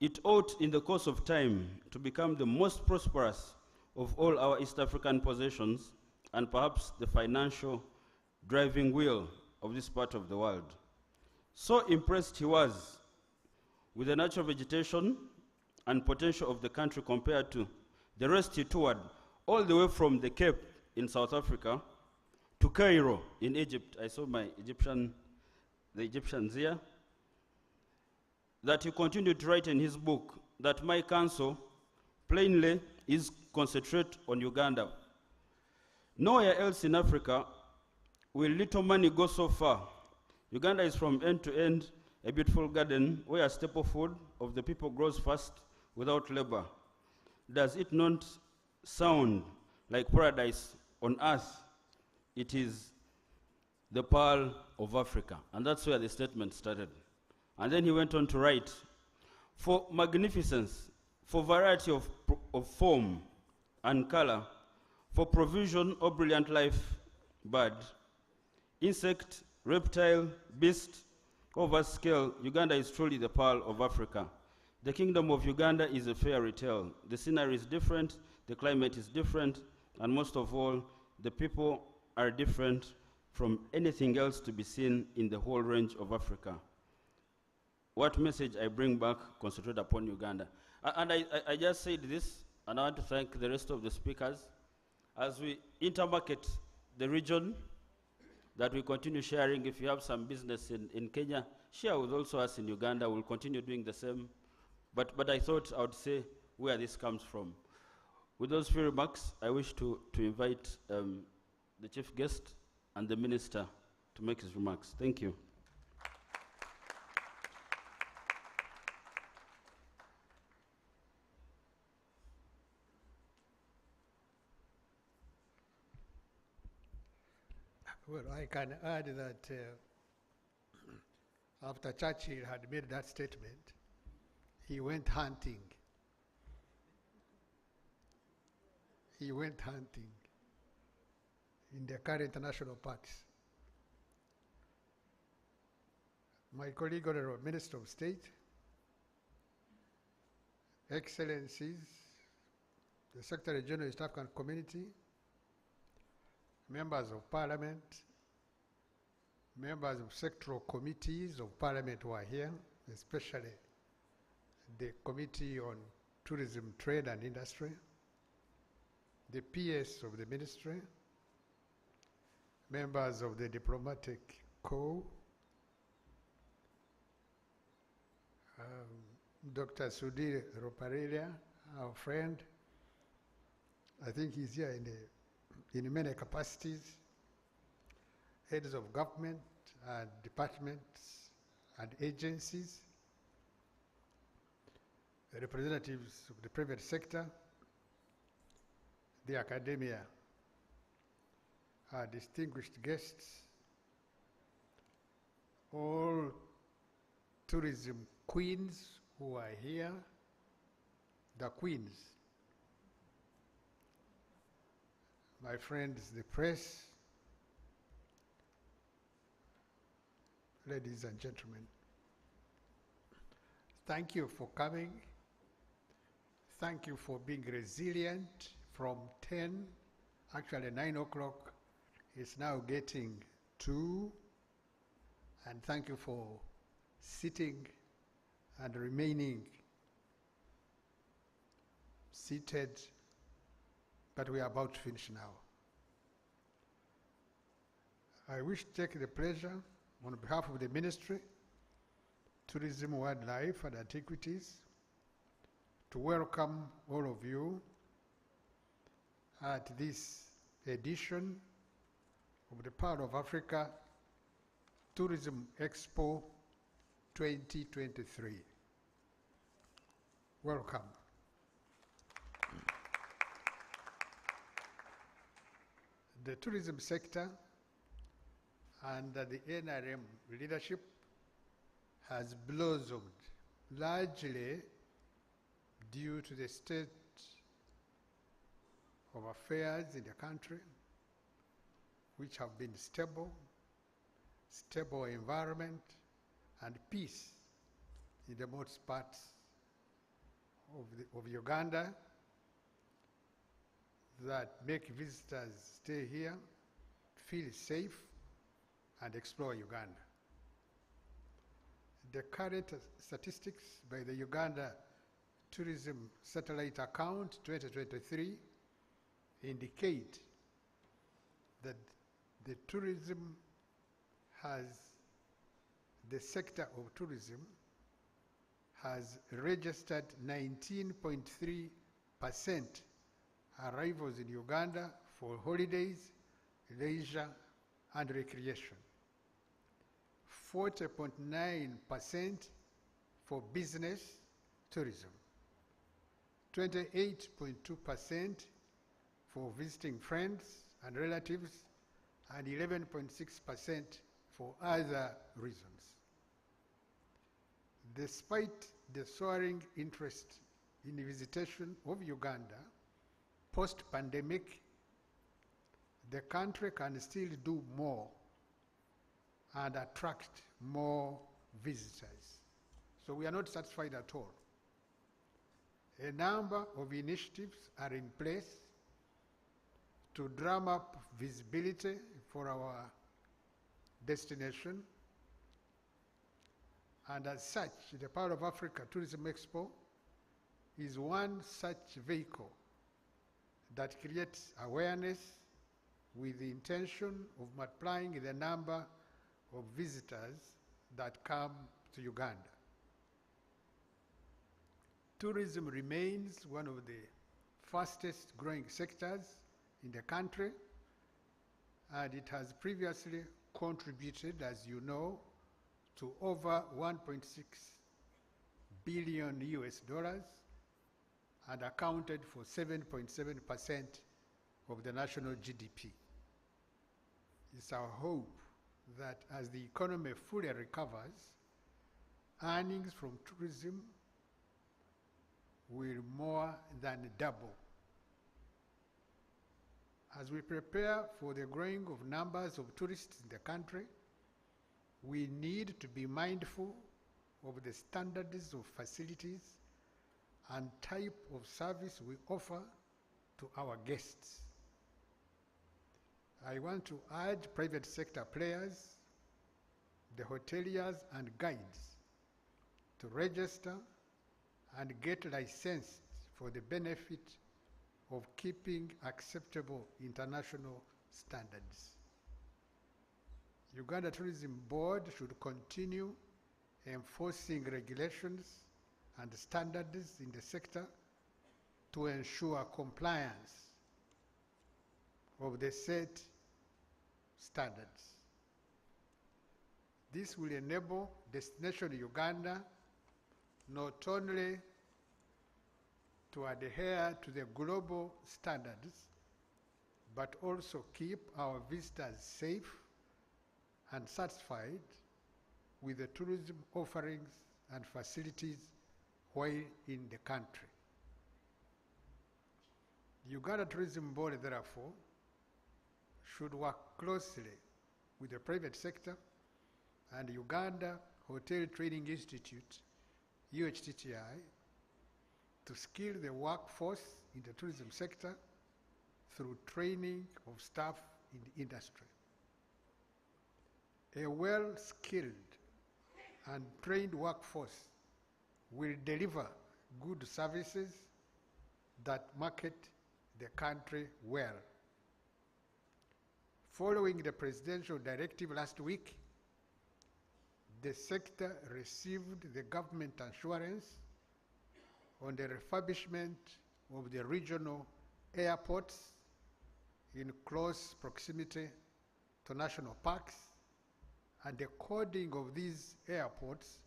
it ought in the course of time to become the most prosperous of all our East African possessions, and perhaps the financial driving wheel of this part of the world. So impressed he was with the natural vegetation and potential of the country compared to the rest he toured, all the way from the Cape in South Africa to Cairo in Egypt. I saw the Egyptians here. That he continued to write in his book that my counsel plainly is concentrate on Uganda. Nowhere else in Africa will little money go so far. Uganda is from end to end a beautiful garden where a staple food of the people grows fast without labor. Does it not sound like paradise on earth it is the pearl of Africa. And that's where the statement started. And then he went on to write, for magnificence, for variety of form and color, for provision of brilliant life, bird, insect, reptile, beast, of vast scale, Uganda is truly the pearl of Africa. The kingdom of Uganda is a fairy tale. The scenery is different, the climate is different, and most of all, the people are different from anything else to be seen in the whole range of Africa. What message I bring back concentrate upon Uganda. And I just said this, and I want to thank the rest of the speakers. As we intermarket the region, that we continue sharing. If you have some business in Kenya, share with also us in Uganda. We'll continue doing the same. But I thought I would say where this comes from. With those few remarks, I wish to invite the chief guest and the minister to make his remarks. Thank you. Well, I can add that after Churchill had made that statement, he went hunting. He went hunting in the current national parks. My colleague, Honorable Minister of State, Excellencies, the Secretary General of East African Community, members of Parliament, members of sectoral committees of Parliament who are here, especially the Committee on Tourism, Trade and Industry, the PS of the Ministry, members of the Diplomatic Corps, Dr. Sudhir Ruparelia, our friend. I think he's here in many capacities, heads of government and departments and agencies, representatives of the private sector, the academia, our distinguished guests, all tourism queens who are here, the queens, my friends, the press, ladies and gentlemen, thank you for coming. Thank you for being resilient from 10, actually 9 o'clock. It's now getting 2. And thank you for sitting and remaining seated. But we are about to finish now. I wish to take the pleasure on behalf of the Ministry, Tourism, Wildlife and Antiquities, to welcome all of you at this edition of the Pearl of Africa Tourism Expo 2023. Welcome. The tourism sector under the NRM leadership has blossomed largely due to the state of affairs in the country, which have been stable environment and peace in the most parts of Uganda that make visitors stay here, feel safe, and explore Uganda. The current statistics by the Uganda Tourism Satellite Account 2023 indicate that the sector of tourism has registered 19.3% arrivals in Uganda for holidays, leisure, and recreation. 40.9% for business tourism. 28.2% for visiting friends and relatives and 11.6% for other reasons. Despite the soaring interest in visitation of Uganda post-pandemic, the country can still do more and attract more visitors. So we are not satisfied at all. A number of initiatives are in place to drum up visibility for our destination. And as such, the Power of Africa Tourism Expo is one such vehicle that creates awareness with the intention of multiplying the number of visitors that come to Uganda. Tourism remains one of the fastest growing sectors in the country, and it has previously contributed, as you know, to over 1.6 billion US dollars and accounted for 7.7% of the national GDP. It's our hope that as the economy fully recovers, earnings from tourism will more than double. As we prepare for the growing of numbers of tourists in the country, we need to be mindful of the standards of facilities and type of service we offer to our guests. I want to urge private sector players, the hoteliers and guides to register and get licensed for the benefit of keeping acceptable international standards. Uganda Tourism Board should continue enforcing regulations and standards in the sector to ensure compliance of the set standards. This will enable Destination Uganda not only to adhere to the global standards, but also keep our visitors safe and satisfied with the tourism offerings and facilities while in the country. The Uganda Tourism Board, therefore, should work closely with the private sector and Uganda Hotel Training Institute, UHTTI, to skill the workforce in the tourism sector through training of staff in the industry. A well-skilled and trained workforce will deliver good services that market the country well. Following the presidential directive last week, the sector received the government assurance on the refurbishment of the regional airports in close proximity to national parks, and the coding of these airports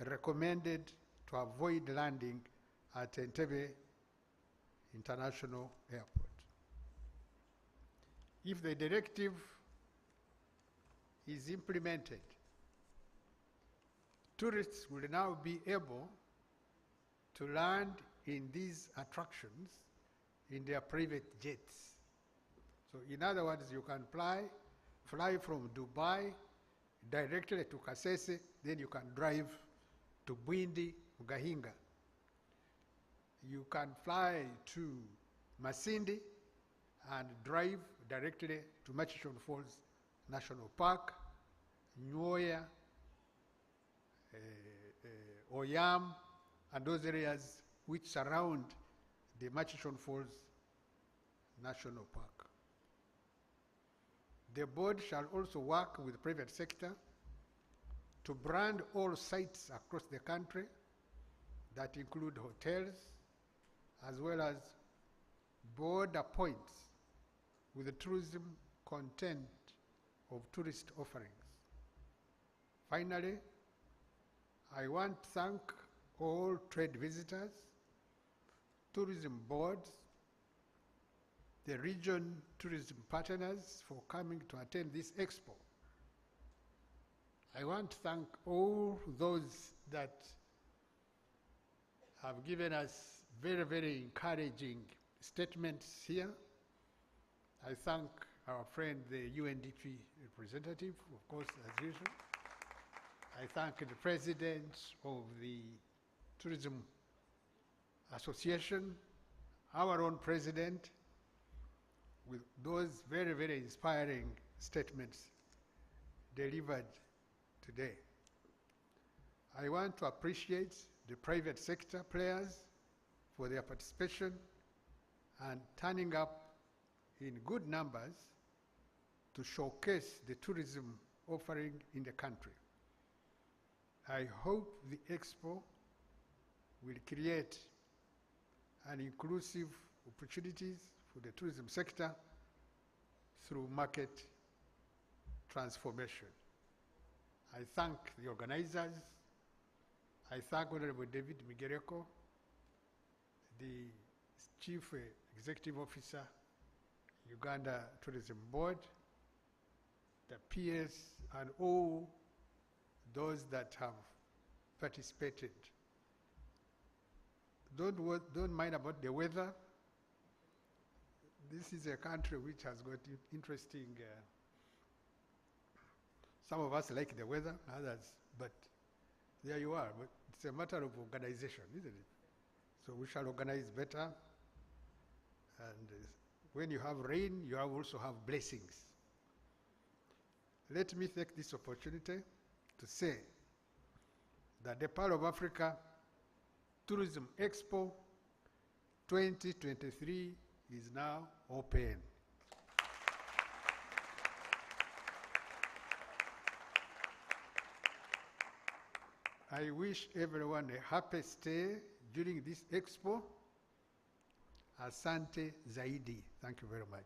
recommended to avoid landing at Entebbe International Airport. If the directive is implemented, tourists will now be able to land in these attractions in their private jets. So in other words, you can fly from Dubai directly to Kasese, then you can drive to Bwindi, Gahinga. You can fly to Masindi and drive directly to Machishon Falls National Park, Nyoya, Oyam, and those areas which surround the Machishon Falls National Park. The board shall also work with the private sector to brand all sites across the country that include hotels, as well as border points with the tourism content of tourist offerings. Finally, I want to thank all trade visitors, tourism boards, the region tourism partners for coming to attend this expo. I want to thank all those that have given us very, very encouraging statements here. I thank our friend, the UNDP representative, of course, as usual. I thank the president of the Tourism Association, our own president, with those very, very inspiring statements delivered today. I want to appreciate the private sector players for their participation and turning up in good numbers to showcase the tourism offering in the country. I hope the Expo will create an inclusive opportunities for the tourism sector through market transformation. I thank the organizers. I thank Honorable David Migereko, the Chief Executive Officer, Uganda Tourism Board, the peers, and all those that have participated. Don't mind about the weather. This is a country which has got interesting, some of us like the weather, others, but there you are. But it's a matter of organization, isn't it? So we shall organize better. And when you have rain, you also have blessings. Let me take this opportunity to say that the Pearl of Africa Tourism Expo 2023 is now open. I wish everyone a happy stay during this expo. Asante Zaidi. Thank you very much.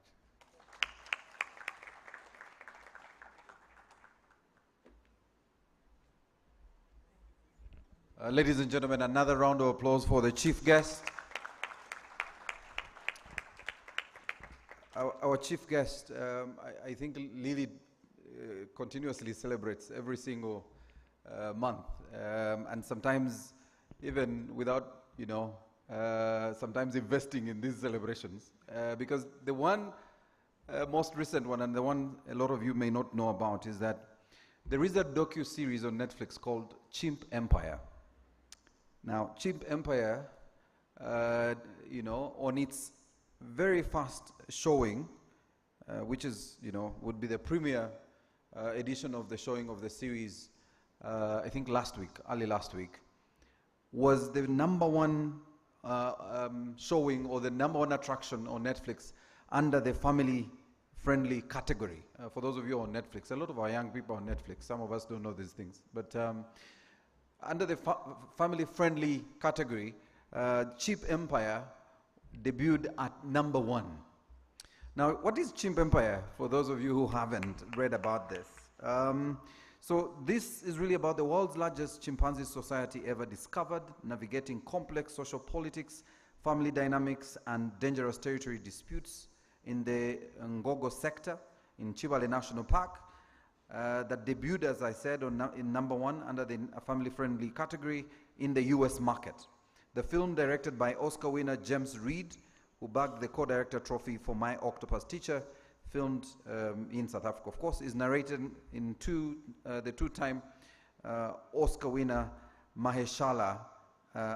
Ladies and gentlemen, another round of applause for the chief guest. Our chief guest, I think Lily continuously celebrates every single month, and sometimes even without, sometimes investing in these celebrations, because the one most recent one, and the one a lot of you may not know about, is that there is a docu-series on Netflix called Chimp Empire. Now, Chimp Empire, on its very first showing, which is, would be the premiere edition of the showing of the series, I think early last week, was the number one showing or the number one attraction on Netflix under the family-friendly category. For those of you on Netflix, a lot of our young people on Netflix, some of us don't know these things, but under the family-friendly category, Chimp Empire debuted at number 1. Now, what is Chimp Empire, for those of you who haven't read about this? So this is really about the world's largest chimpanzee society ever discovered, navigating complex social politics, family dynamics, and dangerous territory disputes in the Ngogo sector in Chivale National Park. That debuted, as I said, in number 1 under the family-friendly category in the US market. The film, directed by Oscar winner James Reed, who bagged the co-director trophy for My Octopus Teacher, filmed in South Africa, of course, is narrated in the two-time Oscar winner Maheshala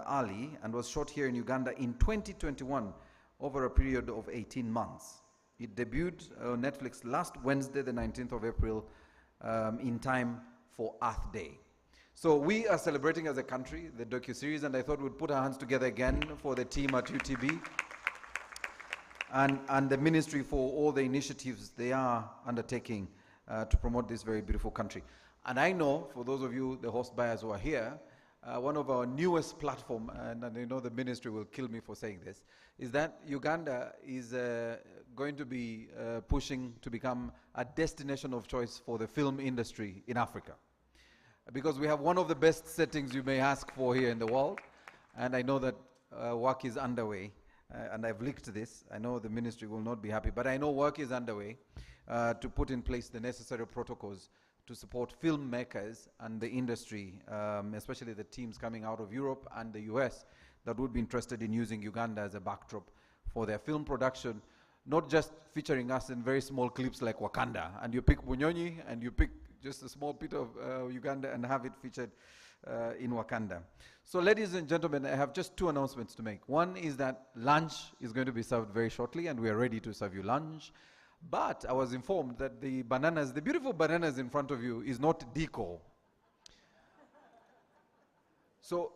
Ali, and was shot here in Uganda in 2021 over a period of 18 months. It debuted on Netflix last Wednesday, the 19th of April, in time for Earth Day. So we are celebrating as a country the docu-series, and I thought we'd put our hands together again for the team at UTB and the ministry for all the initiatives they are undertaking to promote this very beautiful country. And I know, for those of you, the host buyers who are here, one of our newest platform, and I know the ministry will kill me for saying this, is that Uganda is going to be pushing to become a destination of choice for the film industry in Africa. Because we have one of the best settings you may ask for here in the world, and I know that work is underway and I've leaked this. I know the ministry will not be happy, but I know work is underway to put in place the necessary protocols to support filmmakers and the industry, especially the teams coming out of Europe and the US that would be interested in using Uganda as a backdrop for their film production, not just featuring us in very small clips like Wakanda, and you pick Bunyonyi and you pick just a small bit of Uganda and have it featured in Wakanda. So ladies and gentlemen, I have just two announcements to make. One is that lunch is going to be served very shortly, and we are ready to serve you lunch. But I was informed that the bananas, the beautiful bananas in front of you, is not deco. So,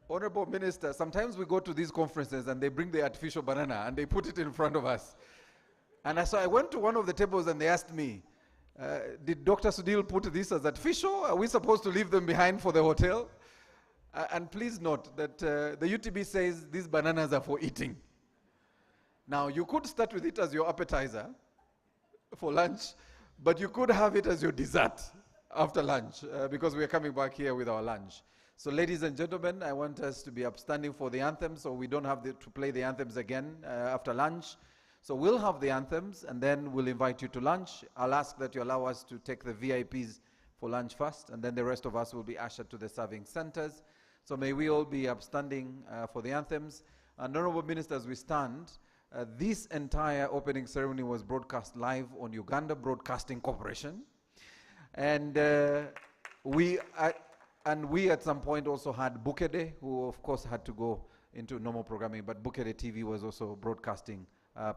Honorable Minister, sometimes we go to these conferences and they bring the artificial banana and they put it in front of us. And so I went to one of the tables and they asked me, did Dr. Sudhil put this as artificial? Are we supposed to leave them behind for the hotel? And please note that the UTB says these bananas are for eating. Now, you could start with it as your appetizer for lunch, but you could have it as your dessert after lunch because we are coming back here with our lunch. So ladies and gentlemen, I want us to be upstanding for the anthem so we don't have to play the anthems again after lunch. So we'll have the anthems and then we'll invite you to lunch. I'll ask that you allow us to take the VIPs for lunch first, and then the rest of us will be ushered to the serving centers. So may we all be upstanding for the anthems. And Honorable Minister, as we stand, this entire opening ceremony was broadcast live on Uganda Broadcasting Corporation. And we at some point also had Bukede, who of course had to go into normal programming, but Bukede TV was also broadcasting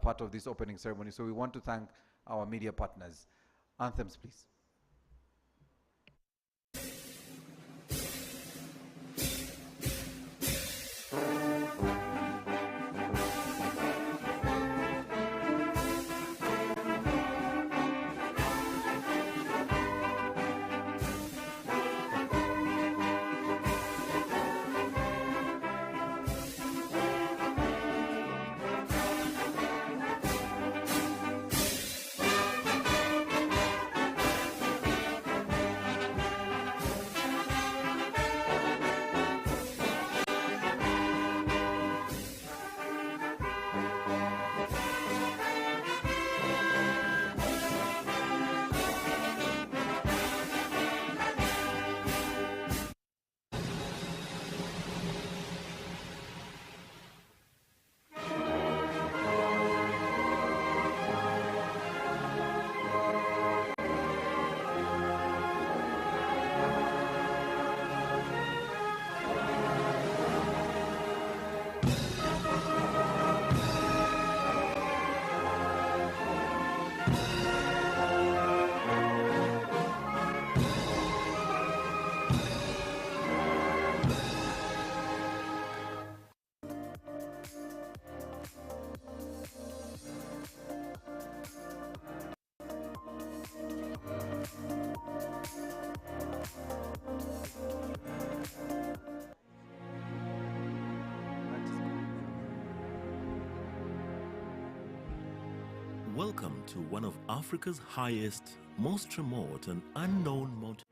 part of this opening ceremony. So we want to thank our media partners. Anthems, please. Welcome to one of Africa's highest, most remote and unknown mountains.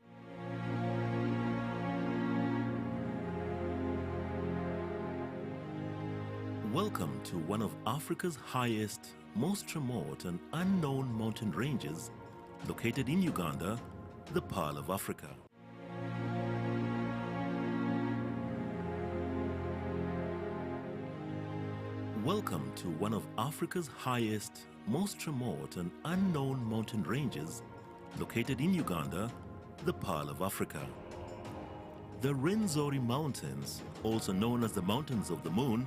Welcome to one of Africa's highest, most remote and unknown mountain ranges located in Uganda, the Pearl of Africa. Welcome to one of Africa's highest, most remote and unknown mountain ranges located in Uganda, the Pearl of Africa. The Rwenzori Mountains, also known as the Mountains of the Moon,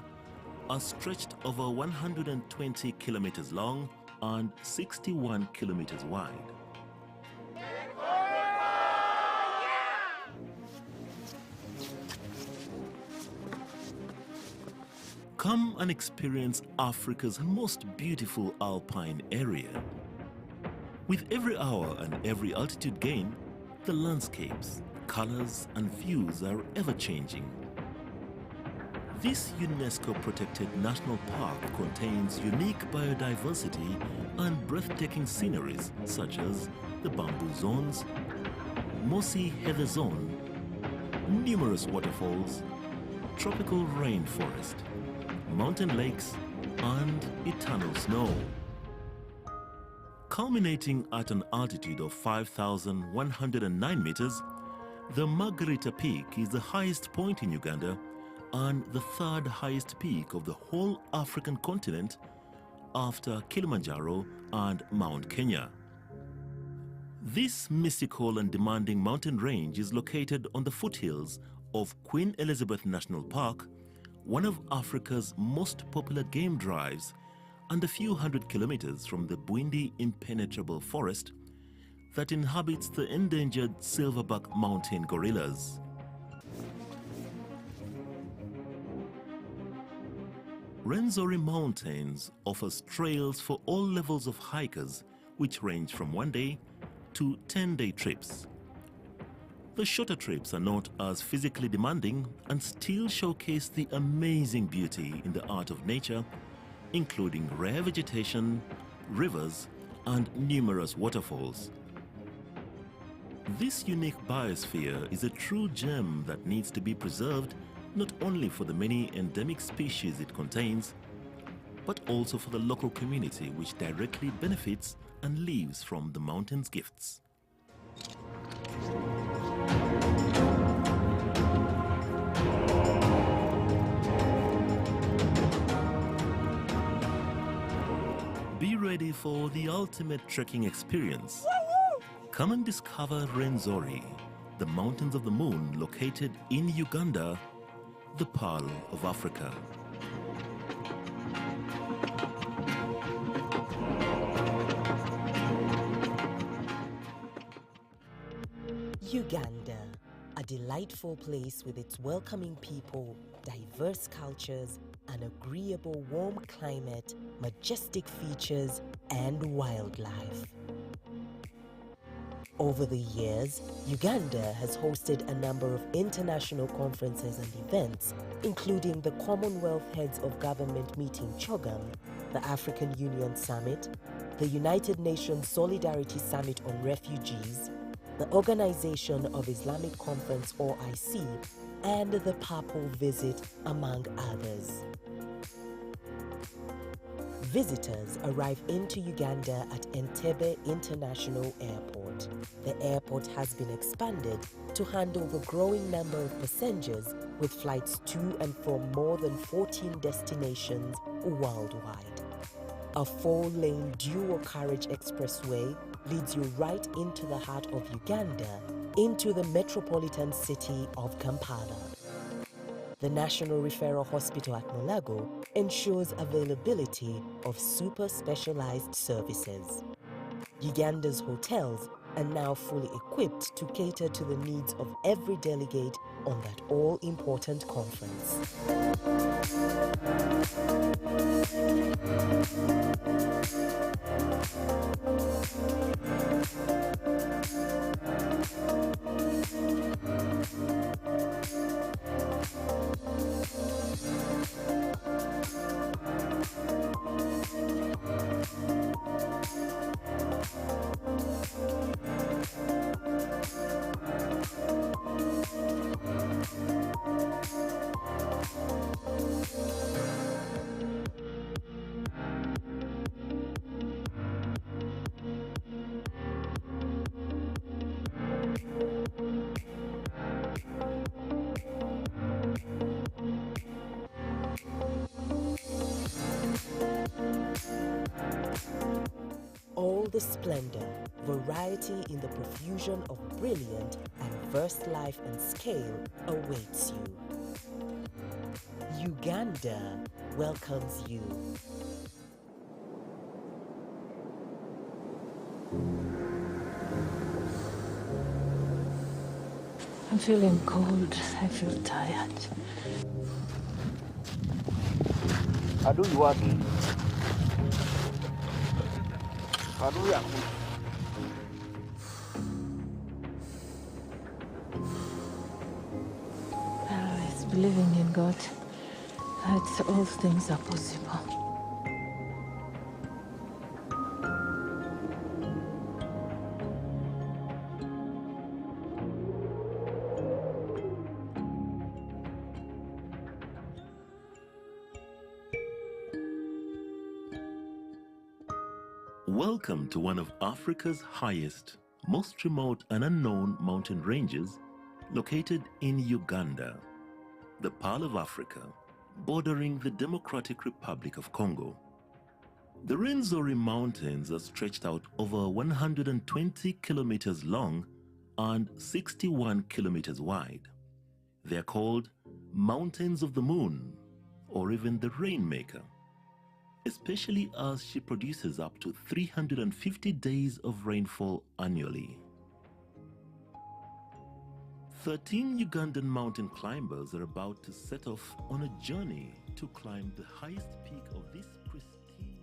are stretched over 120 kilometers long and 61 kilometers wide. Come and experience Africa's most beautiful alpine area. With every hour and every altitude gain, the landscapes, colors and views are ever changing. This UNESCO-protected national park contains unique biodiversity and breathtaking sceneries such as the bamboo zones, mossy heather zone, numerous waterfalls, tropical rainforest, mountain lakes, and eternal snow. Culminating at an altitude of 5,109 meters, the Margarita Peak is the highest point in Uganda and the third highest peak of the whole African continent after Kilimanjaro and Mount Kenya. This mystical and demanding mountain range is located on the foothills of Queen Elizabeth National Park, one of Africa's most popular game drives, and a few hundred kilometers from the Bwindi impenetrable forest that inhabits the endangered silverback mountain gorillas. Rwenzori Mountains offers trails for all levels of hikers, which range from 1-day to 10-day trips. The shorter trips are not as physically demanding and still showcase the amazing beauty in the art of nature, including rare vegetation, rivers, and numerous waterfalls. This unique biosphere is a true gem that needs to be preserved not only for the many endemic species it contains, but also for the local community which directly benefits and lives from the mountain's gifts. Be ready for the ultimate trekking experience. Come and discover Rwenzori, the mountains of the moon located in Uganda, the Pearl of Africa. Uganda, a delightful place with its welcoming people, diverse cultures, an agreeable warm climate, majestic features, and wildlife. Over the years, Uganda has hosted a number of international conferences and events, including the Commonwealth Heads of Government meeting CHOGM, the African Union Summit, the United Nations Solidarity Summit on Refugees, the Organization of Islamic Conference OIC, and the Papal Visit, among others. Visitors arrive into Uganda at Entebbe International Airport. The airport has been expanded to handle the growing number of passengers with flights to and from more than 14 destinations worldwide. A 4-lane dual-carriage expressway leads you right into the heart of Uganda, into the metropolitan city of Kampala. The National Referral Hospital at Mulago ensures availability of super specialized services. Uganda's hotels are now fully equipped to cater to the needs of every delegate on that all-important conference. All the splendor, variety in the profusion of brilliant and verse life and scale awaits you. Uganda welcomes you. I'm feeling cold. I feel tired. Adui wake. Adui aku. It's believing in God that all things are possible. Welcome to one of Africa's highest, most remote and unknown mountain ranges, located in Uganda, the Pearl of Africa, bordering the Democratic Republic of Congo. The Rwenzori Mountains are stretched out over 120 kilometers long and 61 kilometers wide. They are called Mountains of the Moon, or even the Rainmaker, especially as she produces up to 350 days of rainfall annually. 13 Ugandan mountain climbers are about to set off on a journey to climb the highest peak of this pristine